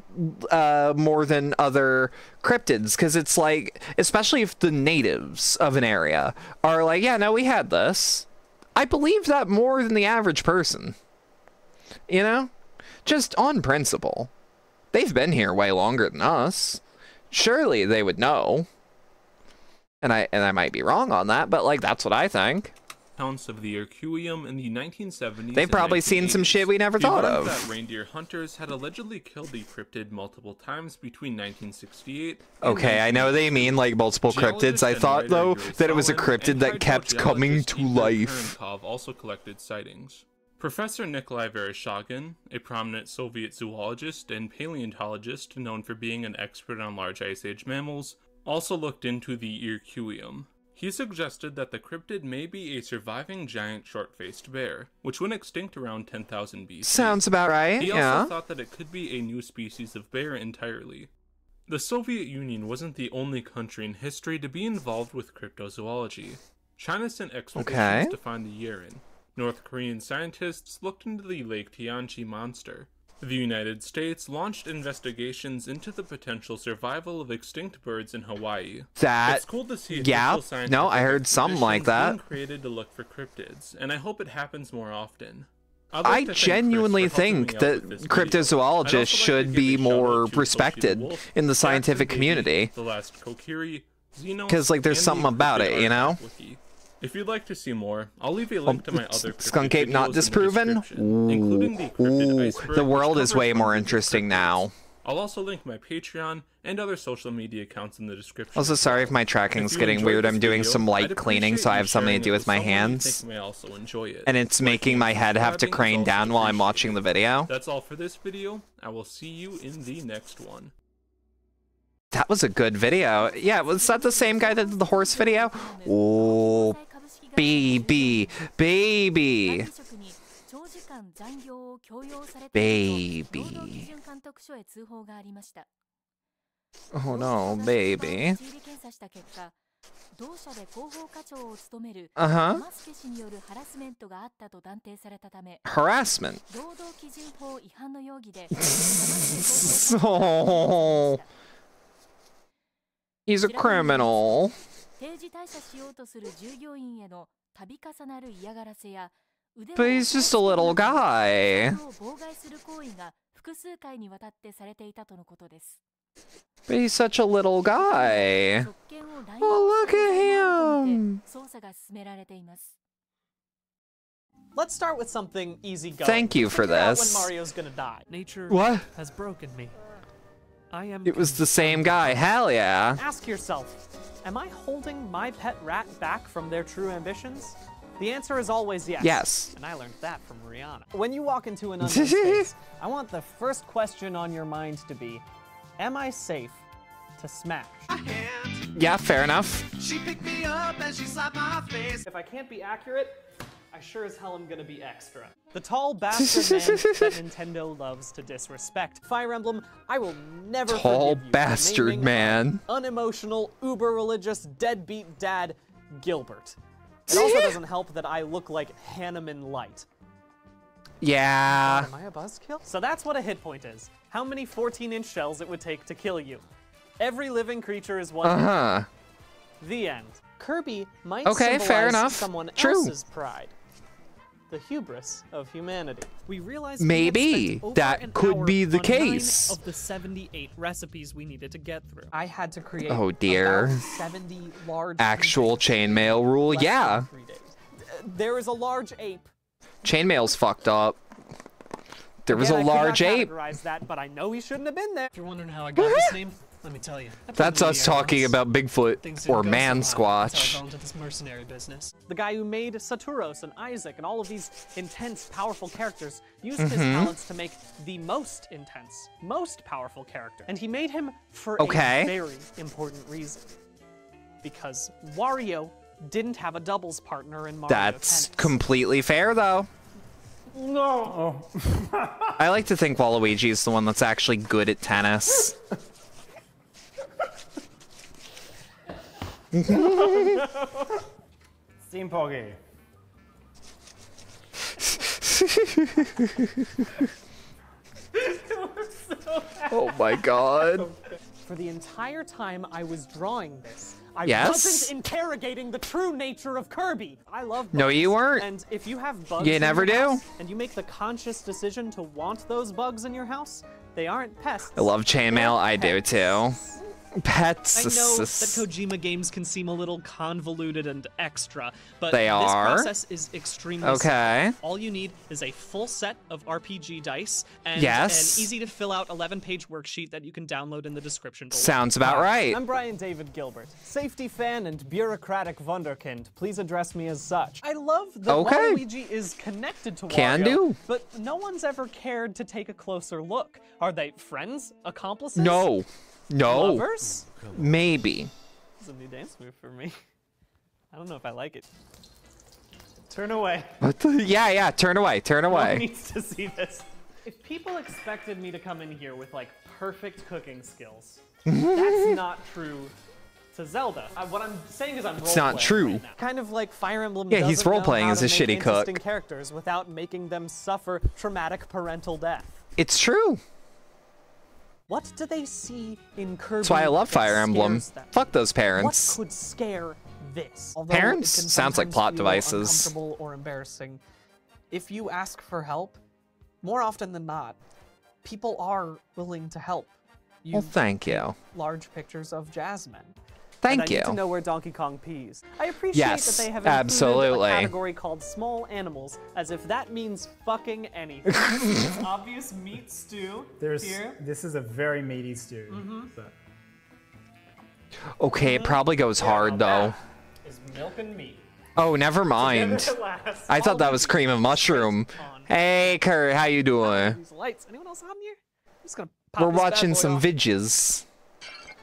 more than other cryptids, because it's like, especially if the natives of an area are like, yeah, no, we had this. I believe that more than the average person. You know? Just on principle. They've been here way longer than us. Surely they would know. And I might be wrong on that, but, like, that's what I think. Accounts of the Irkuium in the 1970s. They've probably seen some shit we never thought of. That reindeer hunters had allegedly killed the cryptid multiple times between 1968. Okay, I know they mean, like, multiple cryptids. I thought, though, that it was a cryptid that kept coming to life. Also collected sightings. Professor Nikolai Vereshchagin, a prominent Soviet zoologist and paleontologist known for being an expert on large Ice Age mammals, also looked into the Irkuium. He suggested that the cryptid may be a surviving giant short-faced bear, which went extinct around 10,000 BC. Sounds about right, He yeah. also thought that it could be a new species of bear entirely. The Soviet Union wasn't the only country in history to be involved with cryptozoology. China sent expeditions to find the Yeren. North Korean scientists looked into the Lake Tianchi monster. The United States launched investigations into the potential survival of extinct birds in Hawaii. It's cool to see yeah, no, I heard something like that. Being created to look for cryptids, and I hope it happens more often. I genuinely think that cryptozoologists should be more respected in the scientific community. Because, like, there's something about it, you know? If you'd like to see more, I'll leave a link to my other skunk ape not disproven. The world is way more interesting now. I'll also link my Patreon and other social media accounts in the description. Also, sorry if my tracking's getting weird. I'm doing some light cleaning, so I have something to do with my hands. And it's making my head have to crane down while I'm watching the video. That's all for this video. I will see you in the next one. That was a good video. Yeah, was that the same guy that did the horse video? Oh, baby, baby. Baby. Oh no, baby. Uh-huh. Harassment. Oh. He's a criminal. But he's just a little guy. But he's such a little guy. Oh, look at him. Let's start with something easy going. Thank you for Figure out this. when Mario's gonna die. Nature What? has broken me. I am. It was the same guy. Hell yeah. Ask yourself, am I holding my pet rat back from their true ambitions? The answer is always yes. Yes. And I learned that from Rihanna. When you walk into an unknown space, I want the first question on your mind to be, am I safe to smash? Yeah, fair enough. She picked me up and she slapped my face. If I can't be accurate, I sure as hell am gonna be extra. The tall bastard man that Nintendo loves to disrespect. Fire Emblem, I will never Tall forgive you for bastard naming man. unemotional, uber-religious, deadbeat dad, Gilbert. It also doesn't help that I look like Hanneman Light. Yeah. Am I a buzzkill? So that's what a hit point is. How many 14-inch shells it would take to kill you. Every living creature is one. Uh-huh. The end. Kirby might Okay, fair symbolize enough. someone True. else's pride. The hubris of humanity. We realized Maybe that could be the case. Of the 78 recipes we needed to get through. I had to create Oh dear. about 70 large Actual chainmail rule, yeah. There is a large ape. Chainmail's fucked up. There was Again, a I could large not ape. categorize that, but I know he shouldn't have been there. If you're wondering how I got this name, let me tell you. That's us talking about Bigfoot or Man Squatch. I fell into this mercenary business. The guy who made Saturos and Isaac and all of these intense, powerful characters used his Mhm. talents to make the most intense, most powerful character. And he made him for Okay. a very important reason. Because Wario didn't have a doubles partner in Mario That's Tennis. completely fair, though. No. I like to think Waluigi is the one that's actually good at tennis. Steam Poggy. Oh my god. For the entire time I was drawing this, I Yes? wasn't interrogating the true nature of Kirby. I love bugs. No, you weren't. And if you have bugs You in never your do. house, and you make the conscious decision to want those bugs in your house, they aren't pests. I love chainmail. I do too. Pets. I know that Kojima games can seem a little convoluted and extra, but They this are. process is extremely Okay. simple. All you need is a full set of RPG dice and Yes. an easy-to-fill-out 11-page worksheet that you can download in the description below. Sounds about right. I'm Brian David Gilbert, safety fan and bureaucratic wunderkind. Please address me as such. I love that Okay. Waluigi is connected to Wario, Can do. but no one's ever cared to take a closer look. Are they friends? Accomplices? No. No. Lovers? Maybe. This is a new dance move for me. I don't know if I like it. Turn away. What the? Yeah, turn away, turn No one away. needs to see this. If people expected me to come in here with like perfect cooking skills, that's not true to Zelda. What I'm saying is I'm It's not role-playing true. right now. Kind of like Fire Emblem. Yeah, he's doesn't know role-playing how as to a make shitty cook. interesting characters without making them suffer traumatic parental death. It's true. What do they see in Kirby? That's why I love that Fire Emblem. scares them? Fuck those parents. What could scare this? Although Parents? it can Sounds like sometimes plot feel devices. Uncomfortable or embarrassing. If you ask for help, more often than not, people are willing to help. Well, thank you. Large pictures of Jasmine. Thank and I you. need to know where Donkey Kong pees. I appreciate Yes, that they have absolutely. included a category called small animals, as if that means fucking anything. It's obvious meat stew here. This is a very meaty stew. So. Okay, it probably goes hard though. Is milk and meat. Oh, never mind. Together at last. I thought that was cream of mushroom. Hey, Kurt, how you doing? These lights. Anyone else on here? I'm just gonna pop We're this bad watching boy some off. vidges.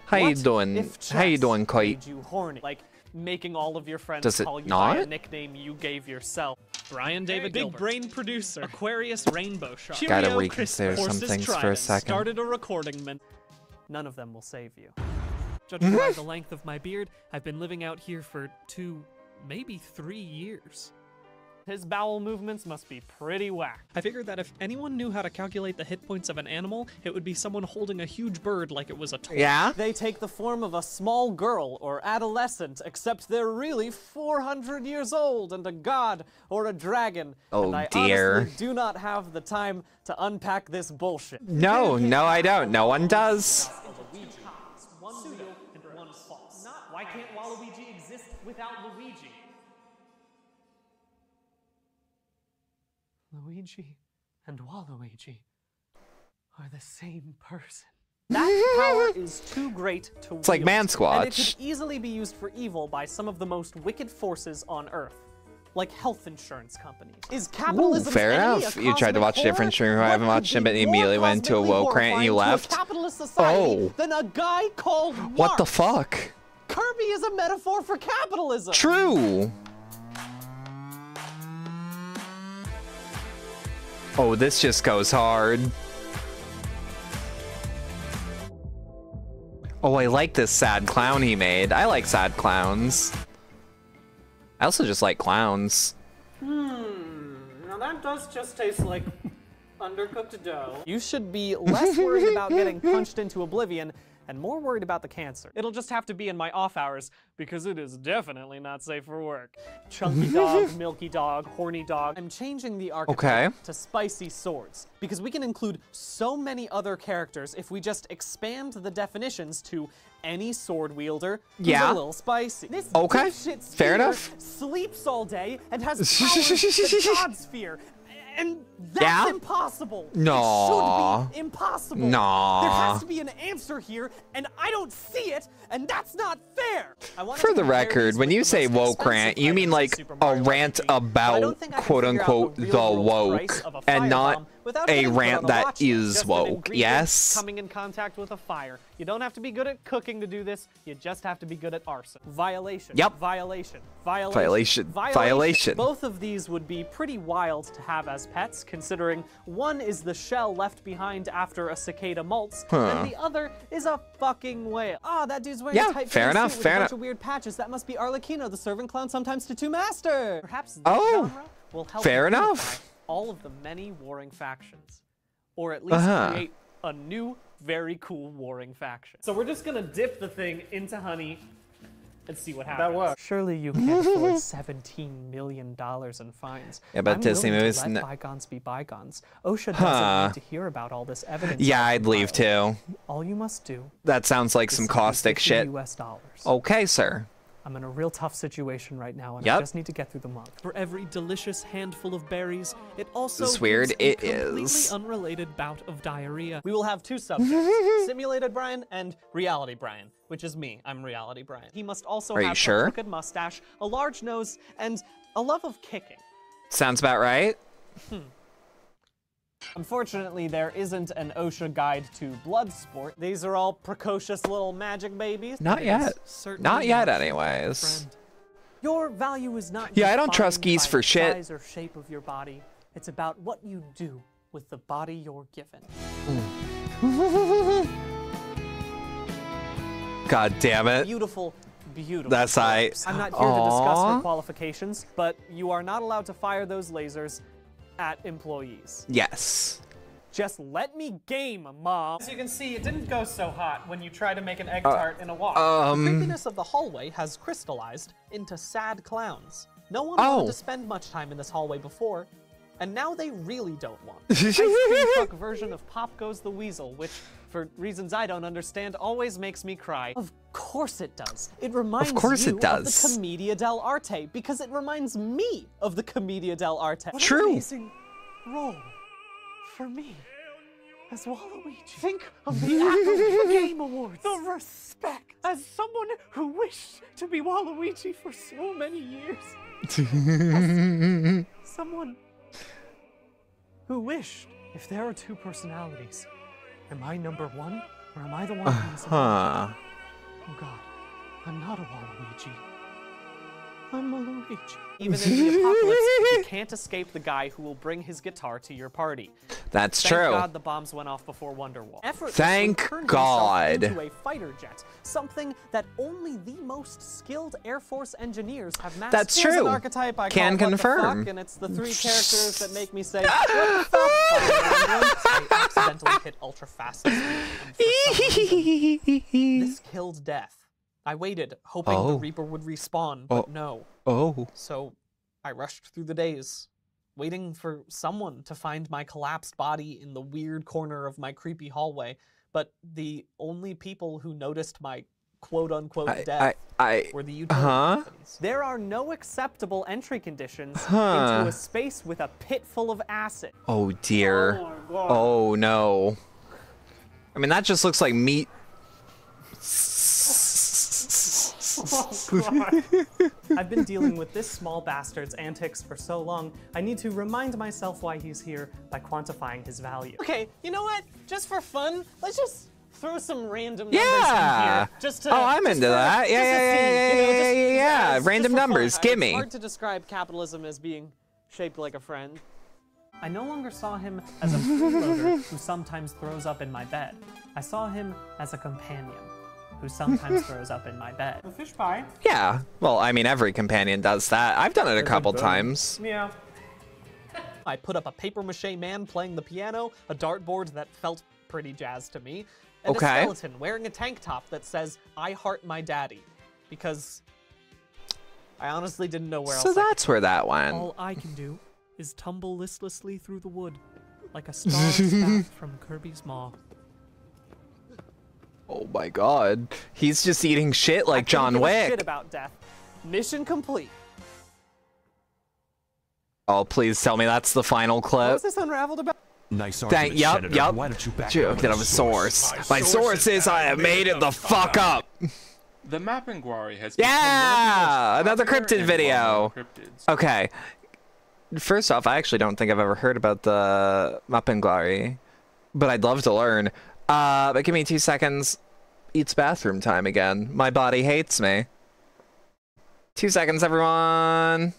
How you What doing? if How you chess doing, Kite? made you horny? Like making all of your friends Does it call you by a not? nickname you gave yourself. Brian David Big Gilbert. brain producer. Aquarius Rainbow Shark. Gotta Cheerio, reconsider Chris some Horses things for a Trident. second. Started a recording man. None of them will save you. Judging by the length of my beard, I've been living out here for 2, maybe 3 years. His bowel movements must be pretty whack. I figured that if anyone knew how to calculate the hit points of an animal, it would be someone holding a huge bird like it was a toy. Yeah? They take the form of a small girl or adolescent, except they're really 400 years old and a god or a dragon. Oh, and I dear. honestly do not have the time to unpack this bullshit. No, I don't. No one does. One real and one false. Why can't Waluigi exist without Luigi? Luigi and Waluigi are the same person. That power is too great to wield. It's like Man And it Squatch. could easily be used for evil by some of the most wicked forces on Earth, like health insurance companies. Is Ooh, capitalism's fair enemy enough. a You tried to cosmic watch a different horror? stream. I haven't What watched could it, but be you more immediately went into a cosmically woke rant and you horrifying left. to a capitalist society Oh. than a guy called What the Marx? fuck? Kirby is a metaphor for capitalism. True. Oh, this just goes hard. Oh, I like this sad clown he made. I like sad clowns. I also just like clowns. Now that does just taste like undercooked dough. You should be less worried about getting punched into oblivion and more worried about the cancer. It'll just have to be in my off hours because it is definitely not safe for work. Chunky dog, milky dog, horny dog. I'm changing the archetype to spicy swords because we can include so many other characters if we just expand the definitions to any sword wielder who's a little spicy. This dipshit fair sphere enough. sleeps all day and has powers that gods fear. And that's impossible. No. It should be impossible. No. There has to be an answer here, and I don't see it, and that's not fair. For the record, when you say woke rant, you mean like a rant about quote-unquote the woke, and not a rant that is woke, yes? Coming in contact with a fire. You don't have to be good at cooking to do this. You just have to be good at arson. Violation. Yep. Violation. Violation. Both of these would be pretty wild to have as pets, considering one is the shell left behind after a cicada molts, and the other is a fucking whale. Ah, that dude's wearing a tight fair enough, suit with fair a bunch enough. of weird patches. That must be Arlecchino, the servant clown, sometimes to two master. Perhaps this genre will help fair unify enough. all of the many warring factions, or at least create a new, very cool warring faction. So we're just gonna dip the thing into honey and see what happens. That works. Surely you can't afford $17 million in fines. Yeah, but I'm Disney willing movies. to let bygones be bygones. OSHA doesn't need to hear about all this evidence. Yeah, I'd leave too. All you must do. That sounds like is some give caustic $50 shit. US. Okay, sir. I'm in a real tough situation right now, and Yep. I just need to get through the month. For every delicious handful of berries, it also This is weird. gives a It completely is. unrelated bout of diarrhea. We will have two subjects, Simulated Brian and Reality Brian, which is me. I'm Reality Brian. He must also Are you have sure? a crooked mustache, a large nose, and a love of kicking. Sounds about right. Unfortunately, there isn't an OSHA guide to blood sport. These are all precocious little magic babies. Not yet. Not yet, anyways. Friend. Your value is not Yeah, I don't trust defined geese by for the shit. size or shape of your body. It's about what you do with the body you're given. God damn it. Beautiful, beautiful. That's I. I'm not here to discuss her qualifications, but you are not allowed to fire those lasers at employees. Yes. Just let me game, Mom. As you can see, it didn't go so hot when you try to make an egg tart in a wok. The creepiness of the hallway has crystallized into sad clowns. No one wanted to spend much time in this hallway before, and now they really don't want. Ice cream truck version of Pop Goes the Weasel, which, for reasons I don't understand, always makes me cry. Of course it does. It reminds you of the Commedia dell'arte, because it reminds me of the Commedia dell'arte. What an amazing role for me as Waluigi. Think of the Apple Game Awards. The respect as someone who wished to be Waluigi for so many years. As someone who wished, if there are two personalities, am I number one or am I the one who is Oh God, I'm not a Waluigi. I'm a Luigi. Even in the apocalypse, you can't escape the guy who will bring his guitar to your party. That's Thank true. God the bombs went off before Wonderwall. Thank God. Into a fighter jet, something that only the most skilled Air Force engineers have mastered. That's Here's true. An archetype I Can call confirm. What the fuck, and it's the three characters that make me say, what the fuck? I accidentally hit ultra fast. This killed Death. I waited, hoping the Reaper would respawn, but no. So I rushed through the days, waiting for someone to find my collapsed body in the weird corner of my creepy hallway. But the only people who noticed my quote-unquote death were the utility companies. There are no acceptable entry conditions into a space with a pit full of acid. Oh dear. Oh no. I mean, that just looks like meat. Oh, God. I've been dealing with this small bastard's antics for so long, I need to remind myself why he's here by quantifying his value. Okay, you know what? Just for fun, let's just throw some random numbers in here. Just to, I'm into that. Yeah. Random numbers, gimme. It's hard to describe capitalism as being shaped like a friend. I no longer saw him as a freeloader who sometimes throws up in my bed. I saw him as a companion who sometimes throws up in my bed. The fish pie. Yeah. Well, I mean, every companion does that. I've done it a couple times. Yeah. I put up a papier-mâché man playing the piano, a dartboard that felt pretty jazz to me, and a skeleton wearing a tank top that says, "I heart my daddy," because I honestly didn't know where else. So that's where that went. All I can do is tumble listlessly through the wood, like a star's path from Kirby's maw. Oh my god. He's just eating shit like John Wick. Shit about death. Mission complete. Oh, please tell me that's the final clip. What was this unraveled about? Nice argument, Senator. Why don't you back up Joke, source. My source is I have made it the fuck up. The Mapinguari has another cryptid video. Okay. First off, I actually don't think I've ever heard about the Mapinguari, but I'd love to learn. But give me 2 seconds. It's bathroom time again. My body hates me. 2 seconds, everyone.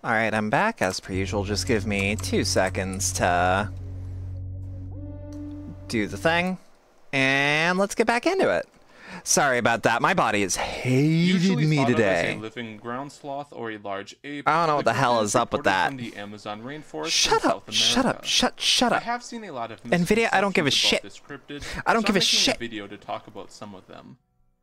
Alright, I'm back as per usual. Just give me 2 seconds to do the thing. And let's get back into it. Sorry about that. My body has hated me today. Of as a living ground sloth or a large ape. I don't know what the hell is up with that. From the Amazon rainforest shut up! Shut up! Shut up! I have seen a lot of NVIDIA, I don't give a shit. Cryptid, I don't give a shit. shit. Video to talk about some of them.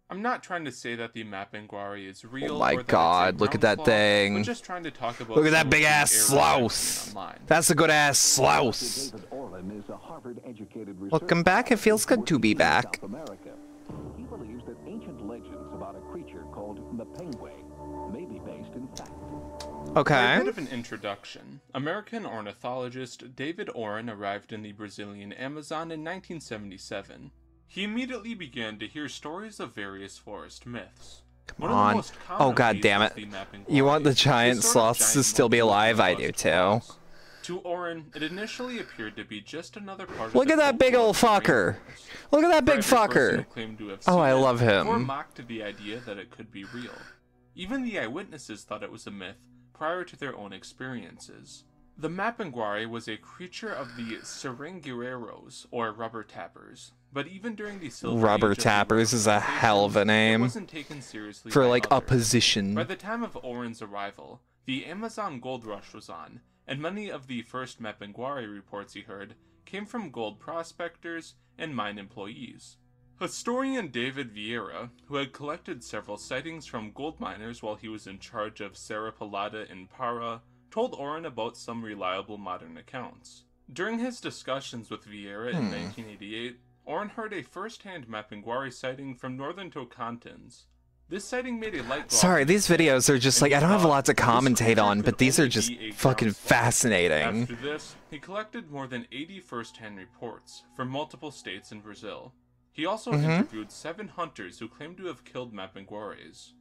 I'm not trying to say that the Mapinguari is real. Oh my or that god, it's a look at ground that sloth, thing. but just trying to talk about Look at that some big of the ass errors I've seen slouse. online. That's a good ass slouse. Welcome back. It feels good to be back. He believes that ancient legends about a creature called the penguin may be based in fact. Okay. A bit of an introduction. American ornithologist David Oren arrived in the Brazilian Amazon in 1977. He immediately began to hear stories of various forest myths. Come on. Oh god damn it. You want the giant sloths to still be alive? I do too. To Oren, it initially appeared to be just another part of Look at that big old fucker. Look at that big fucker. Oh, I love Or him. mocked the idea that it could be real. Even the eyewitnesses thought it was a myth prior to their own experiences. The Mapinguari was a creature of the Seringueiros, or rubber tappers. But even during the Silver Rubber Age of tappers is a hell of a it name wasn't taken seriously for by like a others. position. By the time of Oren's arrival, the Amazon gold rush was on, and many of the first Mapinguari reports he heard came from gold prospectors and mine employees. Historian David Vieira, who had collected several sightings from gold miners while he was in charge of Serra Pelada in Para, told Oren about some reliable modern accounts. During his discussions with Vieira in 1988, Oren heard a first-hand Mapinguari sighting from northern Tocantins. This sighting made a light gloss. Sorry, these videos are just like, I don't have a lot to commentate on, but these are just fucking fascinating. After this, he collected more than 80 first-hand reports from multiple states in Brazil. He also interviewed 7 hunters who claimed to have killed Mapinguaris.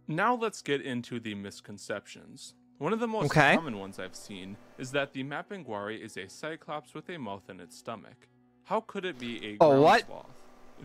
Now let's get into the misconceptions. One of the most common ones I've seen is that the Mapinguari is a cyclops with a mouth in its stomach. How could it be a ground sloth?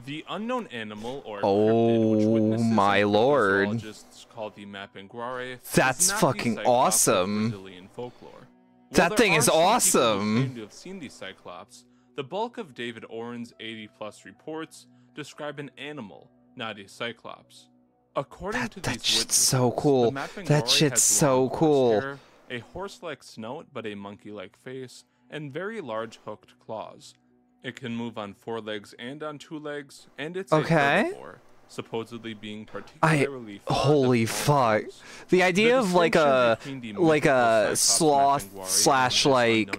The unknown animal, or cryptid, which witnesses and zoologists call the Mapinguari, That's is not fucking the cyclops of awesome. Brazilian folklore. That While thing there is are some people who awesome. claim to have seen the cyclops, the bulk of David Oren's 80-plus reports describe an animal, not a cyclops. According to these witnesses, so cool. the Mapinguari That shit's has so long horse cool. hair, a horse-like snout but a monkey-like face, and very large hooked claws. It can move on 4 legs and on 2 legs, and it's a herbivore, supposedly being particularly fond Holy of fuck. animals. The idea of like a mythical sloth slash like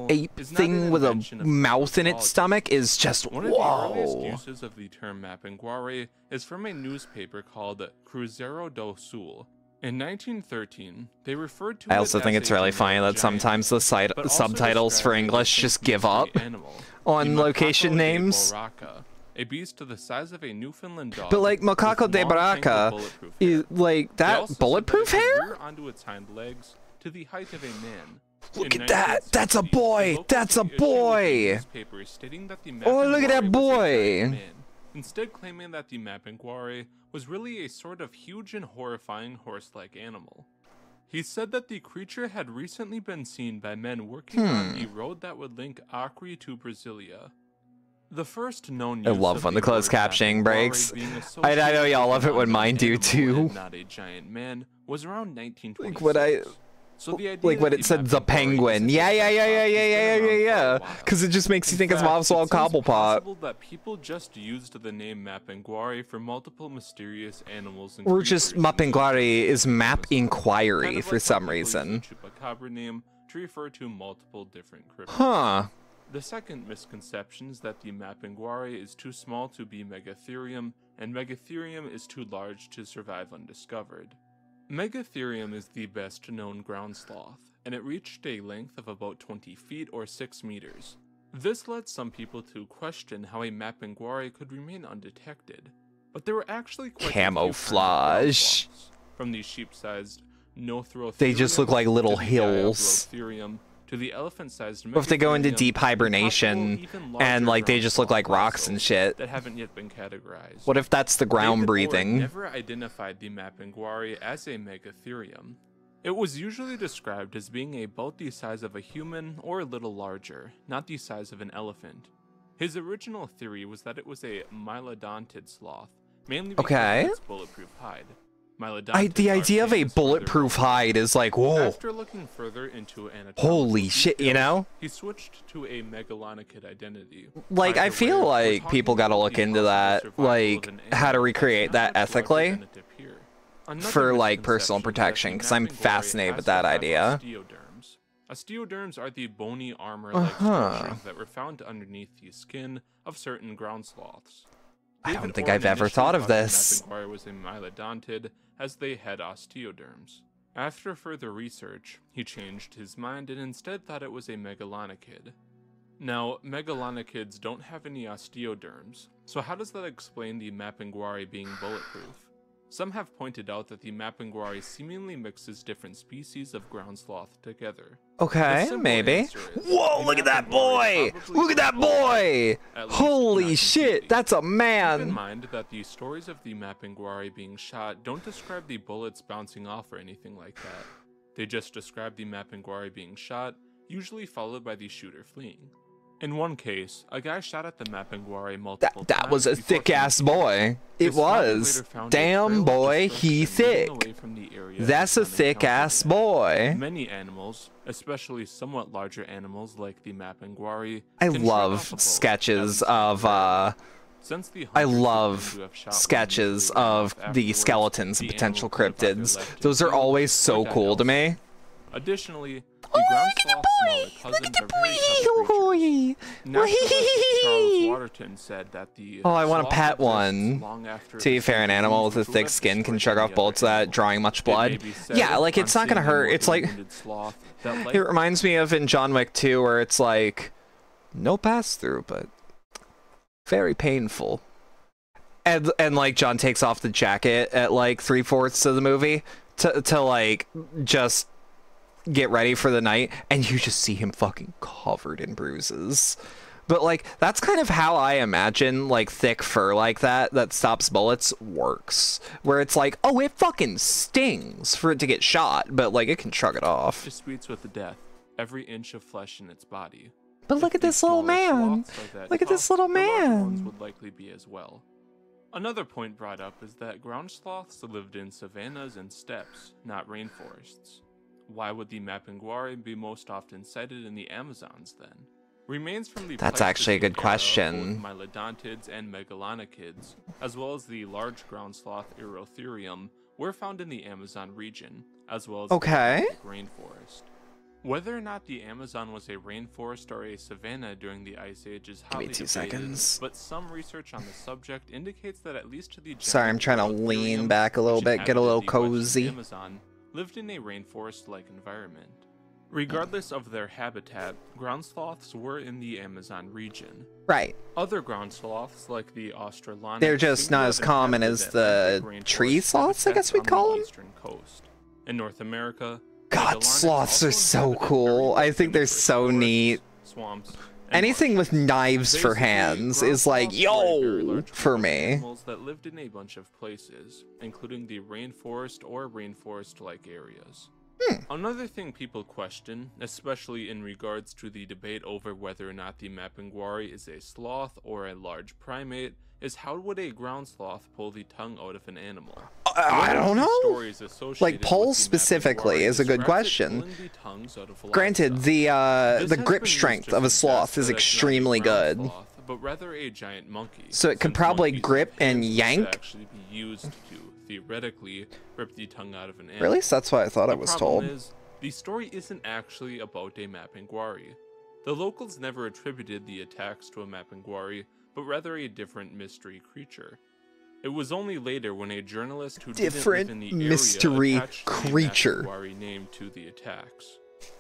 ape thing with a mouth in its stomach is just One of the earliest whoa. uses of the term Mapinguari is from a newspaper called Cruzeiro do Sul. In 1913, they referred to I also think it's really funny that sometimes the subtitles for English just give up on location names. A beast to the size of a Newfoundland dog. But like Macaco de Baraka, is like that bulletproof hair? Onto its hind legs to the height of a man. Look at that! That's a boy! That's a boy! Oh, look at that boy! Instead claiming that the Mapinguari was really a sort of huge and horrifying horse-like animal. He said that the creature had recently been seen by men working on the road that would link Acre to Brasilia. The first known I use love of when the closed word captioning Mapinguari breaks. being I know associated y'all love with it when an mine do animal too. and not a giant man was around 1926. Like when So the idea like when that it said the penguin. Yeah. Because it just makes you think it's Oswald Cobblepot. possible that people just used the name Mapinguari for multiple mysterious animals and Or just Mapinguari is map inquiry kind of for like some how people use the reason. Chupacabra name to refer to multiple different cryptids. Huh. The second misconception is that the Mapinguari is too small to be Megatherium, and Megatherium is too large to survive undiscovered. Megatherium is the best known ground sloth, and it reached a length of about 20 feet or 6 meters. This led some people to question how a Mapinguari could remain undetected, but there were actually quite a few kinds of ground Camouflage. sloths, from the sheep-sized Nothrotherium They just look like little to the hills. Diablotherium, to the elephant-sized Or if they go into Megatherium, deep hibernation even and larger like they ground just look sloth like rocks and shit. that haven't yet been categorized. What if that's the ground David Oren breathing? never identified the Mapinguari as a Megatherium. It was usually described as being about the size of a human or a little larger, not the size of an elephant. His original theory was that it was a mylodontid sloth, mainly because of its bulletproof hide. The idea of a bulletproof hide is like, whoa. After looking further into anatomical Holy shit, you know? He switched to a megalonychid identity. Like, I feel like people gotta look into that, like, how to recreate that ethically for, like, personal protection, because I'm fascinated with that idea. Osteoderms are the bony armor-like structures that were found underneath the skin of certain ground sloths. I don't think I've ever thought of this. Mapinguari was a mylodontid, as they had osteoderms. After further research, he changed his mind and instead thought it was a megalonychid. Now, megalonychids don't have any osteoderms, so how does that explain the Mapinguari being bulletproof? Some have pointed out that the Mapinguari seemingly mixes different species of ground sloth together. Okay, maybe. Whoa, look at that boy! Look at that boy! Holy shit, that's a man! Keep in mind that the stories of the Mapinguari being shot don't describe the bullets bouncing off or anything like that. They just describe the Mapinguari being shot, usually followed by the shooter fleeing. In one case, a guy shot at the Mapinguari multiple times. That was a thick-ass boy. It was. Damn, boy, he thick. That's a thick-ass boy. Many animals, especially somewhat larger animals like the Mapinguari, I love sketches of, the skeletons of potential cryptids. Those are always so cool to me. Additionally, the ground sloth's smaller cousins are very tough creatures. Naturalist Charles Waterton said that the I want to pet one. To be fair, an animal with a thick skin can shrug off bolts without drawing much blood. Yeah, like, it's not gonna hurt. It's like... It reminds me of in John Wick 2, where it's like... No pass-through, but... very painful. And like, John takes off the jacket at, like, 3/4 of the movie to like, just... get ready for the night, and you just see him fucking covered in bruises. But like, that's kind of how I imagine like thick fur like that stops bullets works, where it's like, oh, it fucking stings for it to get shot, but like, it can shrug it off. Disputes with the death, every inch of flesh in its body. But look at this little man. Look at this little man. Would likely be as well. Another point brought up is that ground sloths lived in savannas and steppes, not rainforests. Why would the Mapinguari be most often sighted in the Amazons then? Remains from the That's actually a good question. Mylodontids and megalonychids, as well as the large ground sloth Erotherium, were found in the Amazon region, as well as the rainforest. Whether or not the Amazon was a rainforest or a savanna during the Ice Age is highly debated, but some research on the subject indicates that at least to the Sorry, I'm trying to lean back a little bit, get a little cozy. Amazon lived in a rainforest-like environment. Regardless of their habitat, ground sloths were in the Amazon region. Right. Other ground sloths, like the Australornis, they're just not as common as the tree sloths, I guess we'd call them. Eastern coast. In North America, God, sloths are so cool. I think they're so neat. Swamps. Anything with knives for hands is like, yo, for me. Animals that lived in a bunch of places, including the rainforest or rainforest-like areas. Another thing people question, especially in regards to the debate over whether or not the Mapinguari is a sloth or a large primate, is how would a ground sloth pull the tongue out of an animal? I don't know. Like, pull specifically is a good question. Granted, the grip strength of a sloth is extremely good. But rather a giant monkey. So it could probably grip and yank. Actually be used to theoretically rip the tongue out of an animal. At least that's what I thought I was told. The story isn't actually about a Mapinguari. The locals never attributed the attacks to a Mapinguari, but rather a different mystery creature. It was only later when a journalist who didn't live in the area attached the Mapinguari name to the attacks.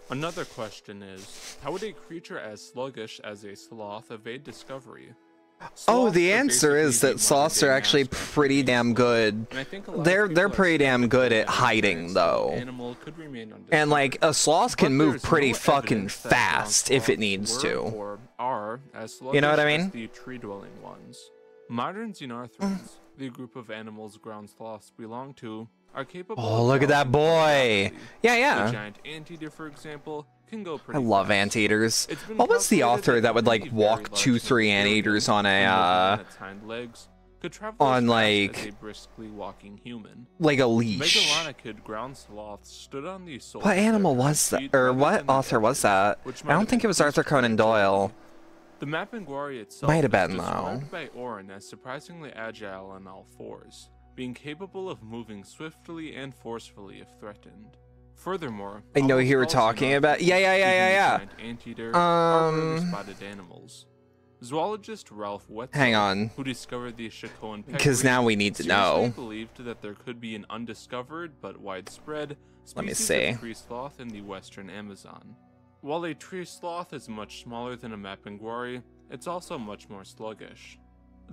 Another question is, how would a creature as sluggish as a sloth evade discovery? Oh, the answer is that sloths are actually pretty damn good. They're pretty damn good at hiding, though. And like, a sloth can move pretty fucking fast if it needs to. You know what I mean? The tree-dwelling ones. Modern xenarthrans, the group of animals ground sloths belong to, are capable. Oh, look at that boy! Yeah. The giant anteater, for example, can go pretty I love anteaters. What was the author that would like walk 2-3 anteaters on a could travel on as like fast as a briskly walking human. like a leash. Megalonychid ground sloths stood on the soles What of their animal was that? feet Or rather what than the author was edges, that? which I might don't have think it was Arthur increased Conan their Doyle. agility. The Mapinguari itself Might have is been, though. described by Oren as surprisingly agile on all fours, being capable of moving swiftly and forcefully if threatened. Furthermore, I know who you were almost all talking xenarths, about. Yeah. even the giant anteater, are rarely spotted animals. Zoologist Ralph Wetzel, Hang on. who discovered the Chacoan peccary, Because now we need to seriously know. believed that there could be an undiscovered but widespread Let me species see. of tree sloth in the western Amazon. While a tree sloth is much smaller than a Mapinguari, it's also much more sluggish.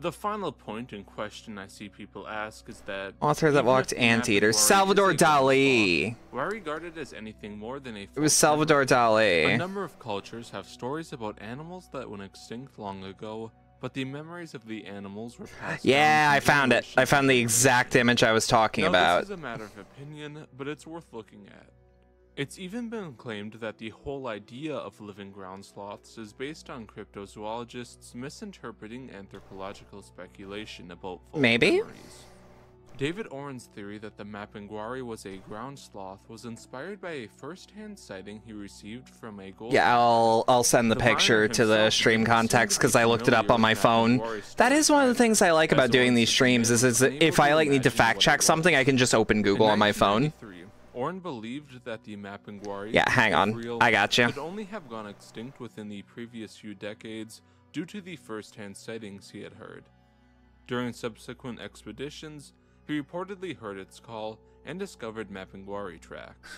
The final point in question I see people ask is that Author that even walked if the anteater. Mapinguari Salvador is a ground Dali. sloth, why regarded as anything more than a It was folk Salvador memory? Dali. A number of cultures have stories about animals that went extinct long ago, but the memories of the animals were passed Yeah, down I found it. I found the exact image I was talking now, about. This is a matter of opinion, but it's worth looking at. It's even been claimed that the whole idea of living ground sloths is based on cryptozoologists misinterpreting anthropological speculation about folk Maybe? memories. David Oren's theory that the Mapinguari was a ground sloth was inspired by a first-hand sighting he received from a gold. Yeah, I'll send the The miner picture to the himself stream didn't seem context to be because I looked it up on my familiar phone. with That is one of the things I like As about doing Oren these streams is if I like need to fact check something, I can just open Google on my phone. Oren believed that the Mapinguari, Yeah, hang if on. real, I gotcha. could only have gone extinct within the previous few decades due to the first-hand sightings he had heard. During subsequent expeditions, he reportedly heard its call and discovered Mapinguari tracks.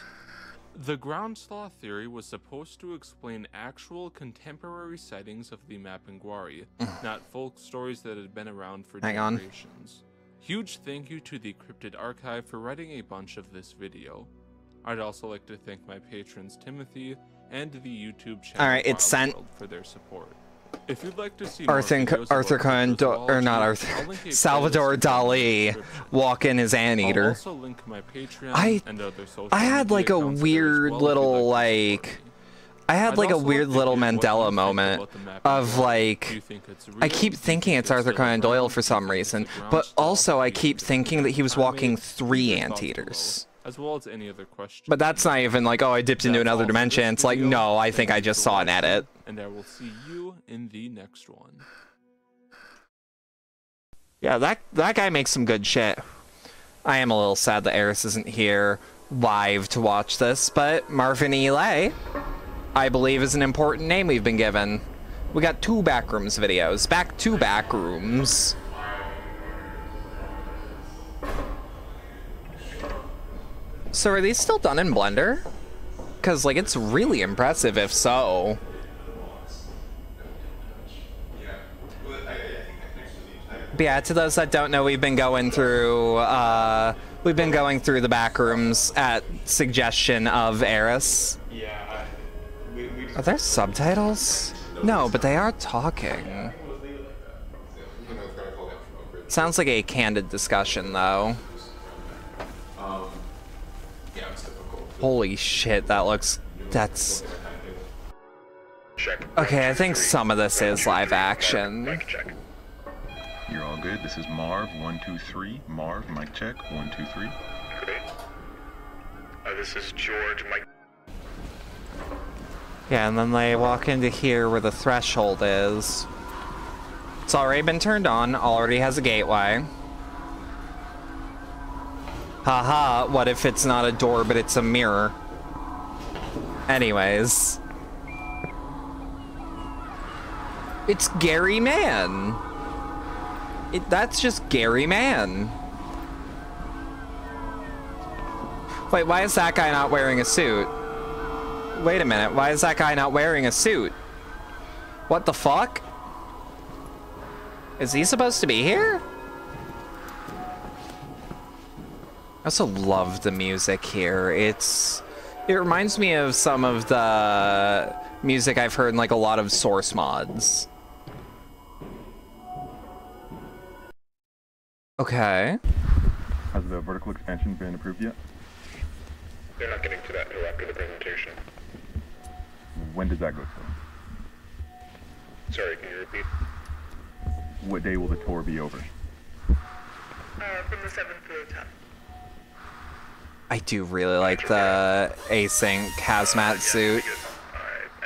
The ground sloth theory was supposed to explain actual contemporary sightings of the Mapinguari, not folk stories that had been around for Hang on. generations. Huge thank you to the Cryptid Archive for writing a bunch of this video. I'd also like to thank my patrons Timothy and the YouTube channel Alright, it's Wild sent. World for their support. If you'd like to see Arthur Conan or not Arthur. Salvador Dali walking his anteater. I'll also link my Patreon and other social I had media like a accounts there as weird well if you'd little like to like I had I'd like a also weird like to little hear what you Mandela think moment about the Mapinguari. of Do like you think it's I real? keep Do you thinking think it's it's Arthur still Conan Doyle around? for some reason, but also I keep thinking that he was walking 3 anteaters. As well as any other questions. But that's not even like, oh, I dipped into That's another all for this dimension. It's like, video. no, I think Thank I you just for saw an watching, edit. And I will see you in the next one. Yeah, that guy makes some good shit. I am a little sad that Eris isn't here live to watch this, but Marvin Elay, I believe, is an important name we've been given. We got 2 Backrooms videos. Back to Backrooms. So are these still done in Blender? Because, like, it's really impressive if so. But yeah, to those that don't know, we've been going through the back rooms at suggestion of Eris. Yeah. Are there subtitles? No, but they are talking. Sounds like a candid discussion, though. Holy shit, that's... Okay, I think some of this is live action. You're all good. This is Marv, 1, 2, 3. Marv, mic check, 1, 2, 3. Great. This is George, Mike. Yeah, and then they walk into here where the threshold is. It's already been turned on, already has a gateway. Haha, what if it's not a door but it's a mirror? Anyways. It's Gary Mann. That's just Gary Mann. Wait, why is that guy not wearing a suit? Wait a minute, why is that guy not wearing a suit? What the fuck? Is he supposed to be here? I also love the music here. It reminds me of some of the music I've heard in like a lot of source mods. Okay. Has the vertical expansion been approved yet? They're not getting to that until after the presentation. When does that go to? Sorry, can you repeat? What day will the tour be over? From the 7th to the 10th. I do really like the async hazmat suit.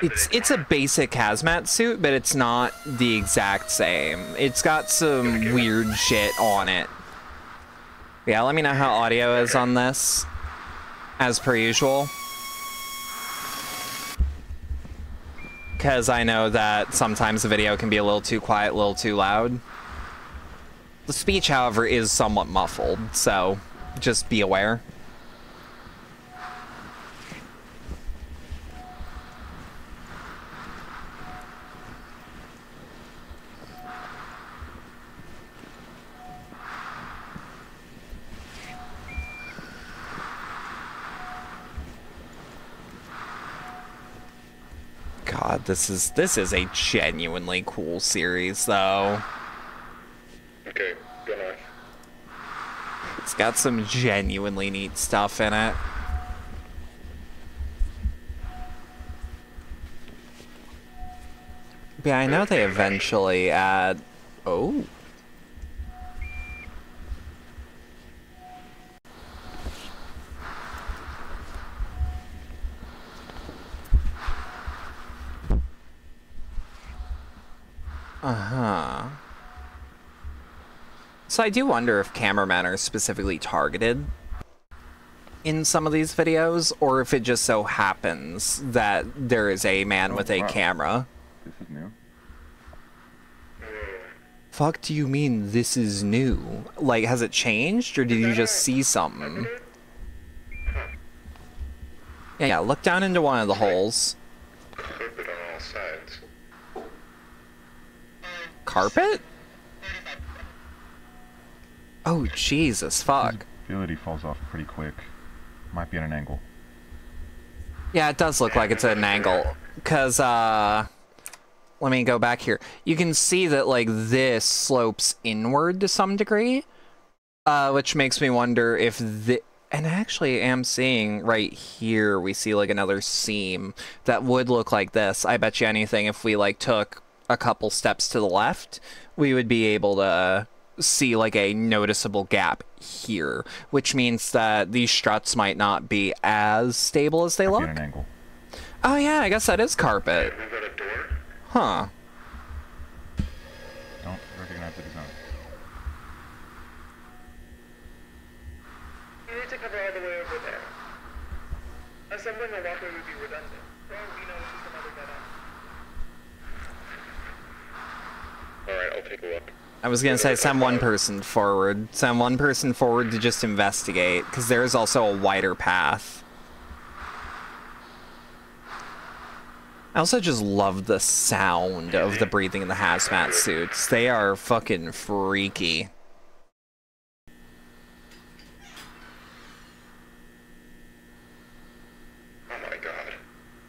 It's a basic hazmat suit, but it's not the exact same. It's got some weird shit on it. Yeah, let me know how audio is on this, as per usual. Because I know that sometimes the video can be a little too quiet, a little too loud. The speech, however, is somewhat muffled, so just be aware. God, this is a genuinely cool series, though. Okay, good enough. It's got some genuinely neat stuff in it. Yeah, I know they eventually add... Oh. Uh-huh. So I do wonder if cameramen are specifically targeted in some of these videos, or if it just so happens that there is a man with a camera. This is new. Fuck do you mean this is new? Like, has it changed, or did you just see something? Yeah, look down into one of the holes. Carpet on all sides. Carpet? Oh, Jesus, fuck. Visibility falls off pretty quick. Might be at an angle. Yeah, it does look like it's at an angle. Because, let me go back here. You can see that, like, this slopes inward to some degree. Which makes me wonder if the... And I actually am seeing right here, we see, like, another seam that would look like this. I bet you anything, if we, like, took a couple steps to the left, we would be able to see, like, a noticeable gap here, which means that these struts might not be as stable as they look. At an angle. Oh yeah, I guess that is carpet. Huh. Don't recognize the design. You need to cover all the way over there. Assembling a walkway would be redundant. For all we know, it's just another dead end. Alright, I'll take a look. I was gonna say send one person forward. Send one person forward to just investigate, because there is also a wider path. I also just love the sound of the breathing in the hazmat suits. They are fucking freaky. Oh my god.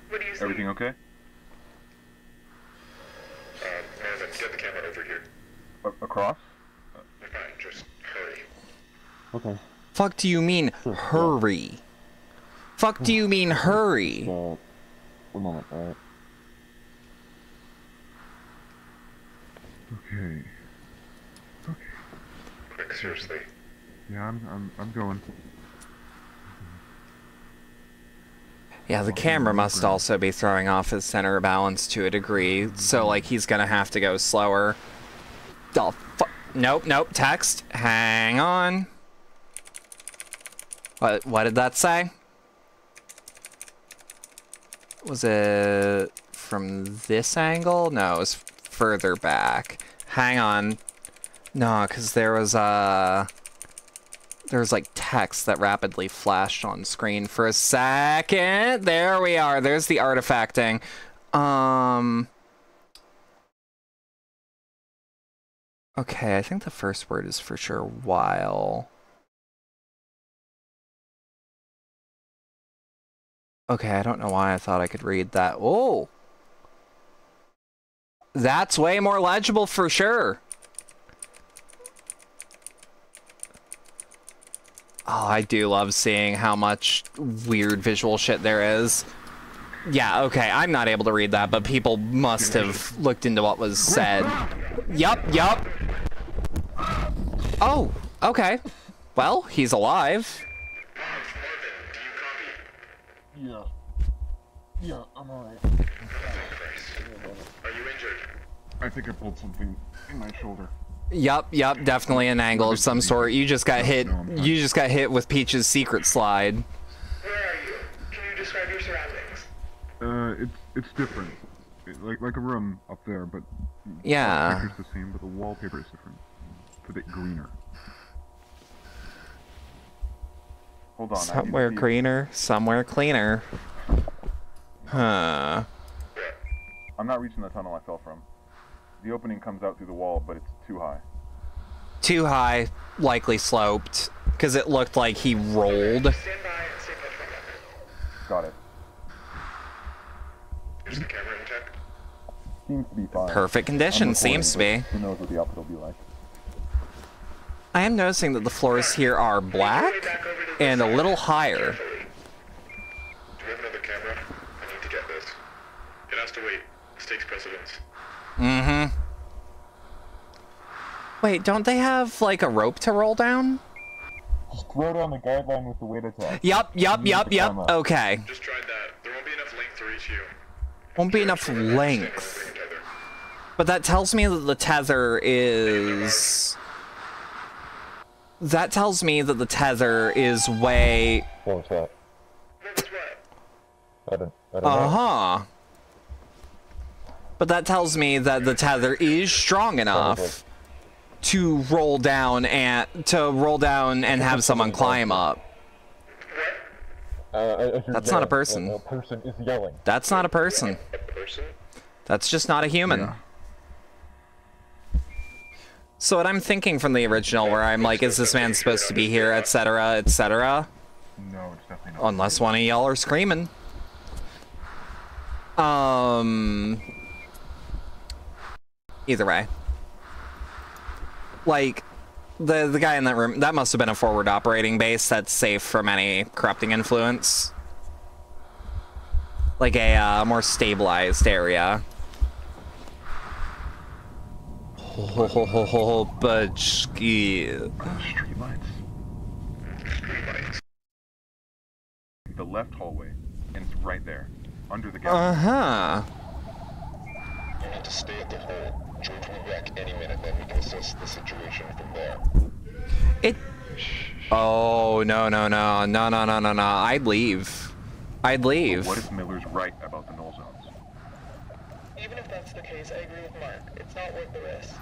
What do you see? Everything okay? Marvin, get the camera over here. Across? Fine, just hurry. Okay. Fuck do you mean hurry? Fuck do you mean hurry? One moment, alright. Okay. Okay. Quick, seriously. Yeah, I'm going. Yeah, the camera must also be throwing off his center of balance to a degree, so, like, he's gonna have to go slower. Oh, nope, text. Hang on. What did that say? Was it from this angle? No, it was further back. Hang on. No, because there was like text that rapidly flashed on screen for a second. There we are. There's the artifacting. Okay, I think the first word is for sure while. Okay, I don't know why I thought I could read that. Oh! That's way more legible for sure. Oh, I do love seeing how much weird visual shit there is. Yeah, okay, I'm not able to read that, but people must have looked into what was said. Yup. Oh, Okay. Well, he's alive. Yeah. Yeah, I'm alright. Are you injured? I think I pulled something in my shoulder. Yup, definitely an angle of some sort. You just got hit. You just got hit with Peach's secret slide. Where are you? Can you describe your surroundings? It's different. Like a room up there, but yeah. The picture's the same, but the wallpaper is different. It's a bit greener. Hold on. Somewhere greener, somewhere cleaner. Huh. I'm not reaching the tunnel I fell from. The opening comes out through the wall, but it's too high. Too high, likely sloped, because it looked like he rolled. Got it. Is the camera intact? Seems to be fine. Perfect condition, seems to be. Who knows what the output will be like. I am noticing that the floors here are black and a little higher. Do you have another camera? I need to get this. It has to wait. This takes precedence. Mm-hmm. Wait, don't they have, like, a rope to roll down? Just throw down the guideline with the weight attack. Yup. Okay. Just tried that. There won't be enough length to reach you. Won't be enough length. But that tells me that the tether is... That tells me that the tether is way... What was that? I don't know. Uh-huh. But that tells me that the tether is strong enough to roll down and have someone climb up. That's not a person. A person is yelling. That's not a person. That's just not a human. Yeah. So what I'm thinking from the original, where I'm like, is this man supposed to be here, etc., etc.? No, it's definitely not. Unless one of y'all are screaming. Either way. Like, the guy in that room, that must have been a forward operating base that's safe from any corrupting influence. Like a more stabilized area. Oh, Butchki. Streetlights. The left hallway, and it's right there, under the gas. Uh-huh. You need to stay at the hole. George will wreck any minute, then we can assess the situation from there. Oh, no. I'd leave. But what if Miller's right about the null zones? Even if that's the case, I agree with Mark. It's not worth the risk.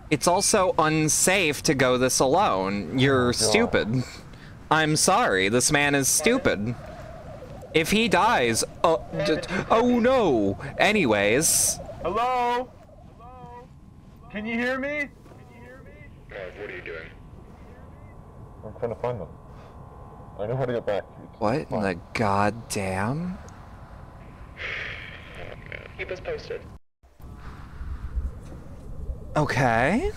It's also unsafe to go this alone. You're stupid. I'm sorry, this man is stupid. If he dies, oh no. Anyways. Hello? Can you hear me? What are you doing? I'm trying to find them. I know how to get back. What in the goddamn? Keep us posted. Okay.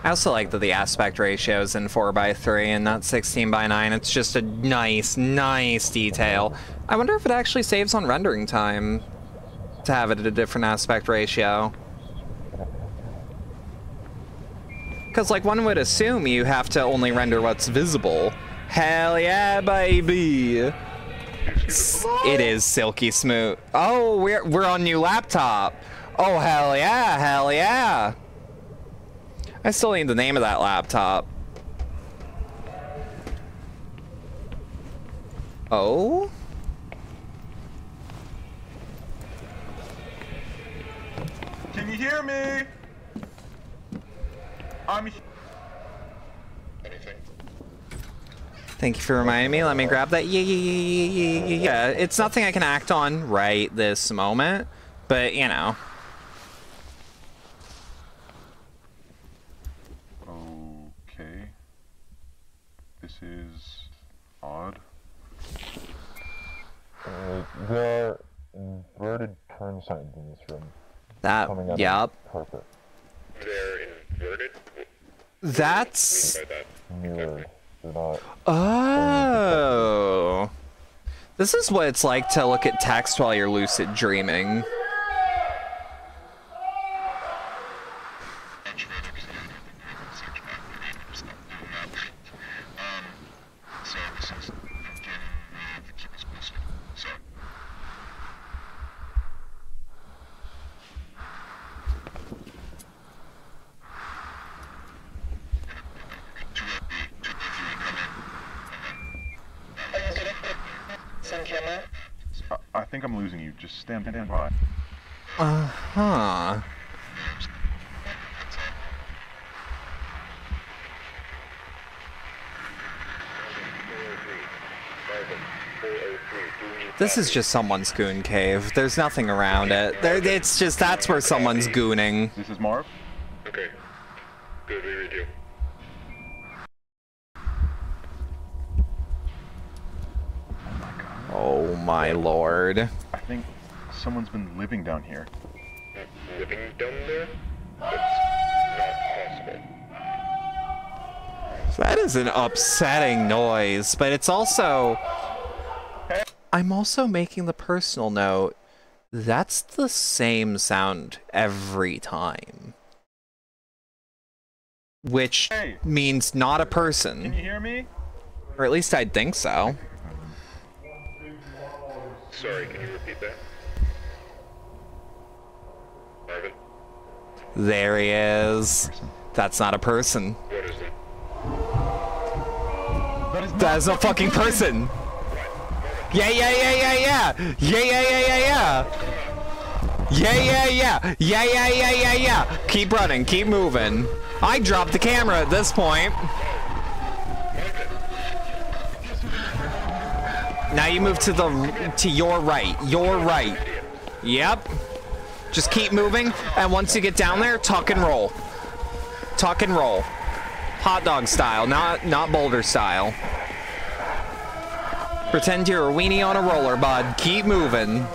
I also like that the aspect ratio is in 4:3 and not 16:9. It's just a nice detail. I wonder if it actually saves on rendering time to have it at a different aspect ratio. Because, like, one would assume you have to only render what's visible. Hell yeah, baby! It is silky smooth. Oh, we're on new laptop. Oh, hell yeah! I still need the name of that laptop. Oh? Can you hear me? Anything? Thank you for reminding me. Let me grab that. Yeah. It's nothing I can act on right this moment, but you know. Okay. This is odd. There are inverted turn signs in this room. That, yep. Carpet. They're inverted? That's... Mirrored. They're not... Oh. This is what it's like to look at text while you're lucid dreaming. camera? I think I'm losing you. Just stand by. Uh-huh. This is just someone's goon cave. There's nothing around it. It's just, that's where someone's gooning. This is Marv. Okay. Good, we read you. Oh my lord. I think someone's been living down here. Living down there? That's not possible. That is an upsetting noise, but it's also... I'm also making the personal note, that's the same sound every time. Which means not a person. Can you hear me? Or at least I'd think so. Sorry, can you repeat that? Marvin? There he is. That's not a person. What is it? That is a fucking person. Yeah, yeah, yeah, yeah, yeah. Yeah, yeah, yeah, yeah, yeah. Yeah, yeah, yeah. Yeah, yeah, yeah, yeah, yeah. Keep running, keep moving. I dropped the camera at this point. Now you move to your right. Your right. Yep. Just keep moving, and once you get down there, tuck and roll. Tuck and roll. Hot dog style, not boulder style. Pretend you're a weenie on a roller, bud. Keep moving.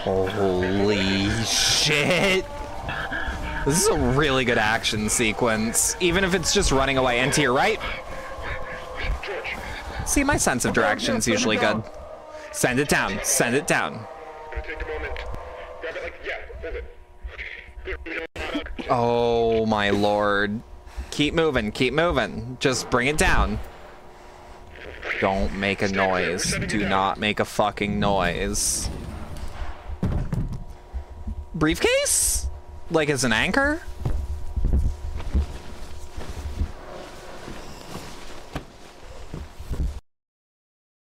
Holy shit. This is a really good action sequence, even if it's just running away. And to your right. See, my sense of direction's usually good. Send it down. Send it down. Oh my lord. Keep moving. Keep moving. Just bring it down. Don't make a noise. Do not make a fucking noise. Briefcase? Like as an anchor?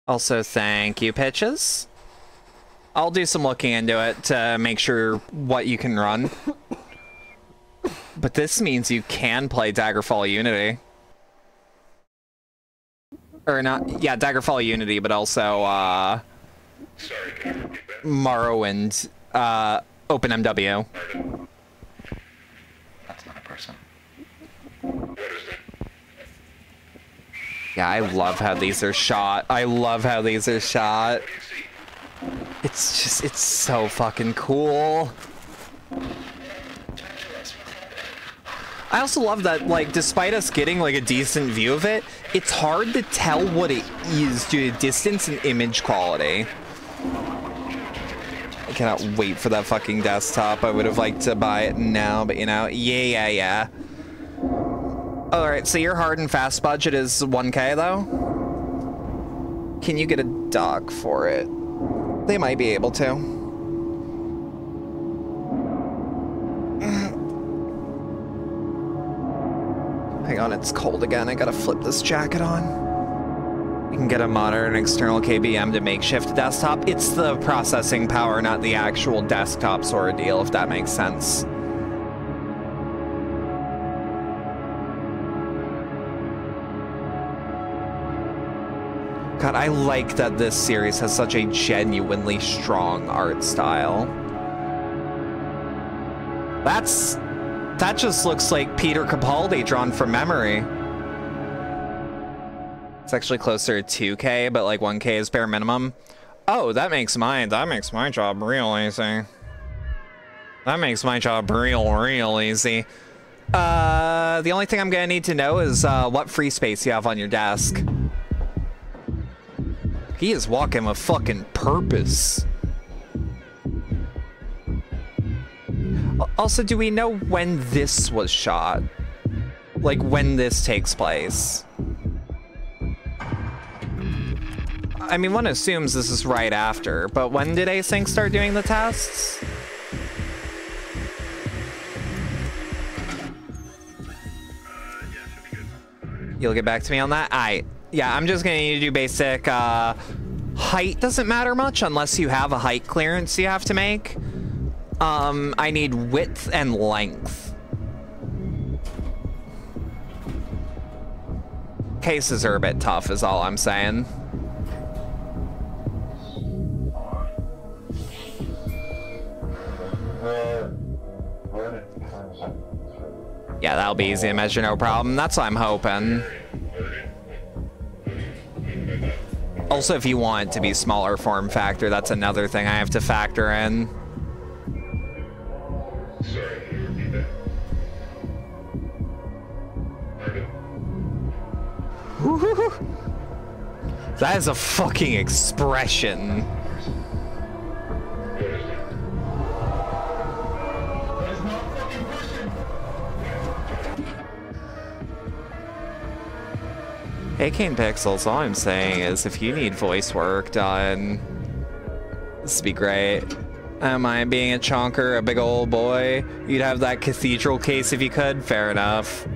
Also, thank you, Pitches. I'll do some looking into it to make sure what you can run. But this means you can play Daggerfall Unity. Or not, yeah, Daggerfall Unity, but also, Morrowind, OpenMW. That's not a person. Yeah, I love how these are shot. I love how these are shot. It's just, it's so fucking cool. I also love that, like, despite us getting, like, a decent view of it, it's hard to tell what it is due to distance and image quality. I cannot wait for that fucking desktop. I would have liked to buy it now, but, you know, yeah. Alright, so your hard and fast budget is 1K, though? Can you get a dock for it? They might be able to. Hang on, it's cold again. I gotta flip this jacket on. You can get a monitor and external KBM to makeshift desktop. It's the processing power, not the actual desktop sort of deal, if that makes sense. God, I like that this series has such a genuinely strong art style. That just looks like Peter Capaldi drawn from memory. It's actually closer to 2K, but like 1K is bare minimum. Oh, that makes my job real easy. That makes my job real easy. The only thing I'm gonna need to know is what free space you have on your desk. He is walking with fucking purpose. Also, do we know when this was shot? Like, when this takes place? I mean, one assumes this is right after, but when did Async start doing the tests? You'll get back to me on that? Yeah, I'm just gonna need to do basic, height doesn't matter much unless you have a height clearance you have to make. I need width and length. Cases are a bit tough is all I'm saying. Yeah, that'll be easy to measure, no problem. That's what I'm hoping. Also, if you want it to be smaller form factor, that's another thing I have to factor in. That is a fucking expression. Hey, Kane Pixels, all I'm saying is if you need voice work done, this would be great. I don't mind being a chonker, a big old boy. You'd have that cathedral case if you could. Fair enough.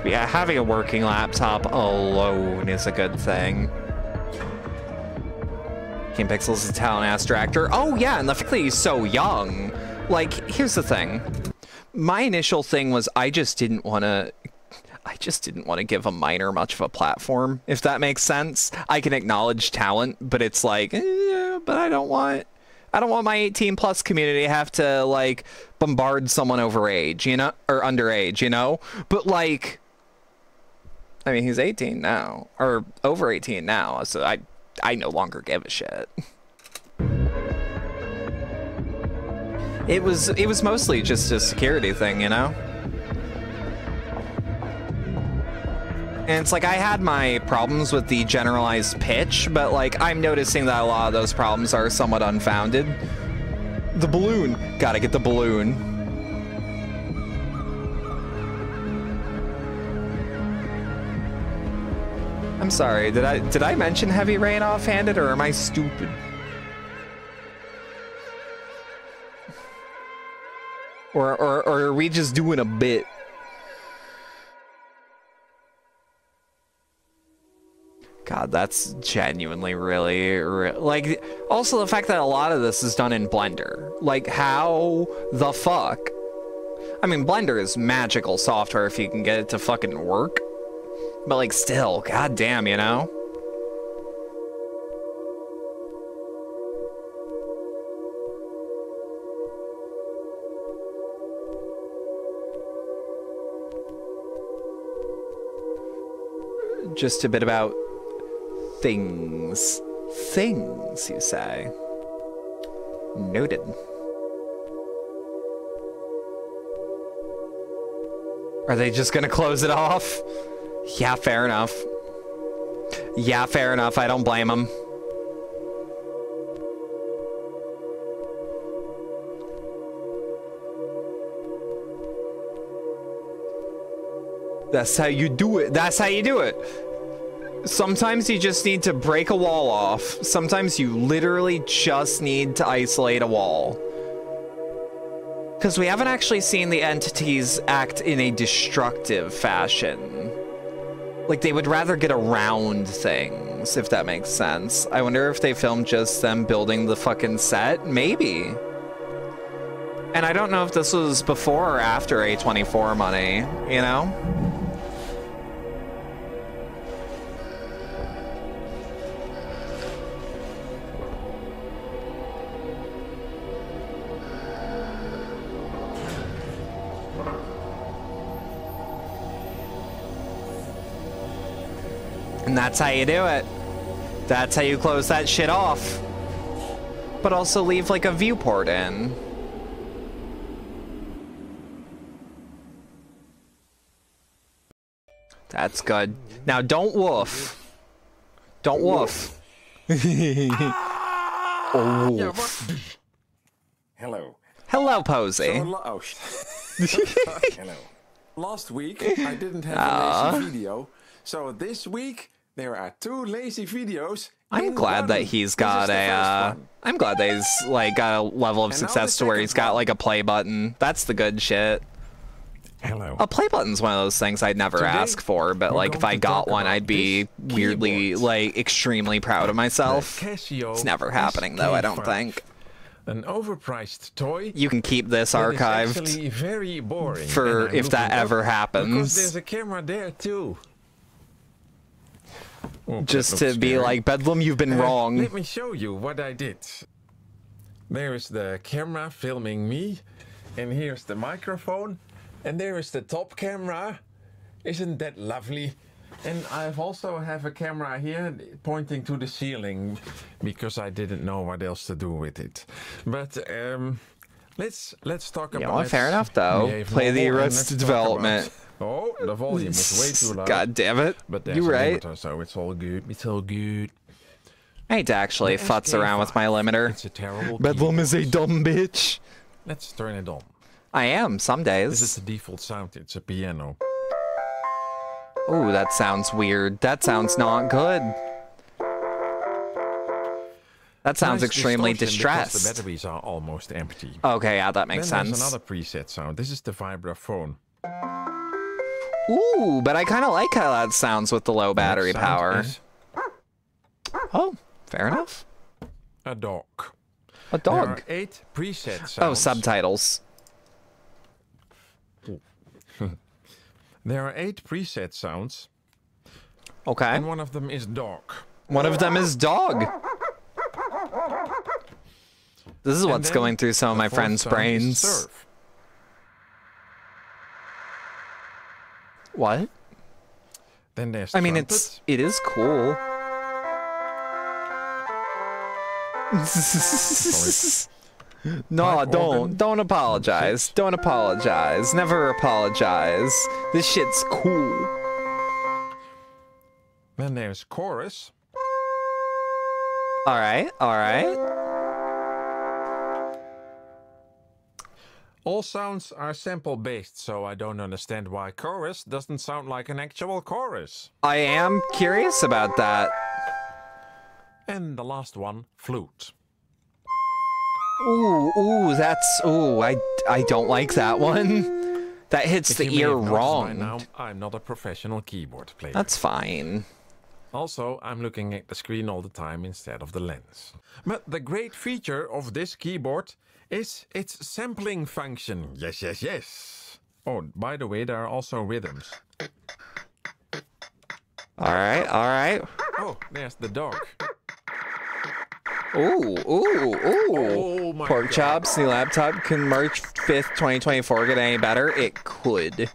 Yeah, having a working laptop alone is a good thing. Kane Pixels is a talent-ass director. Oh yeah, and the fact that he's so young. Like, here's the thing. My initial thing was I just didn't want to give a minor much of a platform, if that makes sense. I can acknowledge talent, but it's like, but I don't want my 18+ community to have to like bombard someone over age, you know, or underage, you know? But like, I mean, he's 18 now, or over 18 now, so I no longer give a shit. It was mostly just a security thing, you know? And it's like I had my problems with the generalized pitch, but like I'm noticing that a lot of those problems are somewhat unfounded. The balloon. Gotta get the balloon. I'm sorry, did I mention heavy rain offhanded, or am I stupid? Or are we just doing a bit? God, that's genuinely really like, also the fact that a lot of this is done in Blender. Like, how the fuck? I mean, Blender is magical software if you can get it to fucking work. But like, still, goddamn, you know? Just a bit about things. Things, you say? Noted. Are they just gonna close it off? Yeah, fair enough. Yeah, fair enough. I don't blame them. That's how you do it. That's how you do it. Sometimes you just need to break a wall off. Sometimes you literally just need to isolate a wall. Because we haven't actually seen the entities act in a destructive fashion. Like, they would rather get around things, if that makes sense. I wonder if they filmed just them building the fucking set? Maybe. And I don't know if this was before or after A24 money, you know? And that's how you do it. That's how you close that shit off. But also leave like a viewport in. That's good. Now don't woof. Don't woof. Oh. Hello. Hello, Posey. Hello. last week I didn't have a lazy video, so this week there are 2 lazy videos. I'm glad that he's got I'm glad that he's like got a level of success to where he's got like a play button. That's the good shit. Hello. A play button's one of those things I'd never ask for, but like if I got one, I'd be weirdly like extremely proud of myself. It's never happening though, I don't think. An overpriced toy. You can keep this archived actually very boring for if that ever happens. Because there's a camera there too. Oh, just to be like, Bedlam, you've been wrong. Let me show you what I did. There is the camera filming me, and here's the microphone, and there is the top camera. Isn't that lovely? And I also have a camera here pointing to the ceiling because I didn't know what else to do with it. But let's talk about. Yeah, well, fair enough though. Play the Arrested Development. Oh, the volume is way too loud. God damn it! But you're right. Limiter, so it's all good. It's all good. I hate to actually futz around with my limiter. It's a terrible. Bedlam is a dumb bitch. Let's turn it on. I am some days. This is the default sound. It's a piano. Ooh, that sounds weird. That sounds not good. That sounds extremely distressed. The batteries are almost empty. Okay, yeah, that makes sense. There's another preset sound. This is the vibraphone. Ooh, but I kind of like how that sounds with the low battery power. Oh, fair enough. A dog. A dog. There are 8 preset sounds. Oh, subtitles. There are 8 preset sounds. Okay. And one of them is dog. One of them is dog. This is what's going through some of my friends' brains. What? Then there's I mean, trumpet. it is cool. No, don't apologize. Don't apologize. Never apologize. This shit's cool. Then there's chorus. All right, all right. All sounds are sample based, so I don't understand why chorus doesn't sound like an actual chorus. I am curious about that. And the last one, flute. Ooh, that's I don't like that one. That hits the ear wrong. By now, I'm not a professional keyboard player. That's fine. Also, I'm looking at the screen all the time instead of the lens. But the great feature of this keyboard is its sampling function. Yes, yes, yes. Oh, by the way, there are also rhythms. All right, all right. Oh, there's the dog. Ooh. Oh my Pork God. chops, new laptop can March 5th, 2024 get any better? It could.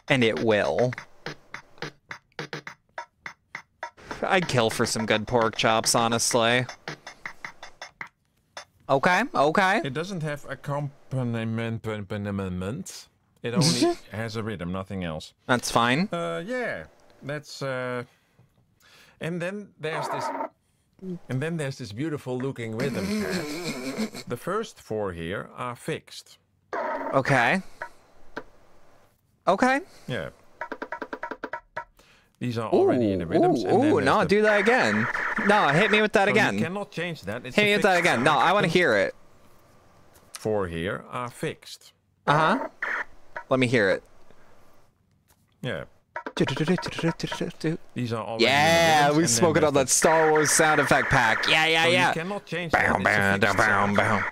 And it will. I'd kill for some good pork chops, honestly. Okay, okay. It doesn't have accompaniment. It only has a rhythm, nothing else. That's fine. Yeah, that's and then there's this beautiful looking rhythm pad. The first 4 here are fixed. Okay. Okay. Yeah. These are already in the rhythms. Ooh, no, do that again. No, hit me with that So again. You cannot change that. It's Hit me with that again. No, I want to hear it. 4 here are fixed. Uh-huh. Let me hear it. Yeah. These are already yeah, in the we rhythms, spoke it on that Star Wars sound effect pack. Yeah, yeah, So yeah. you cannot change Bow, that. It's a fixed sound. bow.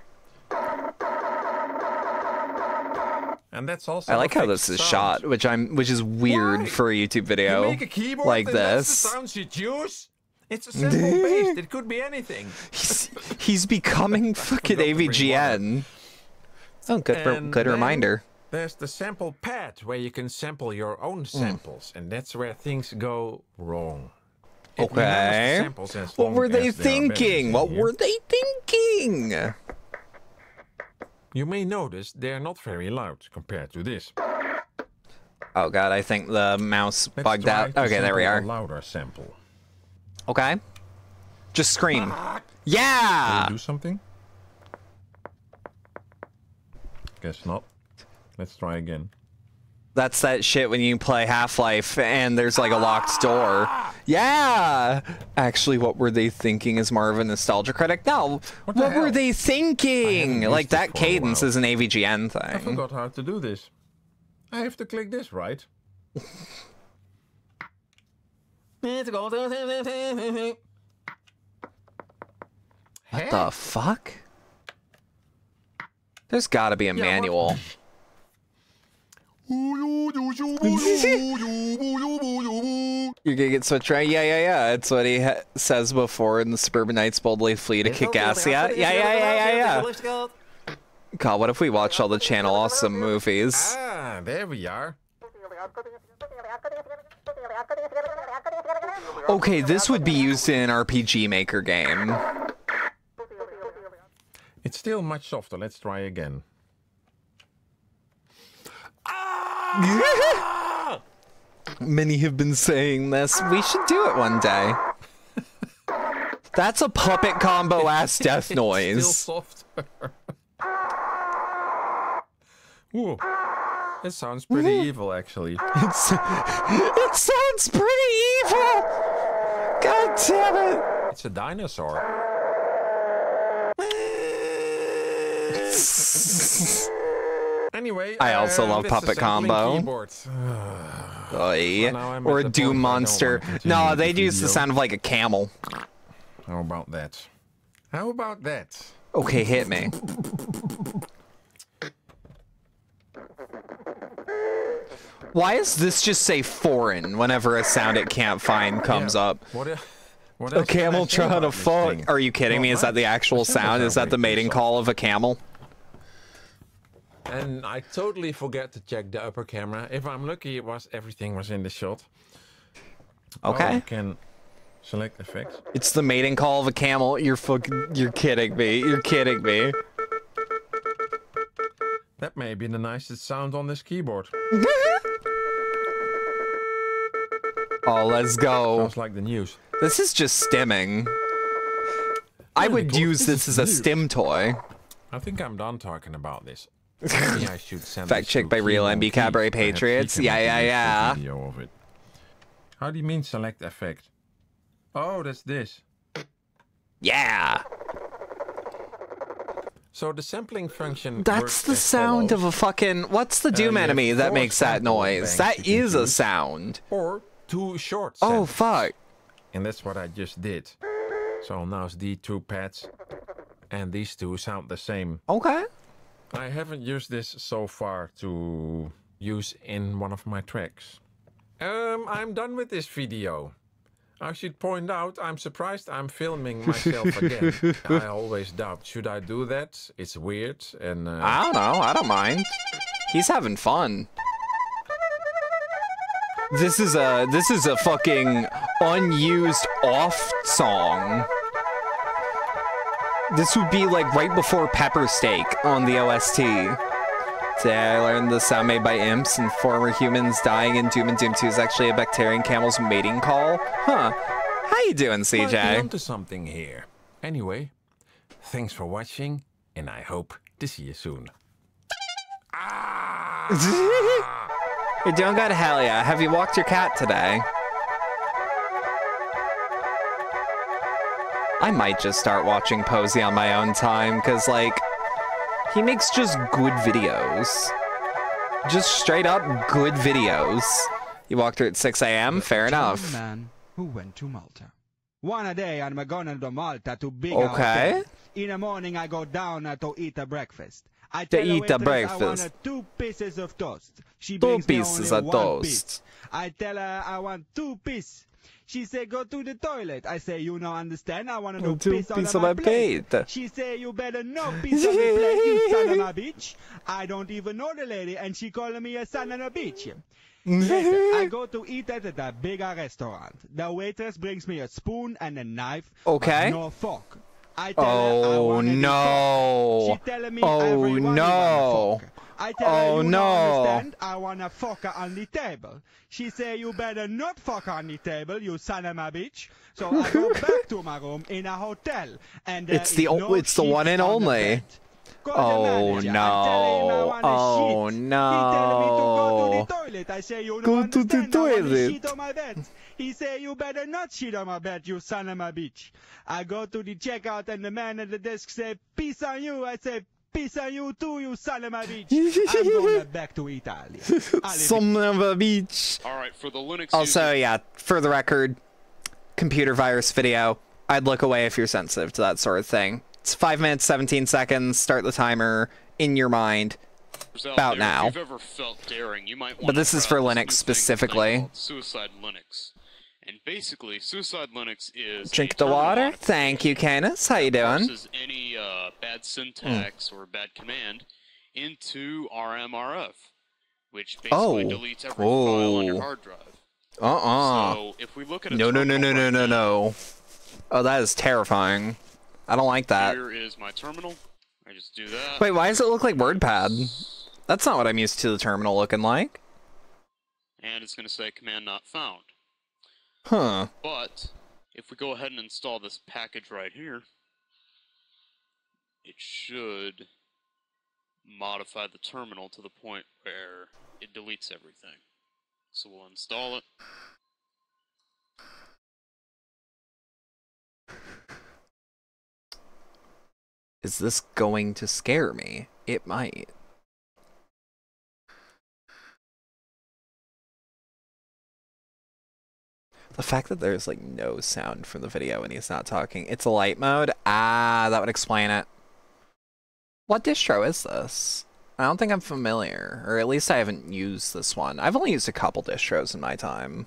And that's also I like how this is shot, which is weird for a YouTube video You make a keyboard like and that's this. the sounds you choose? It's a simple based. It could be anything. He's becoming fucking AVGN. Oh, And good then reminder. There's the sample pad where you can sample your own samples, and that's where things go wrong. It remembers the Okay. samples as What long were they as they are thinking? balanced What in here. were they thinking? You may notice they're not very loud compared to this. Oh god, I think the mouse Let's bugged try out. to Okay, there we sample are. a louder sample. Okay. Just scream. Can Yeah! you do something? Guess not. Let's try again. That's that shit when you play Half-Life and there's like a locked door. Yeah! Actually, what were they thinking? Is Marv a nostalgia critic? No. What were they thinking? Like, that cadence is an AVGN thing. I forgot how to do this. I have to click this, right? What the fuck? There's gotta be a manual. You're gonna get switched right? Yeah. That's what he says before in the Suburban Knights boldly flee to kick ass. Yeah. God, what if we watched all the Channel Awesome movies? Ah, there we are. Okay, this would be used in an RPG Maker game. It's still much softer. Let's try again. Many have been saying this. We should do it one day. That's a puppet combo ass death noise. Still softer. Ooh, it sounds pretty evil, actually. It sounds pretty evil. God damn it! It's a dinosaur. Anyway, I also love puppet combo. Or a Doom monster. No, they use the sound of like a camel. How about that? How about that? Okay, hit me. Why does this just say foreign whenever a sound it can't find comes up? What a camel trying to fuck. Are you kidding me? Is that the actual sound? Is that the mating call of a camel? And I totally forget to check the upper camera. If I'm lucky, everything was in the shot. Okay. You can select effects. It's the mating call of a camel. You're kidding me. You're kidding me. That may be the nicest sound on this keyboard. Oh, let's go. Sounds like the news. This is just stimming. I would use this as a stim toy. I think I'm done talking about this. Maybe I should send Fact check by real Embee Cabaret Patriots. Yeah. Video of it. How do you mean select effect? Oh, that's this. Yeah. So the sampling function. That's the sound of a fucking. What's the Doom enemy that makes that noise? That is a sound. Or two short. Oh fuck. And that's what I just did. So now it's these two pads, and these two sound the same. Okay. I haven't used this so far to use in one of my tracks. I'm done with this video. I should point out, I'm surprised I'm filming myself again. I always doubt, should I do that? It's weird and... I don't know, I don't mind. He's having fun. This is a fucking unused off song. This would be like right before Pepper Steak on the OST. Today I learned the sound made by imps and former humans dying in Doom and Doom 2 is actually a bacterian camel's mating call. Huh. How you doing, CJ? Might be onto something here. Anyway, thanks for watching, and I hope to see you soon. You're doing good, hell yeah. Have you walked your cat today? I might just start watching Posey on my own time, because, like, he makes just good videos. Just straight up good videos. You walked her at 6 a.m.? Fair enough. Man who went to Malta. One day I'm going to Malta to big Okay. hotel. In the morning I go down to eat a breakfast. I To tell the eat a waitress breakfast. I want 2 pieces of toast. She Two brings me pieces only of 1 toast. piece. I tell her I want 2 pieces. She say go to the toilet. I say you no understand. I want to Two piss on piece my of my plate. plate. She say you better not piss on my plate, you son of a bitch. I don't even know the lady, and she calling me a son of a bitch. Later, I go to eat at a bigger restaurant. The waitress brings me a spoon and a knife, Okay. but no fork. I tell her I Oh want a no. fork. She telling me Oh everyone no. want a fork. I tell her you no. don't understand. I want a fork on the table. She say you better not fuck on the table, you son of a bitch. So I go back to my room in a hotel, and It's the it's the one and only. Oh no. Oh no. toilet. I say, you Go don't to the understand. I want to toilet. shit on my bed. He say, you better not shit on my bed, you son of a bitch. I go to the checkout and the man at the desk say, peace on you. I say, peace on you too, you son of a bitch. I'm going back to Italy. Son of a bitch. All right, for the Linux Also, yeah, for the record, computer virus video, I'd look away if you're sensitive to that sort of thing. It's 5 minutes, 17 seconds. Start the timer in your mind. About there, now. If you've ever felt daring, you might want But this is for Linux specifically. Suicide Linux. And basically, Suicide Linux is Drink the water. Thank you, Canis. How you doing? parses any bad syntax or bad command into RMRF, which basically deletes every file on your hard drive. So if we look at a no. terminal Oh, that is terrifying. I don't like that. Here is my terminal. I just do that. Wait, why does it look like WordPad? That's not what I'm used to the terminal looking like. And it's going to say command not found. Huh. But if we go ahead and install this package right here, it should modify the terminal to the point where it deletes everything. So we'll install it. Is this going to scare me? It might. The fact that there's like no sound from the video when he's not talking. It's a light mode? Ah, that would explain it. What distro is this? I don't think I'm familiar, or at least I haven't used this one. I've only used a couple distros in my time.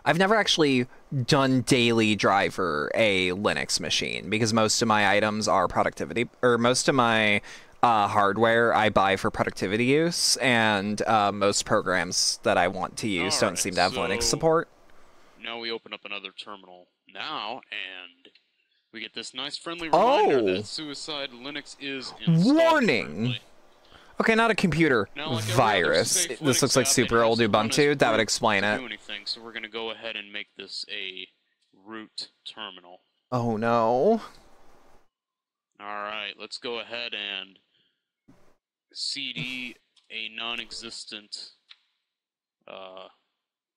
I've never actually done daily driver a Linux machine because most of my items are productivity, or most of my hardware I buy for productivity use, and most programs that I want to use don't seem to have Linux support. Now we open up another terminal now, and we get this nice friendly reminder that Suicide Linux is installed. Warning! Currently. Okay, not a computer virus. This looks like super old Ubuntu. That would explain it. So we're going to go ahead and make this a root terminal. Oh no. Alright, let's go ahead and cd a non-existent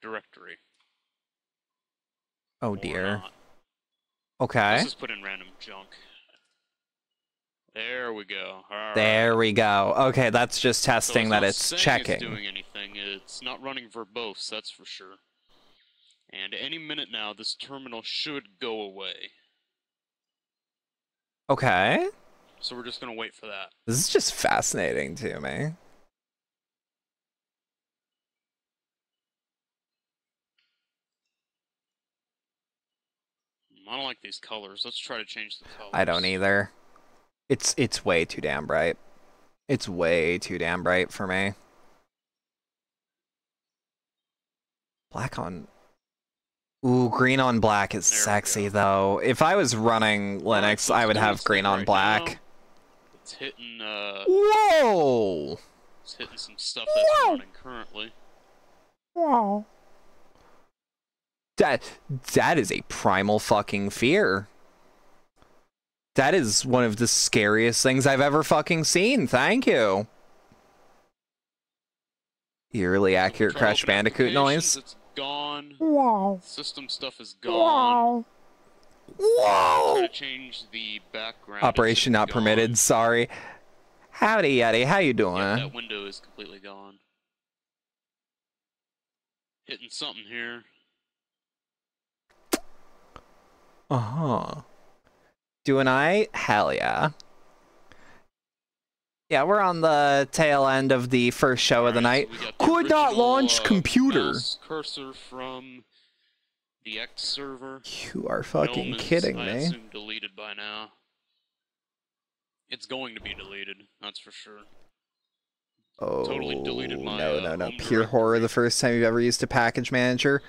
directory. Oh dear. Okay. Let's just put in random junk. There we go. All there we go. Okay, that's just testing so that it's checking. It's doing anything. It's not running verbose, that's for sure. And any minute now, this terminal should go away. Okay. So we're just going to wait for that. This is just fascinating to me. I don't like these colors. Let's try to change the colors. I don't either. It's way too damn bright. It's way too damn bright for me. Black on... Ooh, green on black is sexy, though. If I was running Linux, I would have green on black. Now. It's hitting, Whoa! It's hitting some stuff that's running currently. Wow. That is a primal fucking fear. That is one of the scariest things I've ever fucking seen. Thank you. Eerily accurate Crash Bandicoot noise. It's gone. Wow. System stuff is gone. Whoa. Try to change the background. Operation not permitted. Sorry. Howdy, Yeti. How you doing? Yeah, that window is completely gone. Hitting something here. Uh-huh. Doing I? Hell yeah. Yeah, we're on the tail end of the first show of the night. So could not launch computer. Mouse cursor from the X server. You are fucking kidding I me. assume deleted by now. It's going to be deleted, that's for sure. Oh, totally deleted my, no. Pure horror the first time you've ever used a package manager.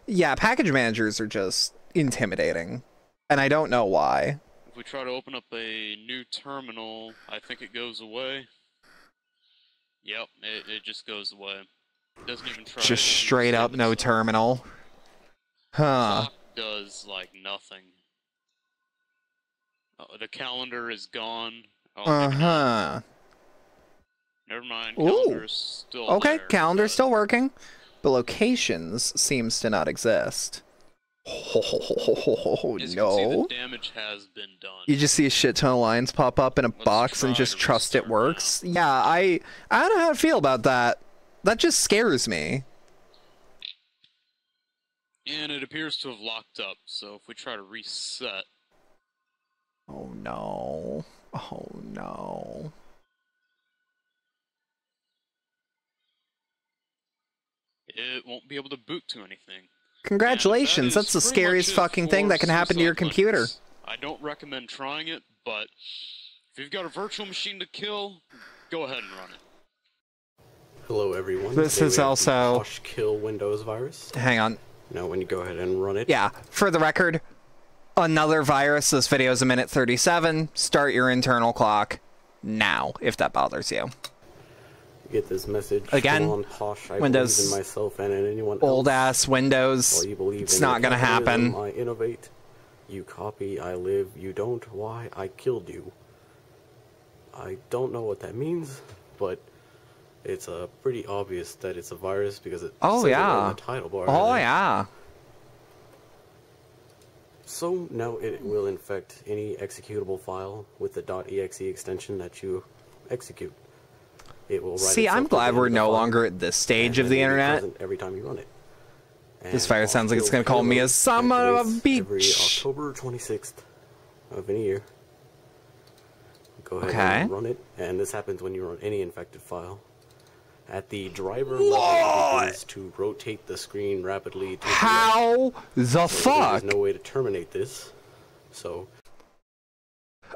Yeah, package managers are just intimidating. And I don't know why. If we try to open up a new terminal, I think it goes away. Yep, it just goes away. It doesn't even try. Just straight up no terminal. Huh. Does like nothing. Oh, the calendar is gone. Oh, uh-huh. Never mind. Ooh. Calendar's still Okay, there, calendar's still working. But locations seems to not exist. Oh, As you can see, no. the damage has been done. You just see a shit ton of lines pop up in a box and just trust it works. Yeah, I don't know how to feel about that. That just scares me. And it appears to have locked up, so if we try to reset... Oh no. Oh no. It won't be able to boot to anything. Congratulations, that's the scariest fucking thing that can happen to your computer. I don't recommend trying it, but if you've got a virtual machine to kill, go ahead and run it. Hello everyone. This is also... Posh kill Windows virus. Hang on. Now when you go ahead and run it... Yeah, for the record, another virus. This video is a minute 37. Start your internal clock now, if that bothers you. Get this message again. On Posh, I Windows, believe in myself and in anyone old else. ass Windows. It's not gonna happen. I innovate. You copy. I live. You don't. Why? I killed you. I don't know what that means, but it's pretty obvious that it's a virus because it says it on the title bar. Oh yeah. So now it will infect any executable file with the .exe extension that you execute. It will write See, I'm glad we're no longer at this stage of the internet. Every time you run it. This virus sounds like it's going to call me a son of a beach. Every October 26th of any year. Go ahead and run it, and this happens when you run any infected file. At the driver level, it begins to rotate the screen rapidly. How the fuck? There's no way to terminate this. So.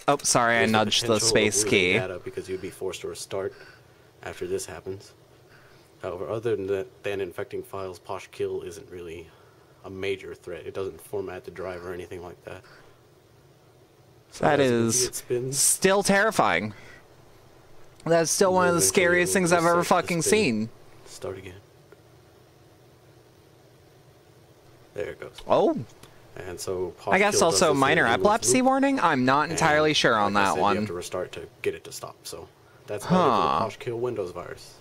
Oh, sorry, I nudged the space key. Data because you'd be forced to restart after this happens. However, other than infecting files, Posh Kill isn't really a major threat. It doesn't format the drive or anything like that. So that is still terrifying. That's still one of the scariest things I've ever fucking seen. Start again. There it goes. Oh. And so I guess also minor epilepsy warning? I'm not entirely sure on that one. You have to restart to get it to stop. So that's how the Posh Kill Windows virus.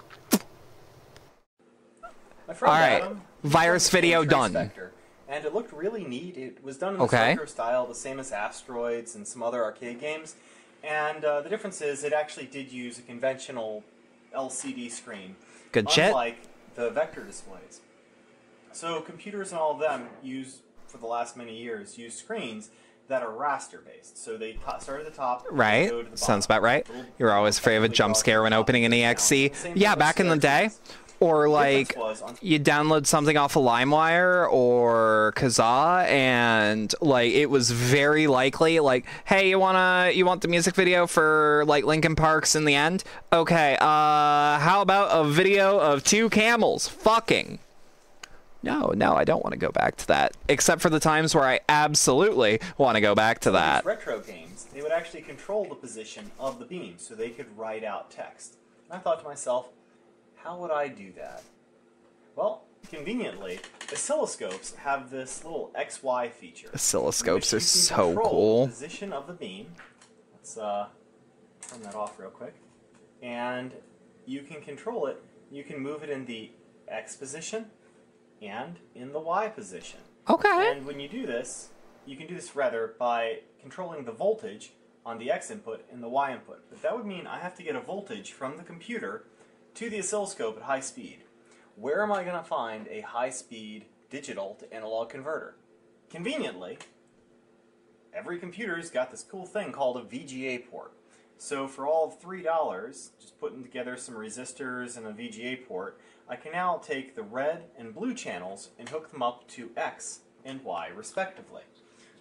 Alright, virus video done. Vector, and it looked really neat. It was done in this retro style, the same as Asteroids and some other arcade games. And the difference is it actually did use a conventional LCD screen. Good shit. Unlike the vector displays. So computers and all of them for the last many years, use screens that are raster based. So they start at the top. Right. Go to the Sounds about right. You're always afraid of a jump scare when opening an EXE. Yeah, back in the day. Or like you download something off of LimeWire or Kazaa, and like it was very likely like, hey, you want the music video for like Linkin Park's in the end? Okay, how about a video of two camels fucking? No, I don't want to go back to that. Except for the times where I absolutely want to go back to that. These retro games, they would actually control the position of the beam so they could write out text. And I thought to myself, how would I do that? Well, conveniently, oscilloscopes have this little XY feature. Oscilloscopes are so cool. The position of the beam. Let's turn that off real quick. And you can control it. You can move it in the X position and in the Y position. Okay. And when you do this, you can do this rather by controlling the voltage on the X input and the Y input. But that would mean I have to get a voltage from the computer to the oscilloscope at high speed. Where am I going to find a high-speed digital to analog converter? Conveniently, every computer's got this cool thing called a VGA port. So for all of $3, just putting together some resistors and a VGA port, I can now take the red and blue channels and hook them up to X and Y respectively.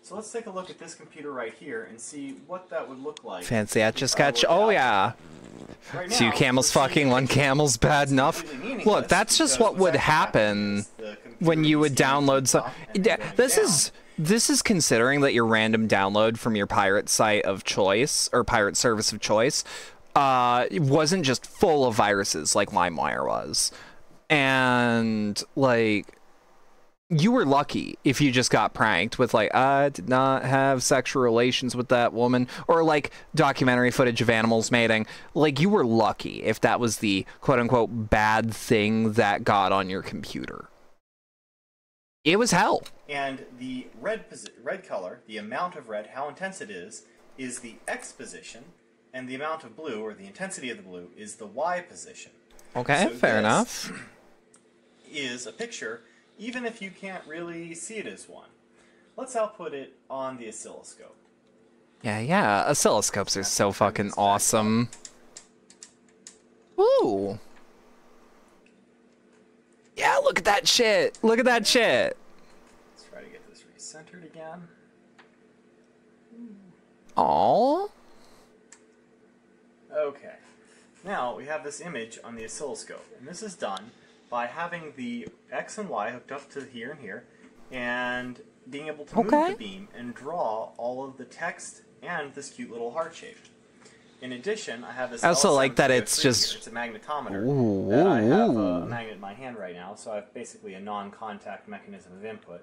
So let's take a look at this computer right here and see what that would look like. Fancy etch-a-sketch. Oh yeah. Right now, two camels fucking, one camel's bad enough. Look, that's just what would happen when you would download some. This is considering that your random download from your pirate site of choice or pirate service of choice wasn't just full of viruses like LimeWire was, and like you were lucky if you just got pranked with like, I did not have sexual relations with that woman, or like documentary footage of animals mating. Like, you were lucky if that was the quote-unquote bad thing that got on your computer. It was hell. And the red color, the amount of red, how intense it is the X position, and the amount of blue, or the intensity of the blue, is the Y position. Okay, so fair enough. Is a picture, even if you can't really see it as one. Let's output it on the oscilloscope. Yeah, oscilloscopes are so fucking awesome. Ooh. Yeah, look at that shit. Look at that shit. Let's try to get this recentered again. Aww. Okay. Now we have this image on the oscilloscope, and this is done by having the X and Y hooked up to here and here, and being able to move the beam and draw all of the text and this cute little heart shape. In addition, I have this. I also like that it's just. It's a magnetometer. That I have a magnet in my hand right now, so I have basically a non-contact mechanism of input.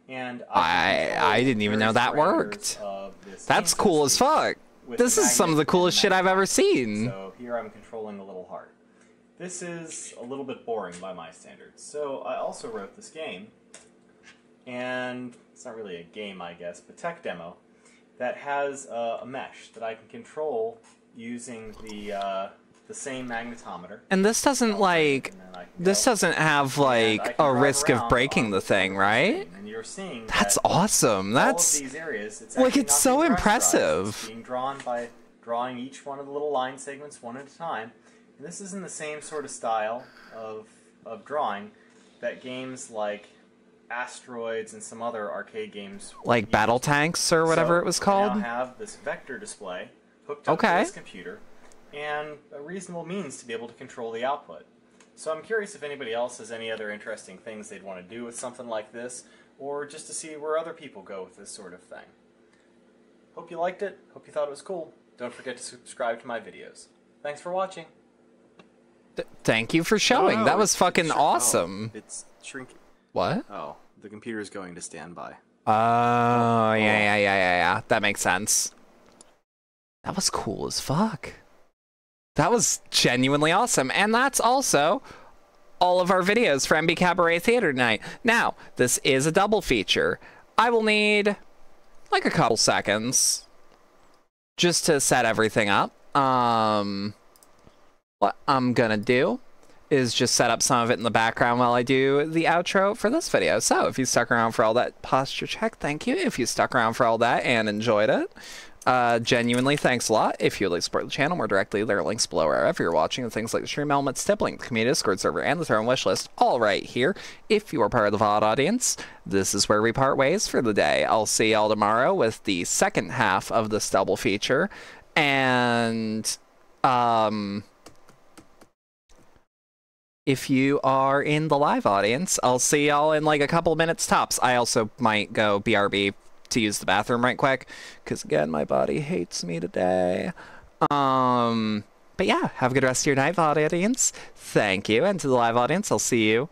And I didn't even know that worked. That's cool as fuck. This is some of the coolest shit I've ever seen. So here I'm controlling a little heart. This is a little bit boring by my standards. So I also wrote this game, and it's not really a game, I guess, but tech demo, that has a mesh that I can control using the same magnetometer. And this doesn't like, this doesn't have like a risk of breaking the thing, right? And you're seeing that's awesome. That's all of these areas, it's like, it's so impressive. It's being drawn by drawing each one of the little line segments one at a time. And this is in the same sort of style of drawing that games like Asteroids and some other arcade games like Battle Tanks or whatever it was called. I now have this vector display hooked up to this computer, and a reasonable means to be able to control the output. So I'm curious if anybody else has any other interesting things they'd want to do with something like this, or just to see where other people go with this sort of thing. Hope you liked it. Hope you thought it was cool. Don't forget to subscribe to my videos. Thanks for watching. Thank you for showing. That was fucking awesome. Oh, it's shrinking. What? Oh, the computer's going to standby. Oh, yeah. That makes sense. That was cool as fuck. That was genuinely awesome. And that's also all of our videos for Embee Cabaret Theater tonight. Now, this is a double feature. I will need like a couple seconds just to set everything up. What I'm gonna do is just set up some of it in the background while I do the outro for this video. So if you stuck around for all that posture check, thank you. If you stuck around for all that and enjoyed it, genuinely thanks a lot. If you'd like to support the channel more directly, there are links below wherever you're watching, and things like the stream elements, tippling, the community Discord server, and the throne wish list, all right here. If you are part of the VOD audience, this is where we part ways for the day. I'll see y'all tomorrow with the second half of this double feature, and if you are in the live audience, I'll see y'all in like a couple minutes tops. I also might go BRB to use the bathroom right quick, because again, my body hates me today. But yeah, have a good rest of your night, VOD audience. Thank you, and to the live audience, I'll see you